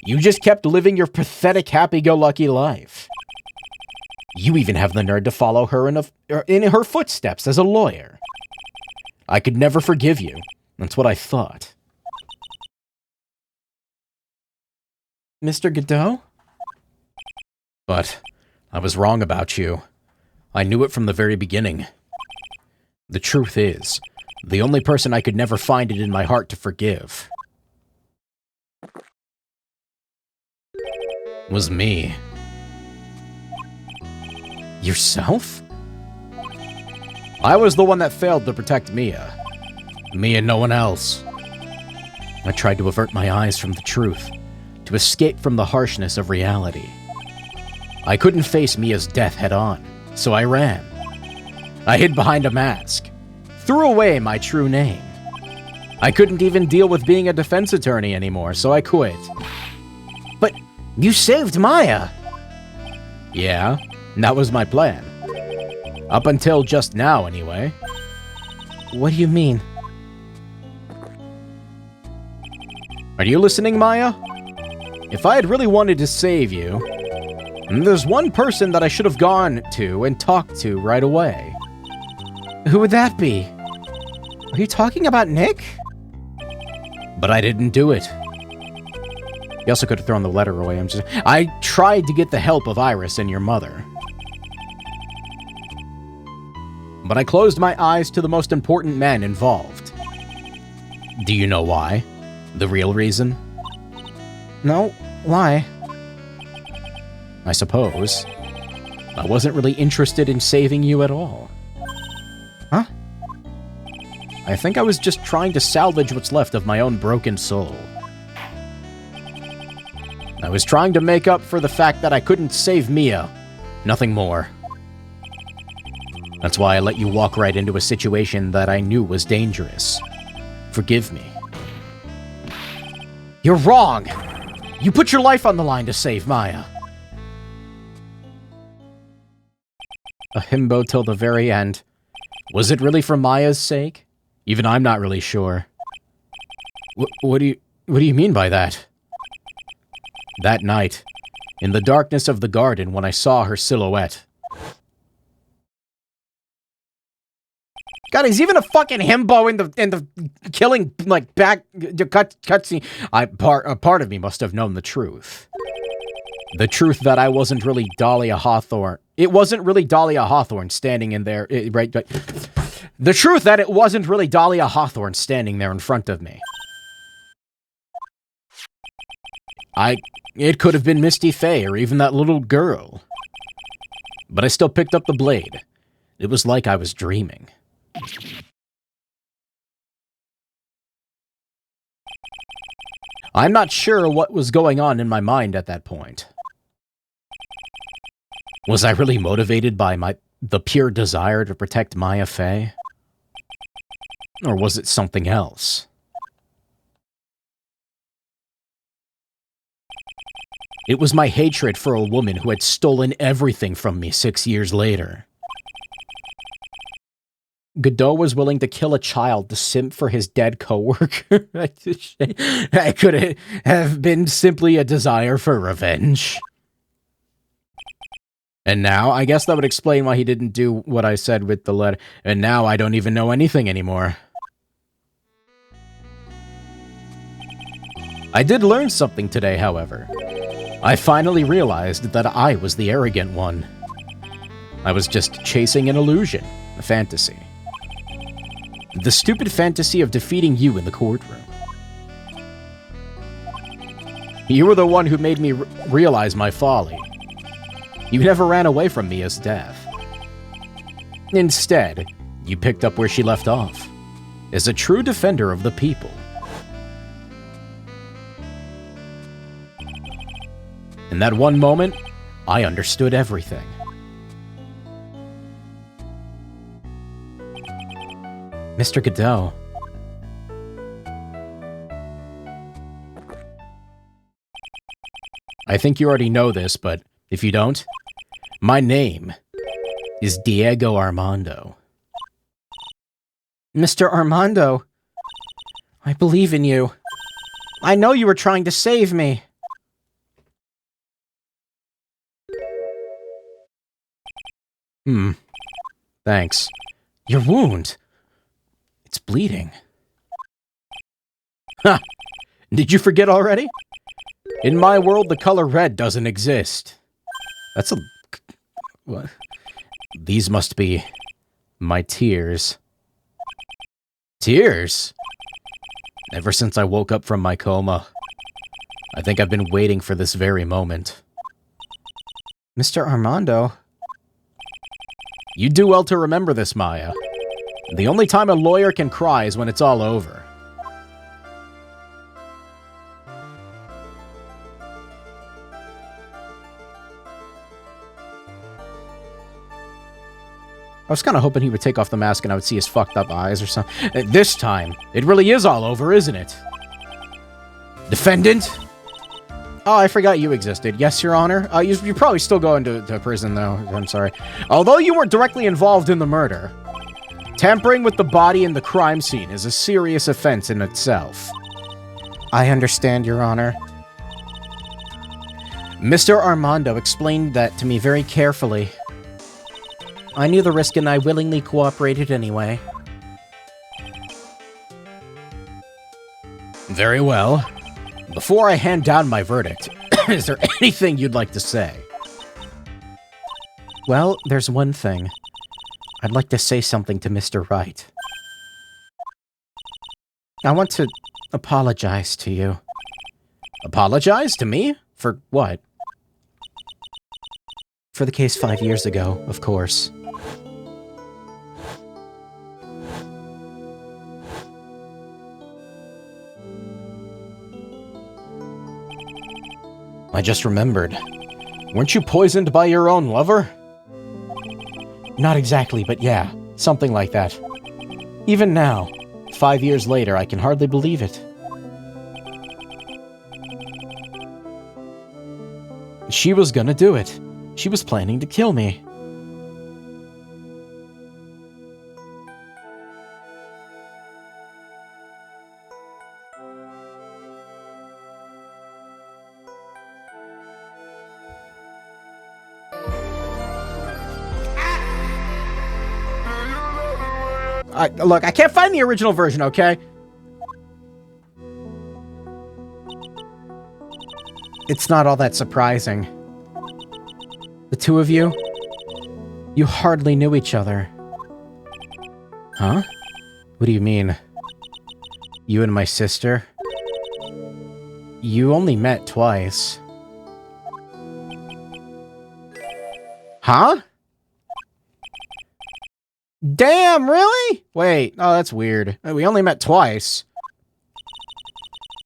You just kept living your pathetic happy-go-lucky life. You even have the nerve to follow her in her footsteps as a lawyer. I could never forgive you. That's what I thought. Mr. Godot? But I was wrong about you. I knew it from the very beginning. The truth is, the only person I could never find it in my heart to forgive was me. Yourself? I was the one that failed to protect Mia. Me and no one else. I tried to avert my eyes from the truth, to escape from the harshness of reality. I couldn't face Mia's death head on, so I ran. I hid behind a mask, threw away my true name. I couldn't even deal with being a defense attorney anymore, so I quit. But you saved Maya! Yeah, that was my plan. Up until just now, anyway. What do you mean? Are you listening, Maya? If I had really wanted to save you, there's one person that I should have gone to and talked to right away. Who would that be? Are you talking about Nick? But I didn't do it. You also could have thrown the letter away. I tried to get the help of Iris and your mother. But I closed my eyes to the most important men involved. Do you know why? The real reason? No, why? I suppose I wasn't really interested in saving you at all. Huh? I think I was just trying to salvage what's left of my own broken soul. I was trying to make up for the fact that I couldn't save Mia. Nothing more. That's why I let you walk right into a situation that I knew was dangerous. Forgive me. You're wrong! You put your life on the line to save Maya. A himbo till the very end. Was it really for Maya's sake? Even I'm not really sure. What do you mean by that? That night, in the darkness of the garden when I saw her silhouette. God, he's even a fucking himbo in the killing, like, back cutscene. A part of me must have known the truth. The truth that I wasn't really Dahlia Hawthorne. It wasn't really Dahlia Hawthorne standing in there, right? The truth that it wasn't really Dahlia Hawthorne standing there in front of me. It could have been Misty Faye or even that little girl. But I still picked up the blade. It was like I was dreaming. I'm not sure what was going on in my mind at that point. Was I really motivated by the pure desire to protect Maya Fey? Or was it something else? It was my hatred for a woman who had stolen everything from me 6 years later. Godot was willing to kill a child to simp for his dead coworker. That could have been simply a desire for revenge. And now, I guess that would explain why he didn't do what I said with the letter. And now I don't even know anything anymore. I did learn something today, however. I finally realized that I was the arrogant one. I was just chasing an illusion, a fantasy. The stupid fantasy of defeating you in the courtroom. You were the one who made me realize my folly. You never ran away from me as death. Instead, you picked up where she left off, as a true defender of the people. In that one moment, I understood everything. Mr. Godot. I think you already know this, but if you don't, my name is Diego Armando. Mr. Armando, I believe in you. I know you were trying to save me. Thanks. Your wound. It's bleeding. Ha! Did you forget already? In my world, the color red doesn't exist. That's a... What? These must be my tears. Tears? Ever since I woke up from my coma, I think I've been waiting for this very moment. Mr. Armando... You do well to remember this, Maya. The only time a lawyer can cry is when it's all over. I was kind of hoping he would take off the mask and I would see his fucked up eyes or something. This time, it really is all over, isn't it? Defendant? Oh, I forgot you existed. Yes, Your Honor. You're probably still going to prison, though. I'm sorry. Although you weren't directly involved in the murder, tampering with the body in the crime scene is a serious offense in itself. I understand, Your Honor. Mr. Armando explained that to me very carefully. I knew the risk and I willingly cooperated anyway. Very well. Before I hand down my verdict, is there anything you'd like to say? Well, there's one thing. I'd like to say something to Mr. Wright. I want to apologize to you. Apologize to me? For what? For the case 5 years ago, of course. I just remembered. Weren't you poisoned by your own lover? Not exactly, but yeah, something like that. Even now, 5 years later, I can hardly believe it. She was gonna do it. She was planning to kill me. Look, I can't find the original version, okay? It's not all that surprising. The two of you, You hardly knew each other. Huh? What do you mean? You and my sister? You only met twice. Huh? Damn, really? Wait, oh, that's weird. We only met twice.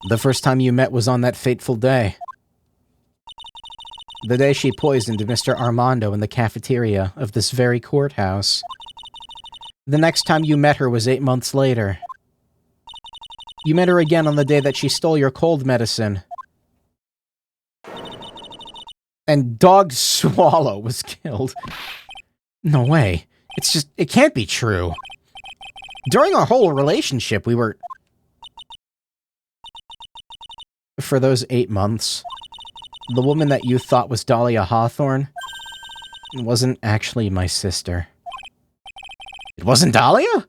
The first time you met was on that fateful day. The day she poisoned Mr. Armando in the cafeteria of this very courthouse. The next time you met her was 8 months later. You met her again on the day that she stole your cold medicine. And Dog Swallow was killed. No way. It's just, it can't be true. During our whole relationship, we were... For those 8 months, the woman that you thought was Dahlia Hawthorne wasn't actually my sister. It wasn't Dahlia?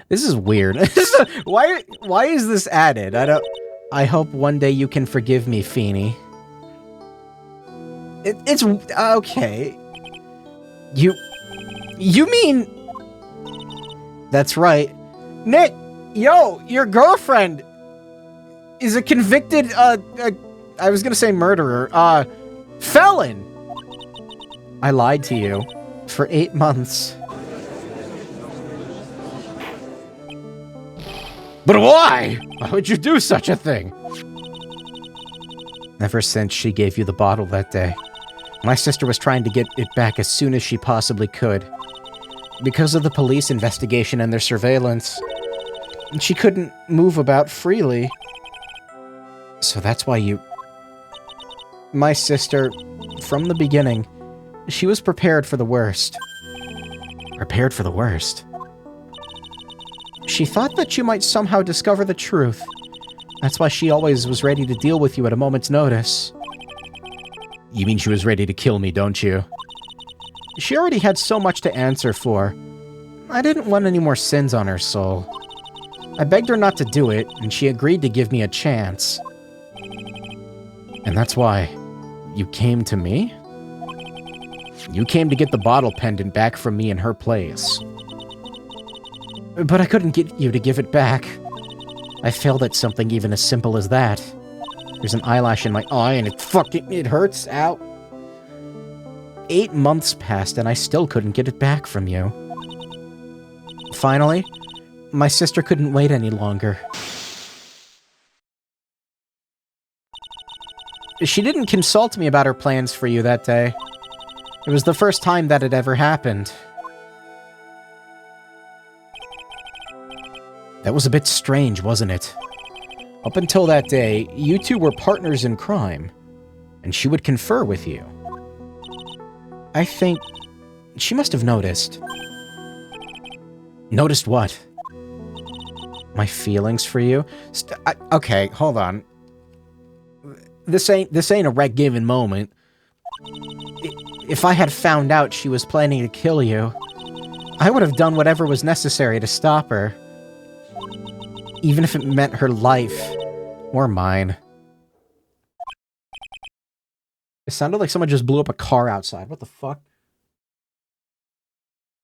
This is weird. Why is this added? I hope one day you can forgive me, Feeny. It's okay. You mean... That's right. Nick, yo, your girlfriend is a convicted, I was gonna say murderer, felon. I lied to you for 8 months. But why? Why would you do such a thing? Ever since she gave you the bottle that day, my sister was trying to get it back as soon as she possibly could. Because of the police investigation and their surveillance, she couldn't move about freely. So that's why you... My sister, from the beginning, she was prepared for the worst. Prepared for the worst? She thought that you might somehow discover the truth. That's why she always was ready to deal with you at a moment's notice. You mean she was ready to kill me, don't you? She already had so much to answer for. I didn't want any more sins on her soul. I begged her not to do it, and she agreed to give me a chance. And that's why you came to me? You came to get the bottle pendant back from me in her place. But I couldn't get you to give it back. I failed at something even as simple as that. There's an eyelash in my eye and it hurts. Ow. 8 months passed and I still couldn't get it back from you. Finally, my sister couldn't wait any longer. She didn't consult me about her plans for you that day. It was the first time that had ever happened. That was a bit strange, wasn't it? Up until that day, you two were partners in crime, and she would confer with you. I think she must have noticed. Noticed what? My feelings for you? Okay, hold on. This ain't a rec-given moment. If I had found out she was planning to kill you, I would have done whatever was necessary to stop her. Even if it meant her life. Or mine. It sounded like someone just blew up a car outside. What the fuck?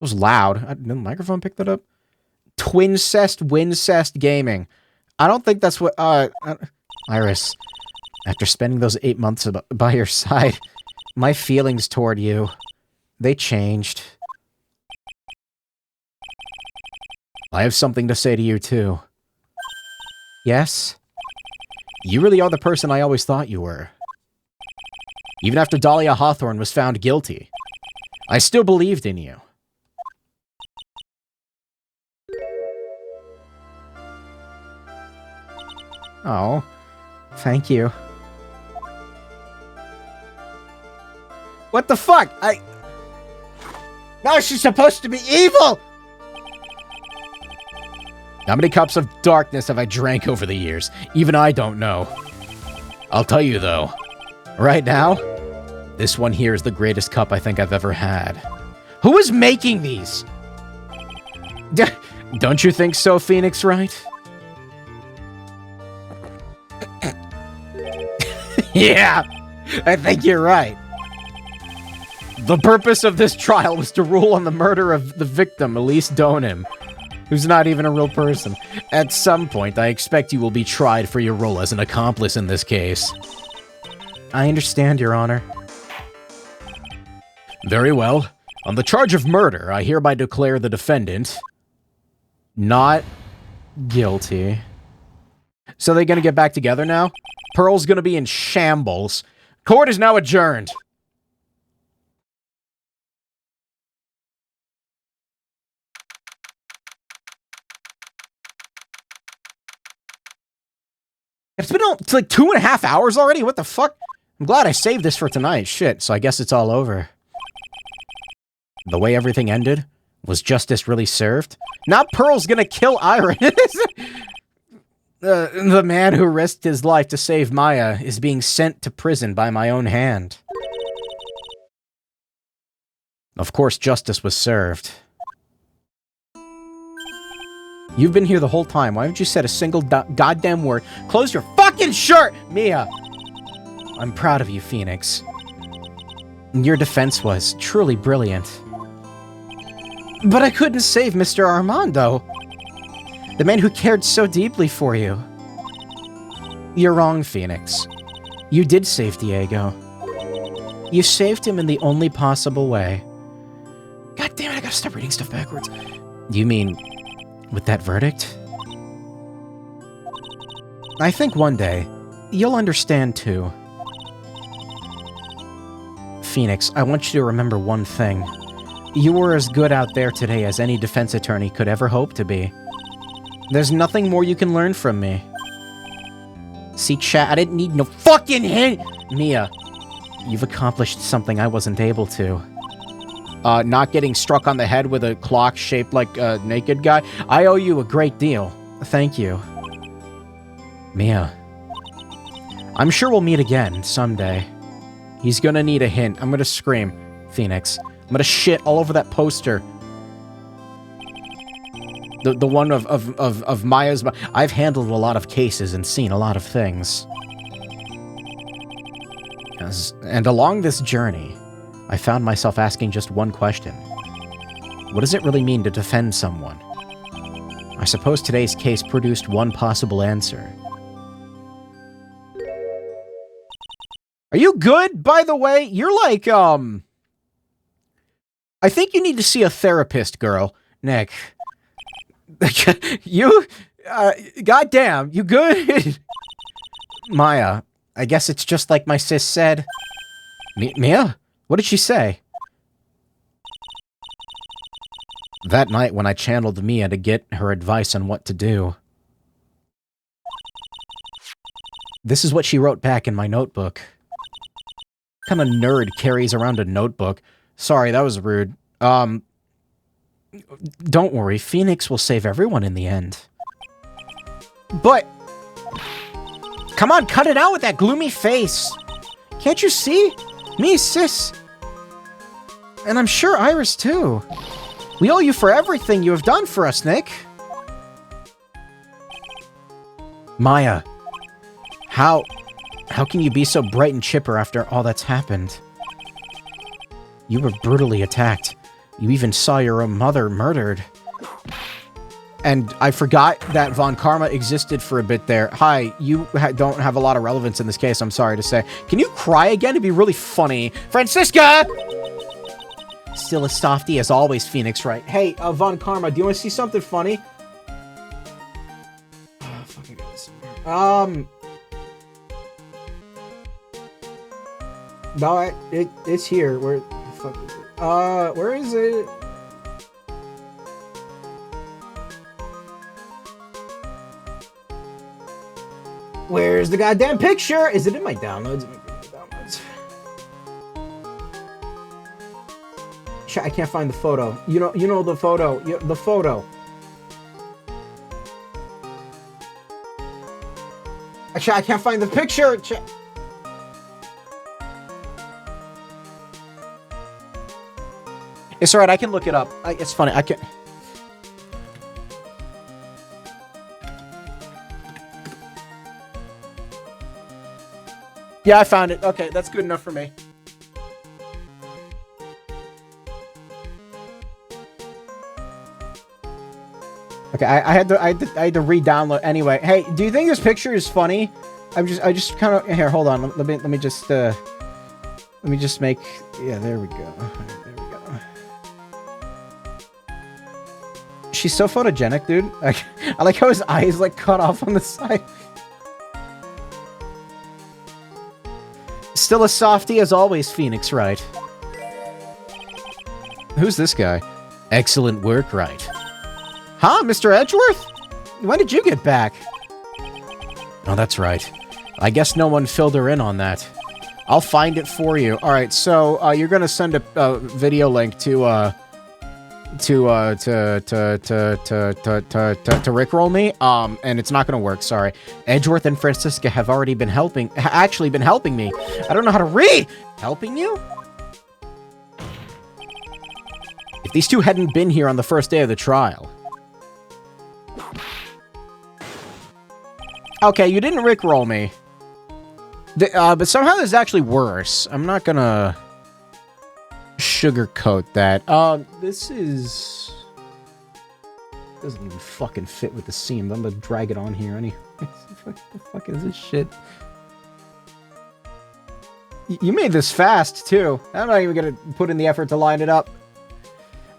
It was loud. Did the microphone pick that up? Wincest Gaming. I don't think that's what, Iris, after spending those 8 months by your side, my feelings toward you, they changed. I have something to say to you, too. Yes? You really are the person I always thought you were. Even after Dahlia Hawthorne was found guilty, I still believed in you. Oh, thank you. What the fuck? No, she's supposed to be evil! How many cups of darkness have I drank over the years? Even I don't know. I'll tell you, though. Right now, this one here is the greatest cup I think I've ever had. Who is making these? Don't you think so, Phoenix Wright? Yeah, I think you're right. The purpose of this trial was to rule on the murder of the victim, Elise Donim, who's not even a real person. At some point, I expect you will be tried for your role as an accomplice in this case. I understand, Your Honor. Very well. On the charge of murder, I hereby declare the defendant not guilty. So they're gonna get back together now? Pearl's gonna be in shambles. Court is now adjourned. It's been like 2.5 hours already? What the fuck? I'm glad I saved this for tonight. Shit, so I guess it's all over. The way everything ended? Was justice really served? Now Pearl's gonna kill Iris! The man who risked his life to save Maya is being sent to prison by my own hand. Of course, justice was served. You've been here the whole time. Why haven't you said a single goddamn word? Close your fucking shirt, Mia! I'm proud of you, Phoenix. Your defense was truly brilliant. But I couldn't save Mr. Armando. The man who cared so deeply for you. You're wrong, Phoenix. You did save Diego. You saved him in the only possible way. God damn it, I gotta stop reading stuff backwards. You mean, with that verdict? I think one day, you'll understand too. Phoenix, I want you to remember one thing. You were as good out there today as any defense attorney could ever hope to be. There's nothing more you can learn from me. See, chat, I didn't need no fucking hint! Mia, you've accomplished something I wasn't able to. Not getting struck on the head with a clock shaped like a naked guy. I owe you a great deal. Thank you. Mia. I'm sure we'll meet again someday. He's gonna need a hint. I'm gonna scream. Phoenix. I'm gonna shit all over that poster. The one of Maya's... I've handled a lot of cases and seen a lot of things. And along this journey, I found myself asking just one question. What does it really mean to defend someone? I suppose today's case produced one possible answer. Are you good, by the way? You're like, I think you need to see a therapist, girl. Nick. You, goddamn, you good? Maya, I guess it's just like my sis said. Mia? What did she say? That night when I channeled Mia to get her advice on what to do. This is what she wrote back in my notebook. What kind of nerd carries around a notebook? Sorry, that was rude. Don't worry, Phoenix will save everyone in the end. But... Come on, cut it out with that gloomy face! Can't you see? Me, sis! And I'm sure Iris, too. We owe you for everything you have done for us, Nick. Maya. How can you be so bright and chipper after all that's happened? You were brutally attacked. You even saw your own mother murdered. And I forgot that Von Karma existed for a bit there. Hi, you don't have a lot of relevance in this case, I'm sorry to say. Can you cry again? It'd be really funny. Francisca! Still a softie as always, Phoenix, right? Hey, Von Karma, do you want to see something funny? Oh, fucking goodness. No, it's here. Where the fuck is it? Where is it? Where's the goddamn picture? Is it in my downloads? I can't find the photo. You know the photo. The photo. Actually, I can't find the picture. It's alright, I can look it up. It's funny, I can... Yeah, I found it. Okay, that's good enough for me. Okay, I had to re-download anyway. Hey, do you think this picture is funny? I just kind of here. Hold on. Let me just make. Yeah, there we go. There we go. She's so photogenic, dude. I like how his eyes like cut off on the side. Still a softie as always, Phoenix Wright. Who's this guy? Excellent work, Wright. Huh, Mr. Edgeworth? When did you get back? Oh, that's right. I guess no one filled her in on that. I'll find it for you. All right, so you're gonna send a video link to Rickroll me. And it's not gonna work. Sorry. Edgeworth and Francisca have already been actually been helping me. I don't know how to read. Helping you? If these two hadn't been here on the first day of the trial. Okay, you didn't Rickroll me. But somehow this is actually worse. I'm not gonna sugarcoat that. This is... doesn't even fucking fit with the seam. I'm gonna drag it on here anyway. What the fuck is this shit? You made this fast, too. I'm not even gonna put in the effort to line it up.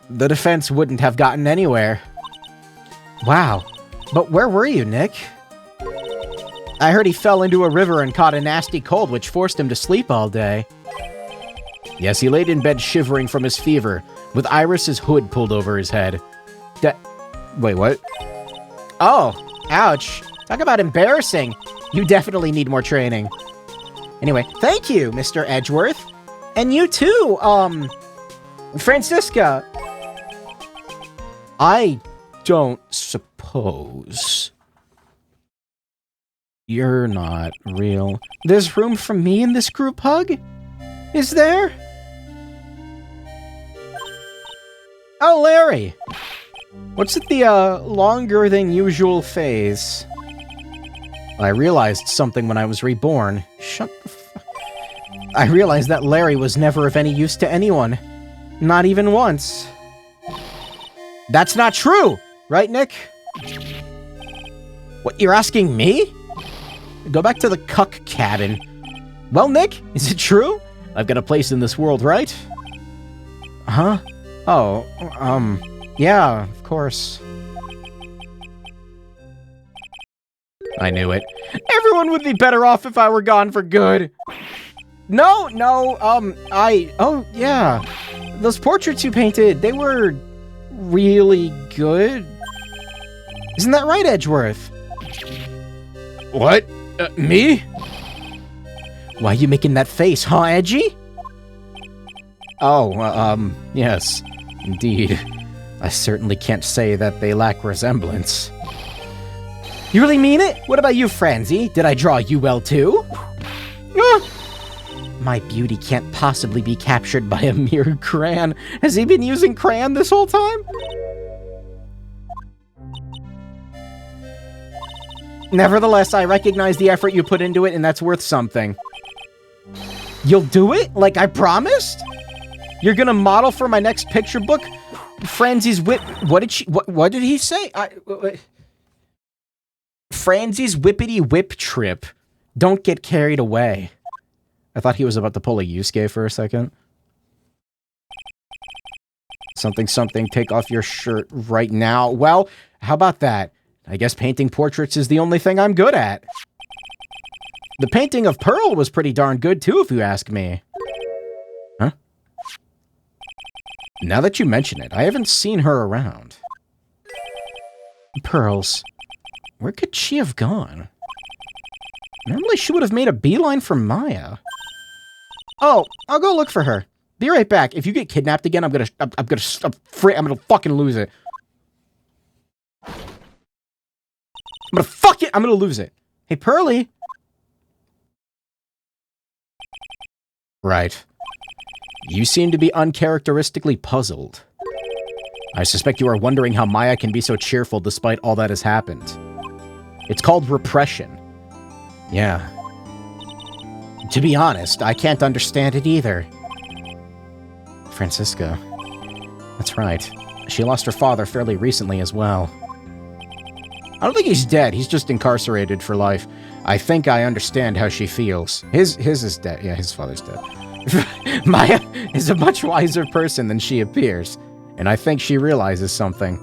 The defense wouldn't have gotten anywhere. Wow. But where were you, Nick? I heard he fell into a river and caught a nasty cold, which forced him to sleep all day. Yes, he laid in bed shivering from his fever, with Iris's hood pulled over his head. Wait, what? Oh, ouch. Talk about embarrassing. You definitely need more training. Anyway, thank you, Mr. Edgeworth. And you too, Francisca. I don't suppose... you're not real. There's room for me in this group hug? Is there? Oh, Larry! What's at the, longer than usual phase? I realized something when I was reborn. Shut the fuck... I realized that Larry was never of any use to anyone. Not even once. That's not true! Right, Nick? What, you're asking me? Go back to the cuck cabin. Well, Nick, is it true? I've got a place in this world, right? Huh? Oh, yeah, of course. I knew it. Everyone would be better off if I were gone for good. No, oh, yeah. Those portraits you painted, they were really good. Isn't that right, Edgeworth? What? Me? Why are you making that face, huh, Edgy? Oh, yes, indeed. I certainly can't say that they lack resemblance. You really mean it? What about you, Franzi? Did I draw you well, too? My beauty can't possibly be captured by a mere crayon. Has he been using crayon this whole time? Nevertheless, I recognize the effort you put into it, and that's worth something. You'll do it? Like I promised? You're gonna model for my next picture book? Franzi's whip... What did he say? Franzi's whippity whip trip. Don't get carried away. I thought he was about to pull a Yusuke for a second. Something, take off your shirt right now. Well, how about that? I guess painting portraits is the only thing I'm good at. The painting of Pearl was pretty darn good too, if you ask me. Huh? Now that you mention it, I haven't seen her around. Pearls. Where could she have gone? Normally she would have made a beeline for Maya. Oh, I'll go look for her. Be right back. If you get kidnapped again, I'm gonna fucking lose it. I'm gonna lose it. Hey, Pearly. Right. You seem to be uncharacteristically puzzled. I suspect you are wondering how Maya can be so cheerful despite all that has happened. It's called repression. Yeah. To be honest, I can't understand it either. Francisca. That's right. She lost her father fairly recently as well. I don't think he's dead. He's just incarcerated for life. I think I understand how she feels. His is dead. Yeah, his father's dead. Maya is a much wiser person than she appears, and I think she realizes something.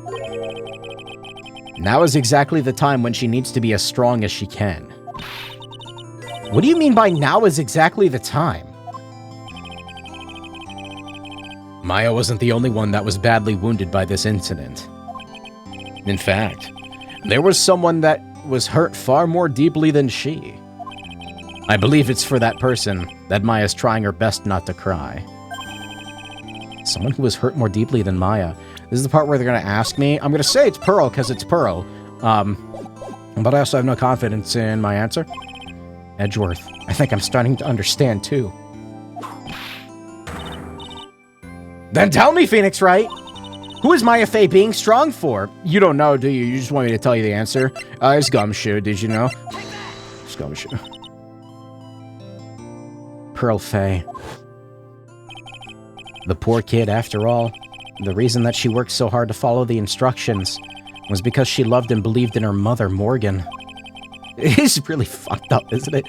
Now is exactly the time when she needs to be as strong as she can. What do you mean by now is exactly the time? Maya wasn't the only one that was badly wounded by this incident. In fact, there was someone that was hurt far more deeply than she. I believe it's for that person that Maya's trying her best not to cry. Someone who was hurt more deeply than Maya. This is the part where they're going to ask me. I'm going to say it's Pearl because it's Pearl. But I also have no confidence in my answer. Edgeworth. I think I'm starting to understand too. Then tell me, Phoenix Wright! Who is Maya Fey being strong for? You don't know, do you? You just want me to tell you the answer? It's Gumshoe, did you know? It's Gumshoe. Pearl Fey. The poor kid, after all. The reason that she worked so hard to follow the instructions was because she loved and believed in her mother, Morgan. It is really fucked up, isn't it?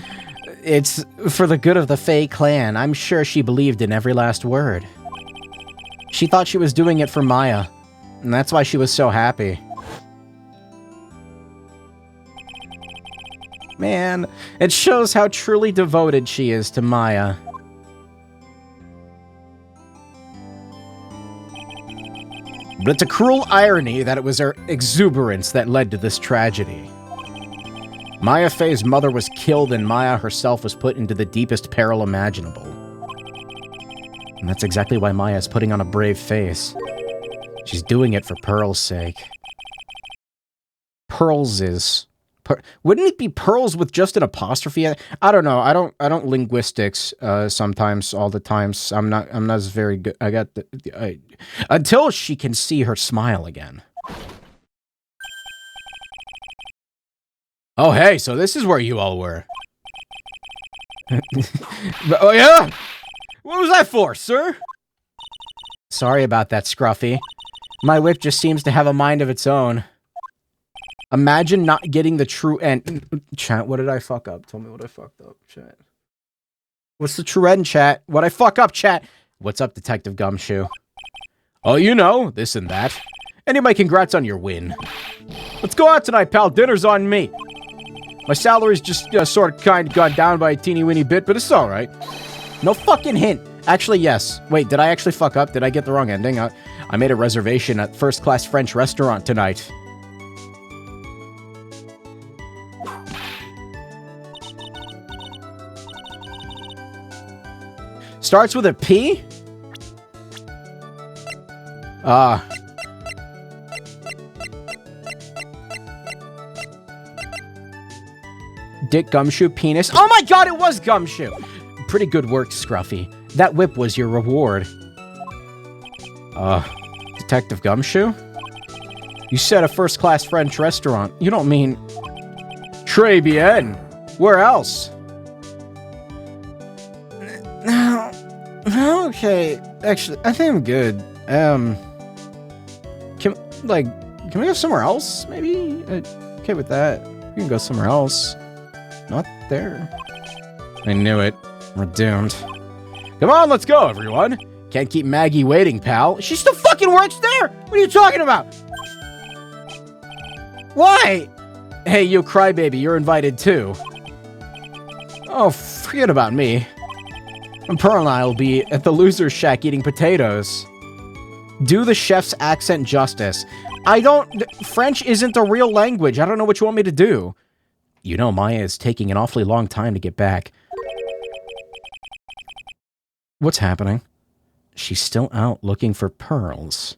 It's for the good of the Fey clan. I'm sure she believed in every last word. She thought she was doing it for Maya, and that's why she was so happy. Man, it shows how truly devoted she is to Maya. But it's a cruel irony that it was her exuberance that led to this tragedy. Maya Fey's mother was killed and Maya herself was put into the deepest peril imaginable. And that's exactly why Maya is putting on a brave face. She's doing it for Pearl's sake. Pearl's is... wouldn't it be Pearls with just an apostrophe? I don't know. I don't linguistics sometimes, all the times. I'm not as very good. I got until she can see her smile again. Oh, hey, so this is where you all were. Oh, yeah? What was that for, sir? Sorry about that, Scruffy. My whip just seems to have a mind of its own. Imagine not getting the true end. Chat, what did I fuck up? Tell me what I fucked up, chat. What's the true end, chat? What'd I fuck up, chat? What's up, Detective Gumshoe? Oh, you know, this and that. Anyway, congrats on your win. Let's go out tonight, pal. Dinner's on me. My salary's just sort of kind of gone down by a teeny-weeny bit, but it's alright. No fucking hint. Actually, yes. Wait, did I actually fuck up? Did I get the wrong ending? I made a reservation at first-class French restaurant tonight. Starts with a P? Dick Gumshoe penis. Oh my god, it was Gumshoe! Pretty good work, Scruffy. That whip was your reward. Detective Gumshoe? You said a first-class French restaurant. You don't mean... Très bien. Where else? Okay, actually, I think I'm good. Can we go somewhere else, maybe? Okay with that. We can go somewhere else. Not there. I knew it. We're doomed. Come on, let's go, everyone. Can't keep Maggie waiting, pal. She still fucking works there! What are you talking about? Why? Hey, you crybaby, you're invited too. Oh, forget about me. And Pearl and I will be at the loser's shack eating potatoes. Do the chef's accent justice. French isn't a real language. I don't know what you want me to do. You know, Maya is taking an awfully long time to get back. What's happening? She's still out looking for pearls.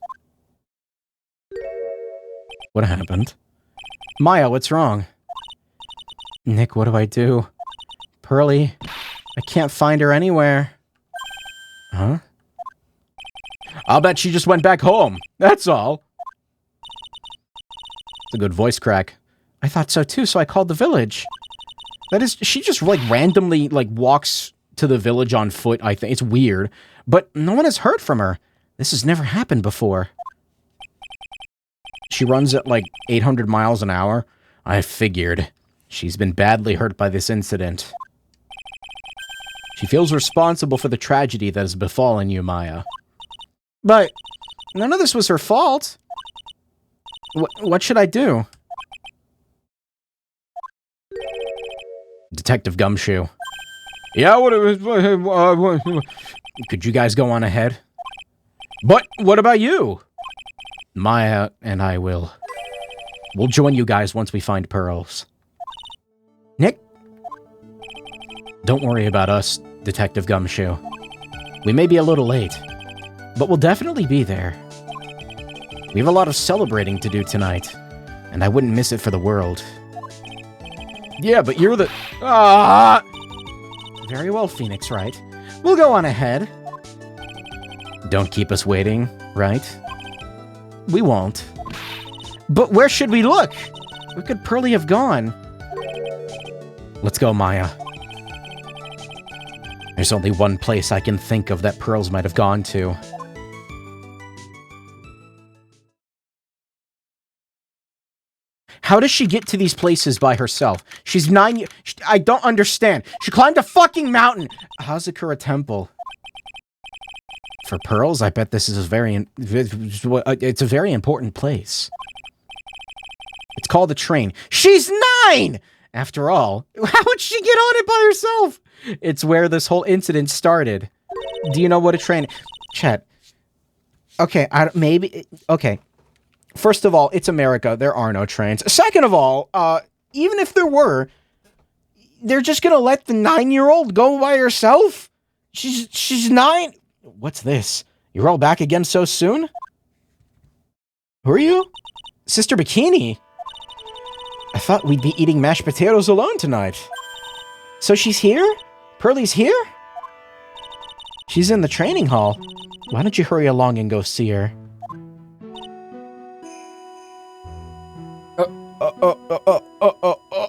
What happened? Maya, what's wrong? Nick, what do I do? Pearly, I can't find her anywhere. Huh? I'll bet she just went back home. That's all. It's a good voice crack. I thought so too, so I called the village. That is, she just randomly walks to the village on foot, I think. It's weird. But no one has heard from her. This has never happened before. She runs at 800 miles an hour. I figured. She's been badly hurt by this incident. She feels responsible for the tragedy that has befallen you, Maya. But none of this was her fault. What should I do? Detective Gumshoe. Yeah, could you guys go on ahead? But what about you? Maya and I will. We'll join you guys once we find pearls. Nick? Don't worry about us, Detective Gumshoe. We may be a little late, but we'll definitely be there. We have a lot of celebrating to do tonight, and I wouldn't miss it for the world. Yeah, but you're the... Very well, Phoenix Wright. We'll go on ahead. Don't keep us waiting, right? We won't. But where should we look? Where could Pearly have gone? Let's go, Maya. There's only one place I can think of that Pearls might have gone to. How does she get to these places by herself? She's 9 years... I don't understand. She climbed a fucking mountain! Hazakura Temple. For Pearls, I bet this is it's a very important place. It's called a train. She's 9! After all, how would she get on it by herself? It's where this whole incident started. Do you know what a train... Chat. Okay, okay. First of all, it's America. There are no trains. Second of all, even if there were, they're just gonna let the 9-year-old go by herself? She's 9... What's this? You're all back again so soon? Who are you? Sister Bikini? I thought we'd be eating mashed potatoes alone tonight. So she's here? Pearly's here? She's in the training hall. Why don't you hurry along and go see her?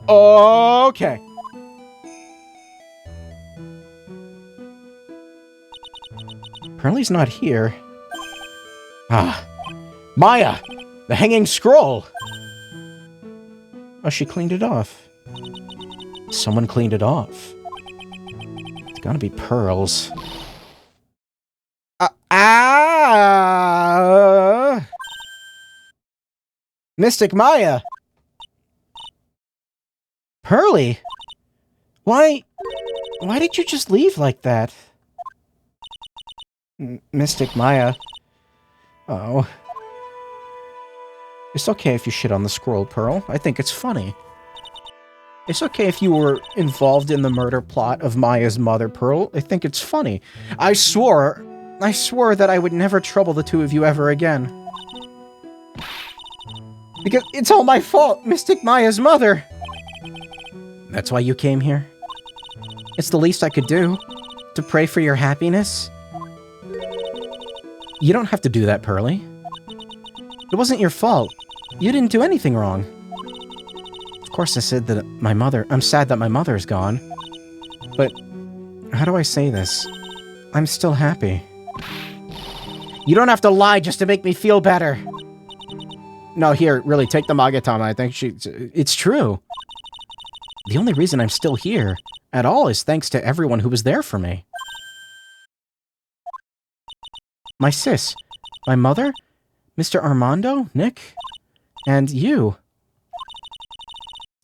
Okay. Pearly's not here. Ah. Maya! The hanging scroll! Oh, she cleaned it off. Someone cleaned it off. It's gotta be Pearls. Mystic Maya! Pearly? Why did you just leave like that? Mystic Maya. Oh. It's okay if you shit on the scroll, Pearl. I think it's funny. It's okay if you were involved in the murder plot of Maya's mother, Pearl. I think it's funny. I swore that I would never trouble the two of you ever again. Because it's all my fault, Mystic Maya's mother. That's why you came here? It's the least I could do. To pray for your happiness? You don't have to do that, Pearly. It wasn't your fault. You didn't do anything wrong. Of course I said that I'm sad that my mother's gone. But, how do I say this? I'm still happy. You don't have to lie just to make me feel better. No, here, really, take the Magatama. I think it's true. The only reason I'm still here at all is thanks to everyone who was there for me. My sis, my mother, Mr. Armando, Nick, and you.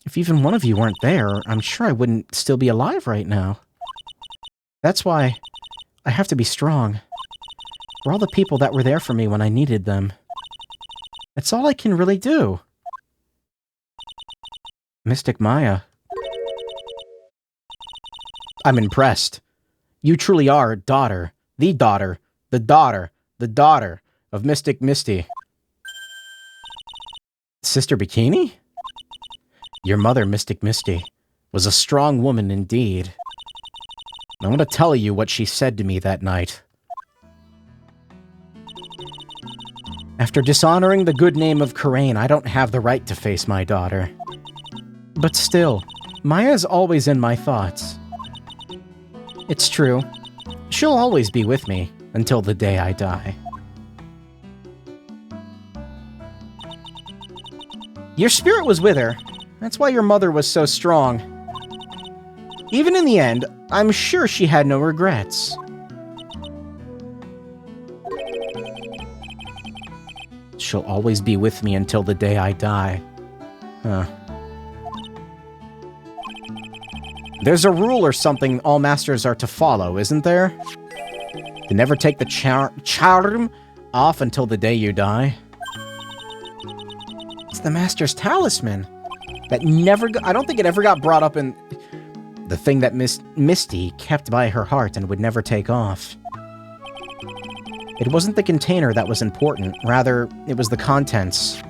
If even one of you weren't there, I'm sure I wouldn't still be alive right now. That's why I have to be strong. For all the people that were there for me when I needed them. That's all I can really do. Mystic Maya. I'm impressed. You truly are daughter, the daughter of Mystic Misty. Sister Bikini? Your mother, Mystic Misty, was a strong woman indeed. I want to tell you what she said to me that night. After dishonoring the good name of Karain, I don't have the right to face my daughter. But still, Maya's always in my thoughts. It's true. She'll always be with me until the day I die. Your spirit was with her. That's why your mother was so strong. Even in the end, I'm sure she had no regrets. She'll always be with me until the day I die. Huh. There's a rule or something all masters are to follow, isn't there? To never take the charm off until the day you die. It's the master's talisman. That I don't think it ever got brought up in... The thing that Misty kept by her heart and would never take off. It wasn't the container that was important. Rather, it was the contents.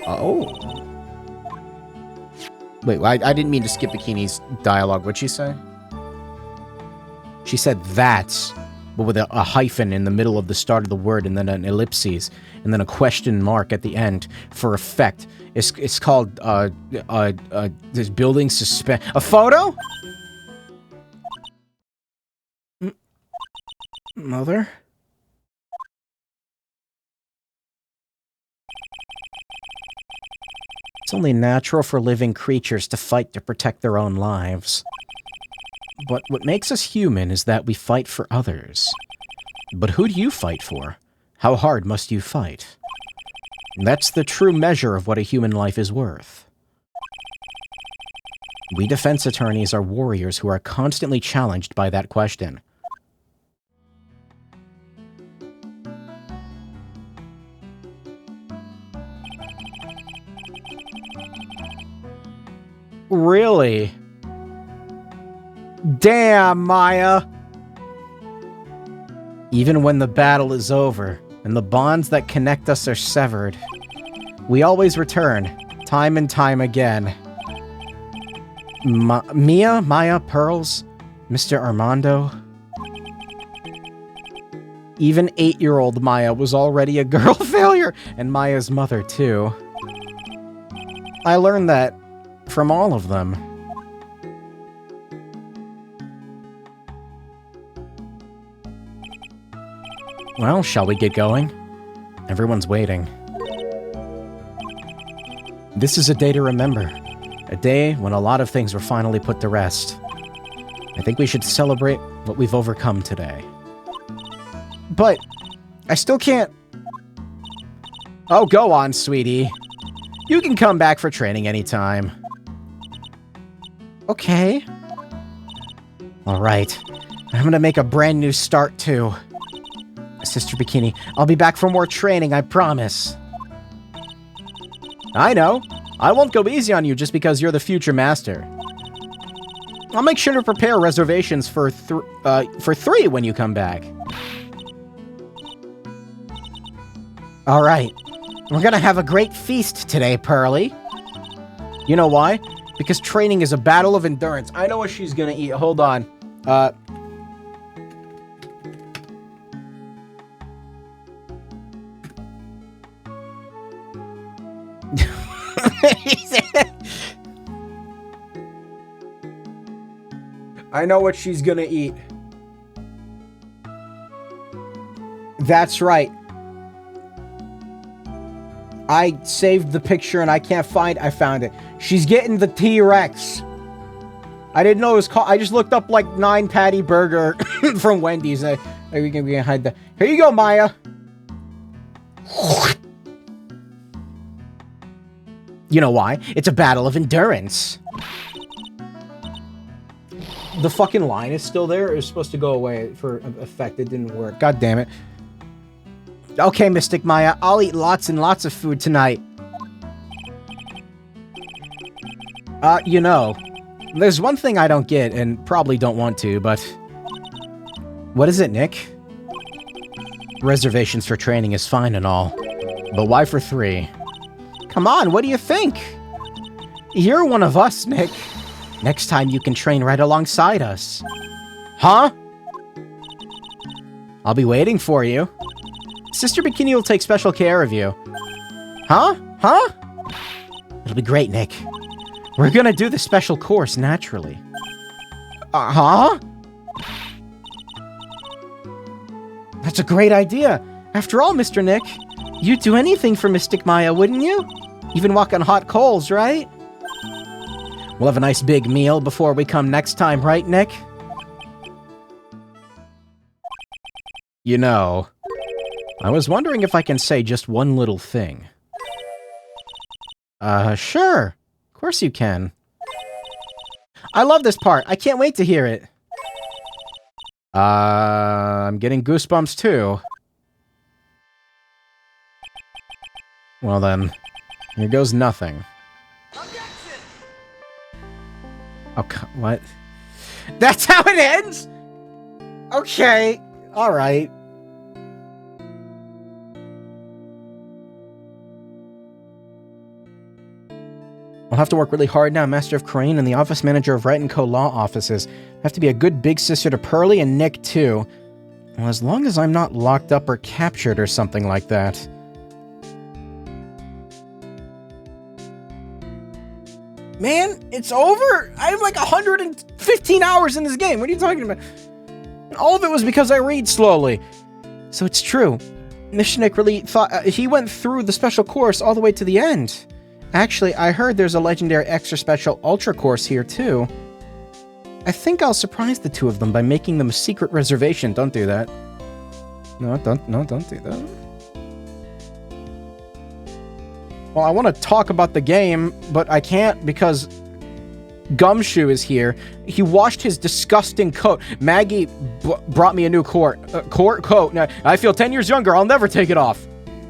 Oh. Wait, I didn't mean to skip Bikini's dialogue. What'd she say? She said that's, but with a hyphen in the middle of the start of the word, and then an ellipses, and then a question mark at the end for effect. It's called, this building suspense. A photo? Mother? It's only natural for living creatures to fight to protect their own lives. But what makes us human is that we fight for others. But who do you fight for? How hard must you fight? That's the true measure of what a human life is worth. We defense attorneys are warriors who are constantly challenged by that question. Really? Damn, Maya! Even when the battle is over, and the bonds that connect us are severed, we always return, time and time again. Maya, Pearls, Mr. Armando... Even 8-year-old Maya was already a girl failure, and Maya's mother, too. I learned that from all of them. Well, shall we get going? Everyone's waiting. This is a day to remember. A day when a lot of things were finally put to rest. I think we should celebrate what we've overcome today. But, I still can't... Oh, go on, sweetie. You can come back for training anytime. Okay. Alright. I'm gonna make a brand new start, too. Sister Bikini, I'll be back for more training, I promise. I know. I won't go easy on you just because you're the future master. I'll make sure to prepare reservations for 3 when you come back. Alright. We're gonna have a great feast today, Pearly. You know why? Because training is a battle of endurance. I know what she's gonna eat. Hold on. I know what she's gonna eat. That's right. I saved the picture and I can't find... I found it. She's getting the T-Rex. I didn't know it was called... I just looked up like 9 patty burger from Wendy's. We can hide that. Here you go, Maya. You know why? It's a battle of endurance. The fucking line is still there. It was supposed to go away for effect. It didn't work. God damn it. Okay, Mystic Maya. I'll eat lots and lots of food tonight. You know, there's one thing I don't get and probably don't want to, but... What is it, Nick? Reservations for training is fine and all, but why for 3? Come on, what do you think? You're one of us, Nick. Next time you can train right alongside us. Huh? I'll be waiting for you. Sister Bikini will take special care of you. Huh? Huh? It'll be great, Nick. We're gonna do the special course naturally. Huh? That's a great idea. After all, Mr. Nick, you'd do anything for Mystic Maya, wouldn't you? Even walk on hot coals, right? We'll have a nice big meal before we come next time, right, Nick? You know, I was wondering if I can say just one little thing. Sure. Of course you can. I love this part. I can't wait to hear it. I'm getting goosebumps too. Well then, here goes nothing. Oh, what? That's how it ends?! Okay, alright. I'll have to work really hard now, Master of Crane and the office manager of Wright & Co. Law Offices. I have to be a good big sister to Pearly and Nick, too. Well, as long as I'm not locked up or captured or something like that. Man, it's over! I have like 115 hours in this game. What are you talking about? And all of it was because I read slowly. So it's true. Mishnik really thought... he went through the special course all the way to the end. Actually, I heard there's a legendary extra special ultra course here, too. I think I'll surprise the two of them by making them a secret reservation. Don't do that. No, don't do that. Well, I want to talk about the game, but I can't because Gumshoe is here. He washed his disgusting coat. Maggie brought me a new coat. Now, I feel 10 years younger. I'll never take it off.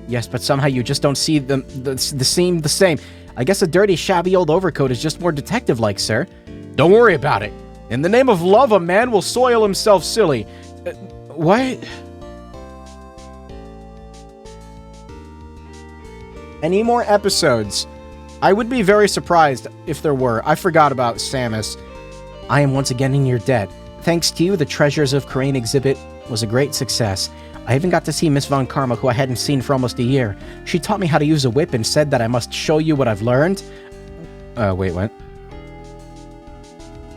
Yes, but somehow you just don't see them the same. I guess a dirty, shabby old overcoat is just more detective-like, sir. Don't worry about it. In the name of love, a man will soil himself silly. What? Any more episodes? I would be very surprised if there were. I forgot about Samus. I am once again in your debt. Thanks to you, the Treasures of Crane exhibit was a great success. I even got to see Miss Von Karma, who I hadn't seen for almost a year. She taught me how to use a whip and said that I must show you what I've learned. Wait, what?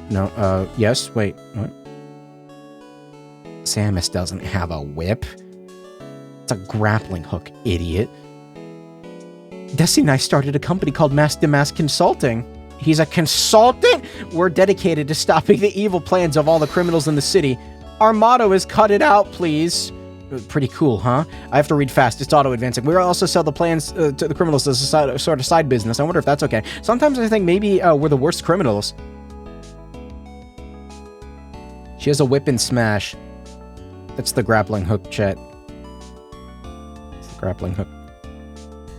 No, yes, wait, what? Samus doesn't have a whip. It's a grappling hook, idiot. Destiny and I started a company called Mask to Mask Consulting. He's a consultant? We're dedicated to stopping the evil plans of all the criminals in the city. Our motto is cut it out, please. Pretty cool, huh? I have to read fast. It's auto-advancing. We also sell the plans to the criminals as a sort of side business. I wonder if that's okay. Sometimes I think maybe we're the worst criminals. She has a whip and smash. That's the grappling hook, chat. It's the grappling hook.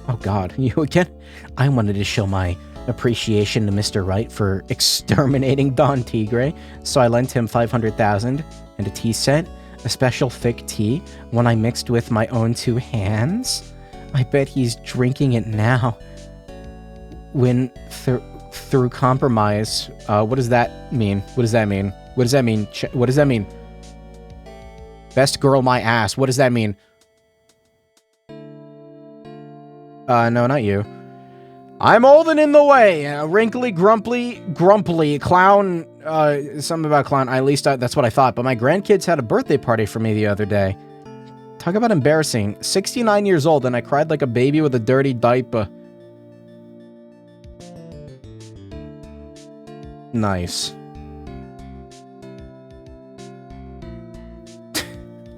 Oh god, you again? I wanted to show my appreciation to Mr. Wright for exterminating Don Tigre, so I lent him 500,000 and a tea set. A special thick tea, one I mixed with my own 2 hands. I bet he's drinking it now. When through compromise, what does that mean? What does that mean? What does that mean? What does that mean? Best girl my ass. What does that mean? No, not you. I'm old and in the way. Wrinkly, grumpy clown. Something about clown. At least that's what I thought. But my grandkids had a birthday party for me the other day. Talk about embarrassing. 69 years old, and I cried like a baby with a dirty diaper. Nice.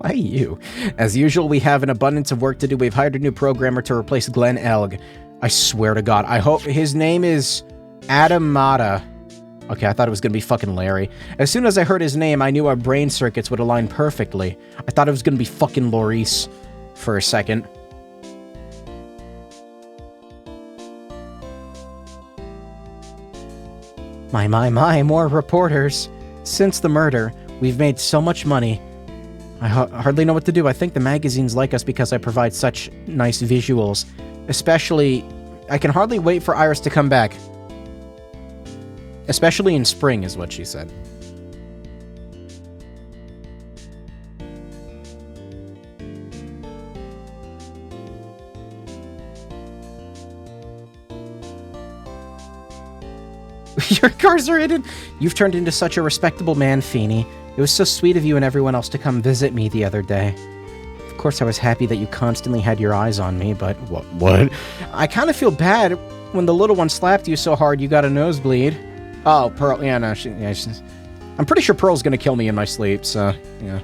Why you? As usual, we have an abundance of work to do. We've hired a new programmer to replace Glenn Elg. I swear to God, I hope his name is Adam Mata. Okay, I thought it was gonna be fucking Larry. As soon as I heard his name, I knew our brain circuits would align perfectly. I thought it was gonna be fucking Maurice for a second. My, more reporters. Since the murder, we've made so much money. I hardly know what to do. I think the magazines like us because I provide such nice visuals. Especially, I can hardly wait for Iris to come back. Especially in spring, is what she said. Your cars are hidden. You've turned into such a respectable man, Feeney. It was so sweet of you and everyone else to come visit me the other day. Of course, I was happy that you constantly had your eyes on me, but what? I kind of feel bad when the little one slapped you so hard you got a nosebleed. Oh, Pearl. Yeah, no. I'm pretty sure Pearl's gonna kill me in my sleep, so, yeah.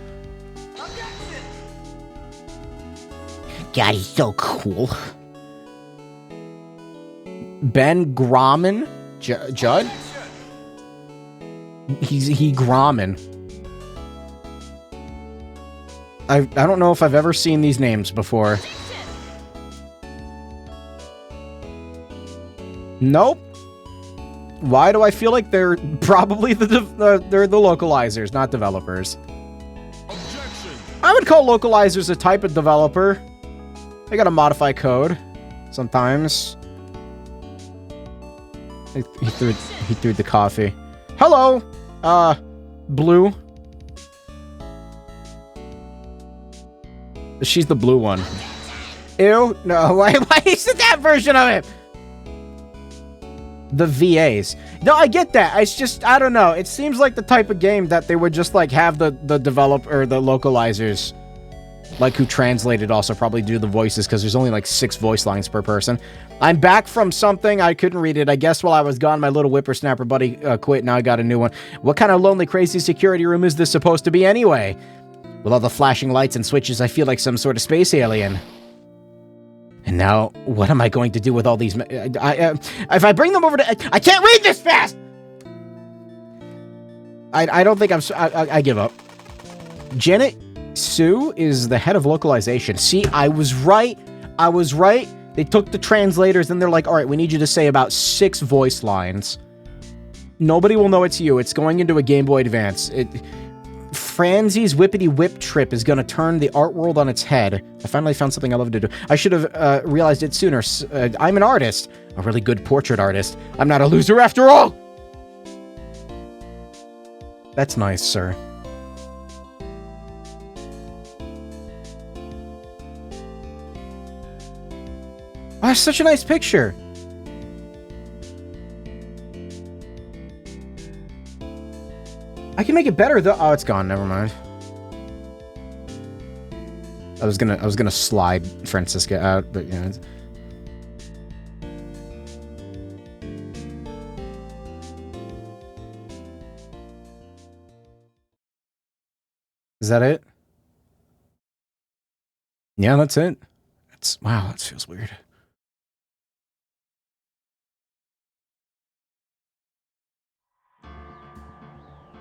God, he's so cool. Ben Grommen? Judd? He Grommen. I don't know if I've ever seen these names before. Nope. Why do I feel like they're probably they're the localizers, not developers? Objection. I would call localizers a type of developer. They gotta modify code sometimes. He threw the coffee. Hello, Blue. She's the blue one. Ew, no, why is it that version of it? The VAs. No, I get that. It's just, I don't know. It seems like the type of game that they would just, like, have the developer, the localizers, like, who translated also probably do the voices, because there's only, like, 6 voice lines per person. I'm back from something. I couldn't read it. I guess while I was gone, my little whippersnapper buddy quit. Now I got a new one. What kind of lonely, crazy security room is this supposed to be anyway? With all the flashing lights and switches, I feel like some sort of space alien. And now, what am I going to do with all these... if I bring them over to... I can't read this fast! I don't think I give up. Janet Sue is the head of localization. See, I was right. I was right. They took the translators and they're like, all right, we need you to say about 6 voice lines. Nobody will know it's you. It's going into a Game Boy Advance. Franzie's Whippity Whip trip is going to turn the art world on its head. I finally found something I love to do. I should have realized it sooner. I'm an artist. A really good portrait artist. I'm not a loser after all! That's nice, sir. Oh, that's such a nice picture. I can make it better though. Oh, it's gone. Never mind. I was gonna slide Francisca out, but yeah. Is that it? Yeah, that's it. Wow, that feels weird.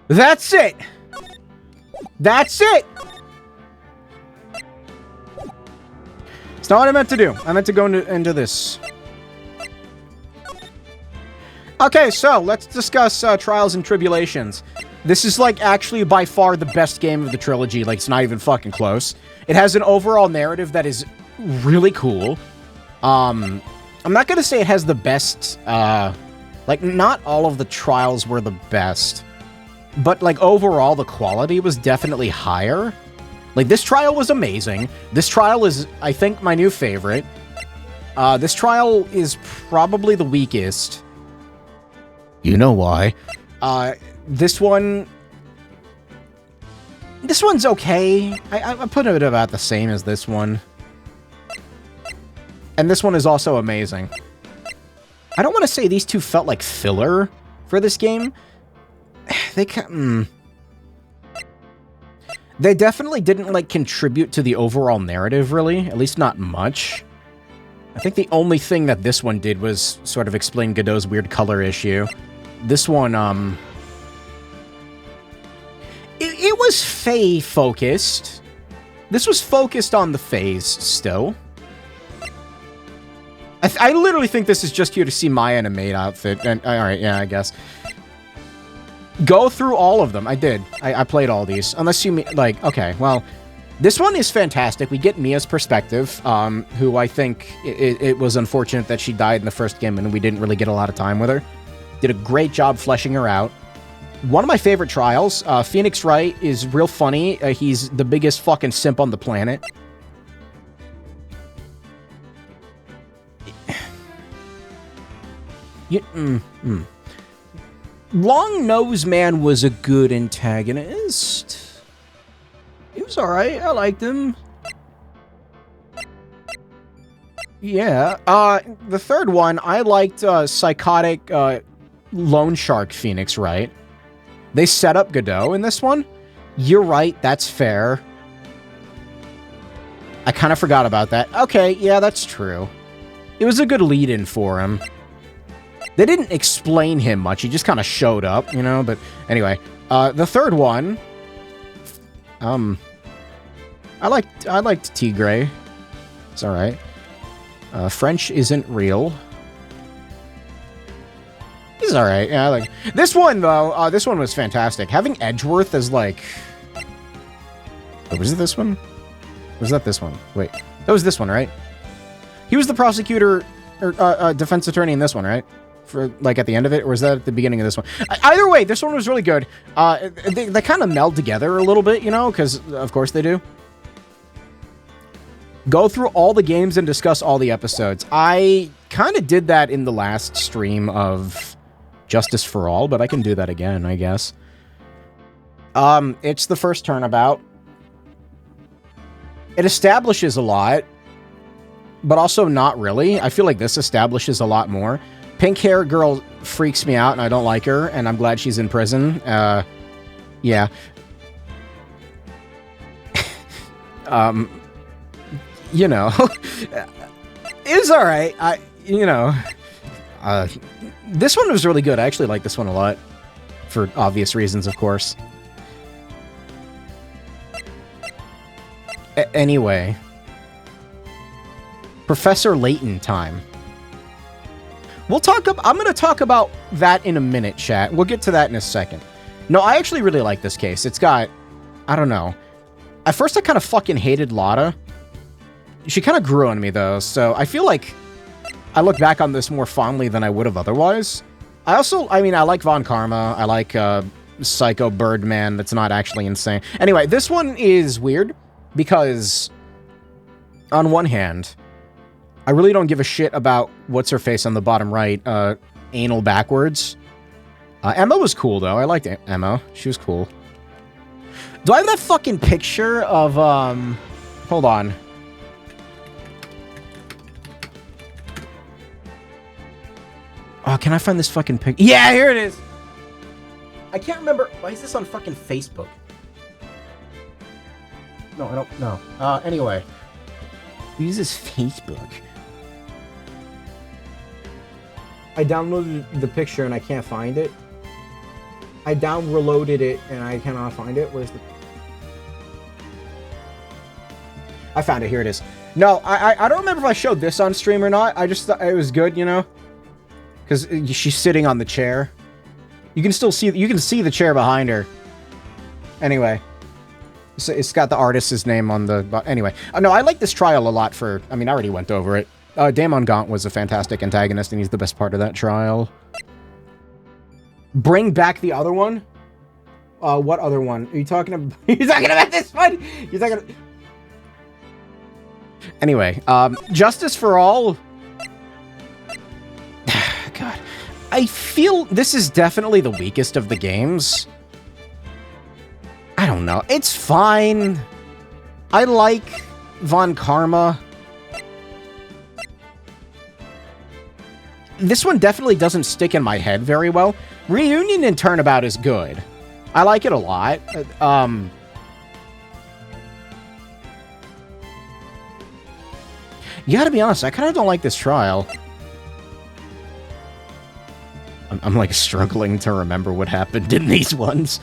That's it! That's it! It's not what I meant to do. I meant to go into this. Okay, so let's discuss Trials and Tribulations. This is, like, actually by far the best game of the trilogy. Like, it's not even fucking close. It has an overall narrative that is really cool. I'm not gonna say it has the best, like, not all of the trials were the best. But, like, overall, the quality was definitely higher. Like, this trial was amazing. This trial is, I think, my new favorite. This trial is probably the weakest. You know why. This one's okay. I put it about the same as this one. And this one is also amazing. I don't want to say these two felt like filler for this game. They definitely didn't, like, contribute to the overall narrative, really. At least not much. I think the only thing that this one did was sort of explain Godot's weird color issue. This one, It was Fae-focused. This was focused on the Faes, still. I literally think this is just here to see Maya in a maid outfit. And, alright, yeah, I guess. Go through all of them. I did. I played all these. Unless you mean, like, okay, well, this one is fantastic. We get Mia's perspective, who I think it was unfortunate that she died in the first game and we didn't really get a lot of time with her. Did a great job fleshing her out. One of my favorite trials, Phoenix Wright is real funny. He's the biggest fucking simp on the planet. Long Nose Man was a good antagonist. He was alright. I liked him. Yeah. The third one, I liked psychotic Loan Shark Phoenix Wright. They set up Godot in this one. You're right, that's fair. I kind of forgot about that. Okay, yeah, that's true. It was a good lead-in for him. They didn't explain him much, he just kind of showed up, you know, but anyway. The third one... I liked Tigray. It's alright. French isn't real. He's alright, yeah, like... This one, though, this one was fantastic. Having Edgeworth as, like... Oh, was it this one? Or was that this one? Wait. That was this one, right? He was the prosecutor, or, defense attorney in this one, right? For, like, at the end of it? Or was that at the beginning of this one? Either way, this one was really good. They kind of meld together a little bit, you know? Because, of course they do. Go through all the games and discuss all the episodes. I kind of did that in the last stream of Justice for All, but I can do that again, I guess. It's the first turnabout. It establishes a lot, but also not really. I feel like this establishes a lot more. Pink hair girl freaks me out, and I don't like her, and I'm glad she's in prison. Yeah. You know, it was all right. This one was really good. I actually like this one a lot, for obvious reasons, of course. Anyway, Professor Layton time. I'm going to talk about that in a minute, chat. We'll get to that in a second. No, I actually really like this case. It's got, I don't know. At first, I kind of fucking hated Lotta. She kind of grew on me, though, so I feel like I look back on this more fondly than I would have otherwise. I like Von Karma. I like Psycho Birdman that's not actually insane. Anyway, this one is weird because, on one hand, I really don't give a shit about what's-her-face on the bottom right, anal backwards. Emma was cool, though. I liked Emma. She was cool. Do I have that fucking picture of, hold on. Oh, can I find this fucking picture? Yeah, here it is! I can't remember. Why is this on fucking Facebook? No, I don't know. Anyway. Who uses Facebook? I downloaded the picture and I can't find it. I downloaded it and I cannot find it. Where's the... I found it. Here it is. No, I don't remember if I showed this on stream or not. I just thought it was good, you know? Because she's sitting on the chair. You can still see... You can see the chair behind her. Anyway. So it's got the artist's name on the... Anyway. No, I like this trial a lot for... I mean, I already went over it. Damon Gaunt was a fantastic antagonist, and he's the best part of that trial. Bring back the other one? What other one? Are you talking about... You're talking about this one? You're talking... Anyway, Justice for All... God. I feel this is definitely the weakest of the games. I don't know. It's fine. I like Von Karma. This one definitely doesn't stick in my head very well. Reunion and Turnabout is good. I like it a lot. You gotta be honest, I kind of don't like this trial. I'm like struggling to remember what happened in these ones.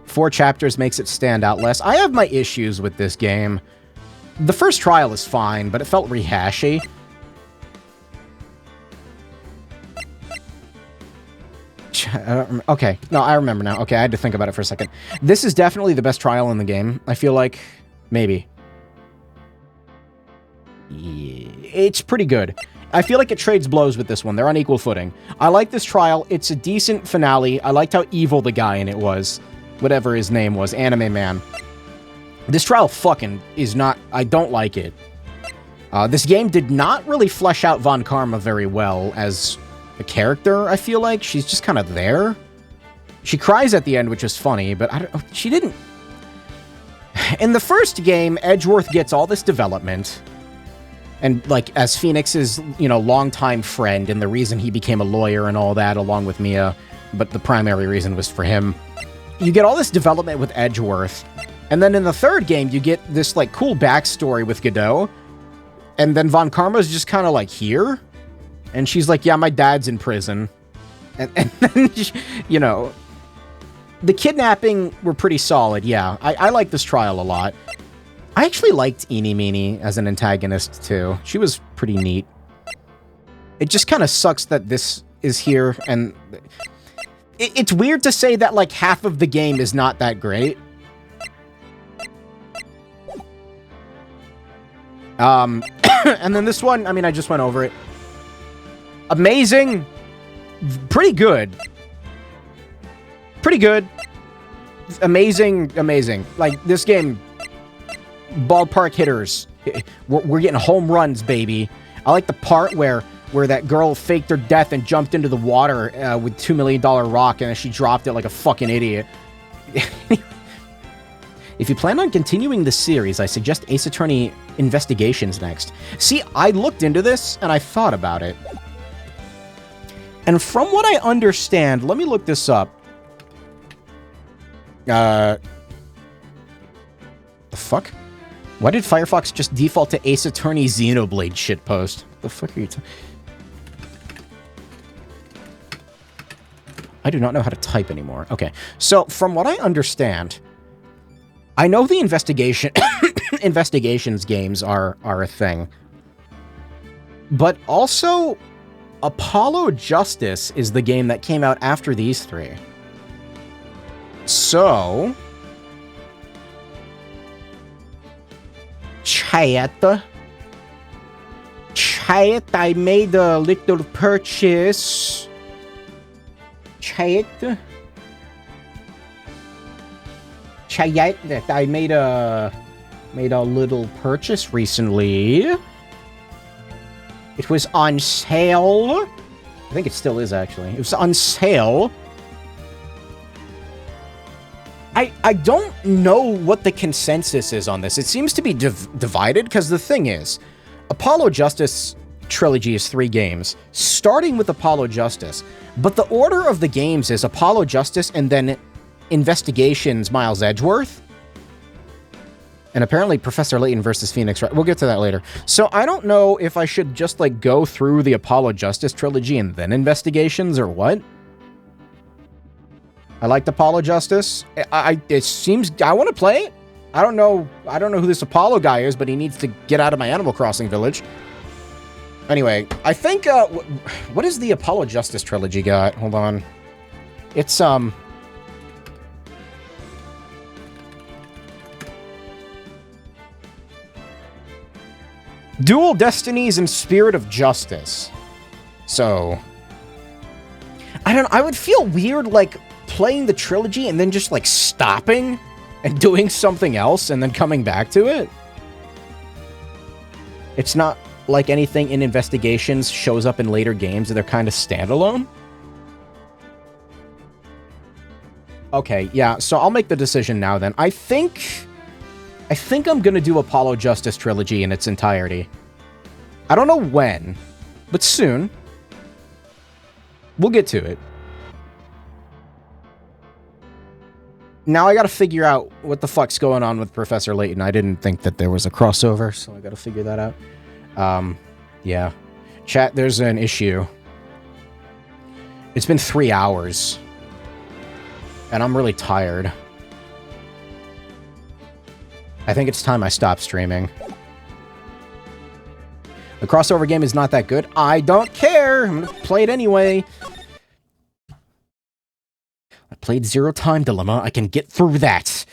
4 chapters makes it stand out less. I have my issues with this game. The first trial is fine, but it felt rehashy. Okay, no, I remember now. Okay, I had to think about it for a second. This is definitely the best trial in the game. I feel like, maybe. Yeah, it's pretty good. I feel like it trades blows with this one. They're on equal footing. I like this trial. It's a decent finale. I liked how evil the guy in it was. Whatever his name was. Anime Man. This trial fucking is not... I don't like it. This game did not really flesh out Von Karma very well as a character, I feel like. She's just kind of there. She cries at the end, which is funny, but I don't... She didn't... In the first game, Edgeworth gets all this development. And, like, as Phoenix's, you know, longtime friend, and the reason he became a lawyer and all that, along with Mia, but the primary reason was for him. You get all this development with Edgeworth, and then in the third game, you get this, like, cool backstory with Godot, and then Von Karma's just kind of, like, here, and she's like, yeah, my dad's in prison. And then, you know, the kidnapping were pretty solid, yeah. I like this trial a lot. I actually liked Eenie Meenie as an antagonist, too. She was pretty neat. It just kind of sucks that this is here, and... It's weird to say that, like, half of the game is not that great. And then this one, I mean, I just went over it. Amazing. Pretty good. Pretty good. Amazing, amazing. Like, this game... Ballpark hitters. We're getting home runs, baby. I like the part where that girl faked her death and jumped into the water with $2 million rock, and she dropped it like a fucking idiot. If you plan on continuing the series, I suggest Ace Attorney Investigations next. See, I looked into this, and I thought about it. And from what I understand, let me look this up. The fuck? Why did Firefox just default to Ace Attorney Xenoblade shitpost? What the fuck are you I do not know how to type anymore. Okay, so from what I understand, I know the investigations games are a thing. But also, Apollo Justice is the game that came out after these three. So... Chat, I made a little purchase. Chat, I made a little purchase recently. It was on sale. I think it still is, actually. It was on sale. I don't know what the consensus is on this. It seems to be divided, because the thing is, Apollo Justice trilogy is 3 games, starting with Apollo Justice, but the order of the games is Apollo Justice and then Investigations Miles Edgeworth, and apparently Professor Layton versus Phoenix Wright. We'll get to that later. So I don't know if I should just, like, go through the Apollo Justice trilogy and then Investigations, or what. I liked Apollo Justice. It seems I want to play it. I don't know who this Apollo guy is, but he needs to get out of my Animal Crossing village. Anyway, I think what is the Apollo Justice trilogy got? Hold on. It's Dual Destinies and Spirit of Justice. So I would feel weird, like, playing the trilogy and then just, like, stopping and doing something else and then coming back to it. It's not like anything in Investigations shows up in later games, and they're kind of standalone. Okay, yeah, so I'll make the decision now then. I think I'm gonna do Apollo Justice trilogy in its entirety. I don't know when, but soon. We'll get to it. Now I gotta figure out what the fuck's going on with Professor Layton. I didn't think that there was a crossover, so I gotta figure that out. Yeah. Chat, there's an issue. It's been 3 hours. And I'm really tired. I think it's time I stop streaming. The crossover game is not that good. I don't care! I'm gonna play it anyway. I played Zero Time Dilemma. I can get through that.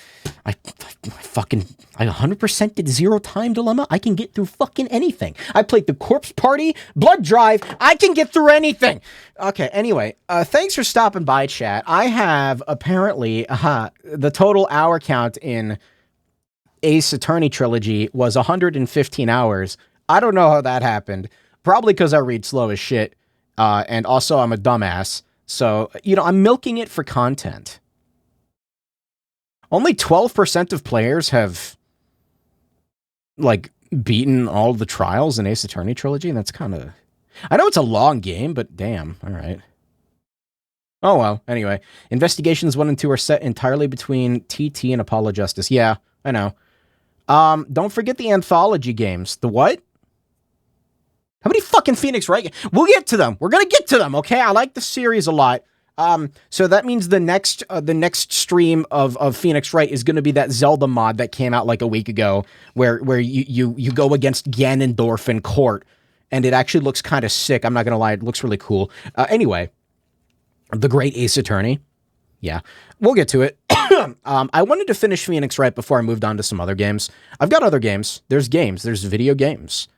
I 100% did Zero Time Dilemma. I can get through fucking anything. I played the Corpse Party, Blood Drive. I can get through anything. Okay, anyway, thanks for stopping by, chat. I have, apparently, the total hour count in Ace Attorney Trilogy was 115 hours. I don't know how that happened. Probably because I read slow as shit. And also, I'm a dumbass. So, you know, I'm milking it for content. Only 12% of players have, like, beaten all the trials in Ace Attorney trilogy? That's kind of... I know it's a long game, but damn. All right. Oh, well. Anyway, Investigations 1 and 2 are set entirely between TT and Apollo Justice. Yeah, I know. Don't forget the anthology games. The what? How many fucking Phoenix Wright? We'll get to them. We're gonna get to them, okay? I like the series a lot. So that means the next stream of Phoenix Wright is gonna be that Zelda mod that came out like a week ago, where you go against Ganondorf in court, and it actually looks kind of sick. I'm not gonna lie, it looks really cool. Anyway, the Great Ace Attorney. Yeah, we'll get to it. I wanted to finish Phoenix Wright before I moved on to some other games. I've got other games. There's video games.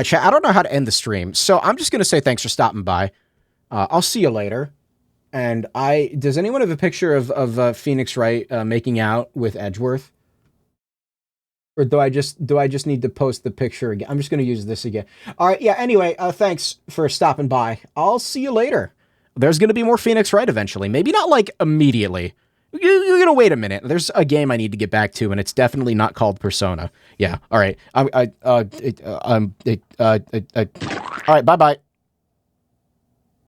Chat, I don't know how to end the stream, so I'm just going to say thanks for stopping by. I'll see you later. And does anyone have a picture of Phoenix Wright making out with Edgeworth? Or do I just need to post the picture again? I'm just going to use this again. All right, yeah, anyway, thanks for stopping by. I'll see you later. There's going to be more Phoenix Wright eventually. Maybe not, like, immediately. You're going to wait a minute. There's a game I need to get back to, and it's definitely not called Persona. Yeah, all right. All right, bye-bye.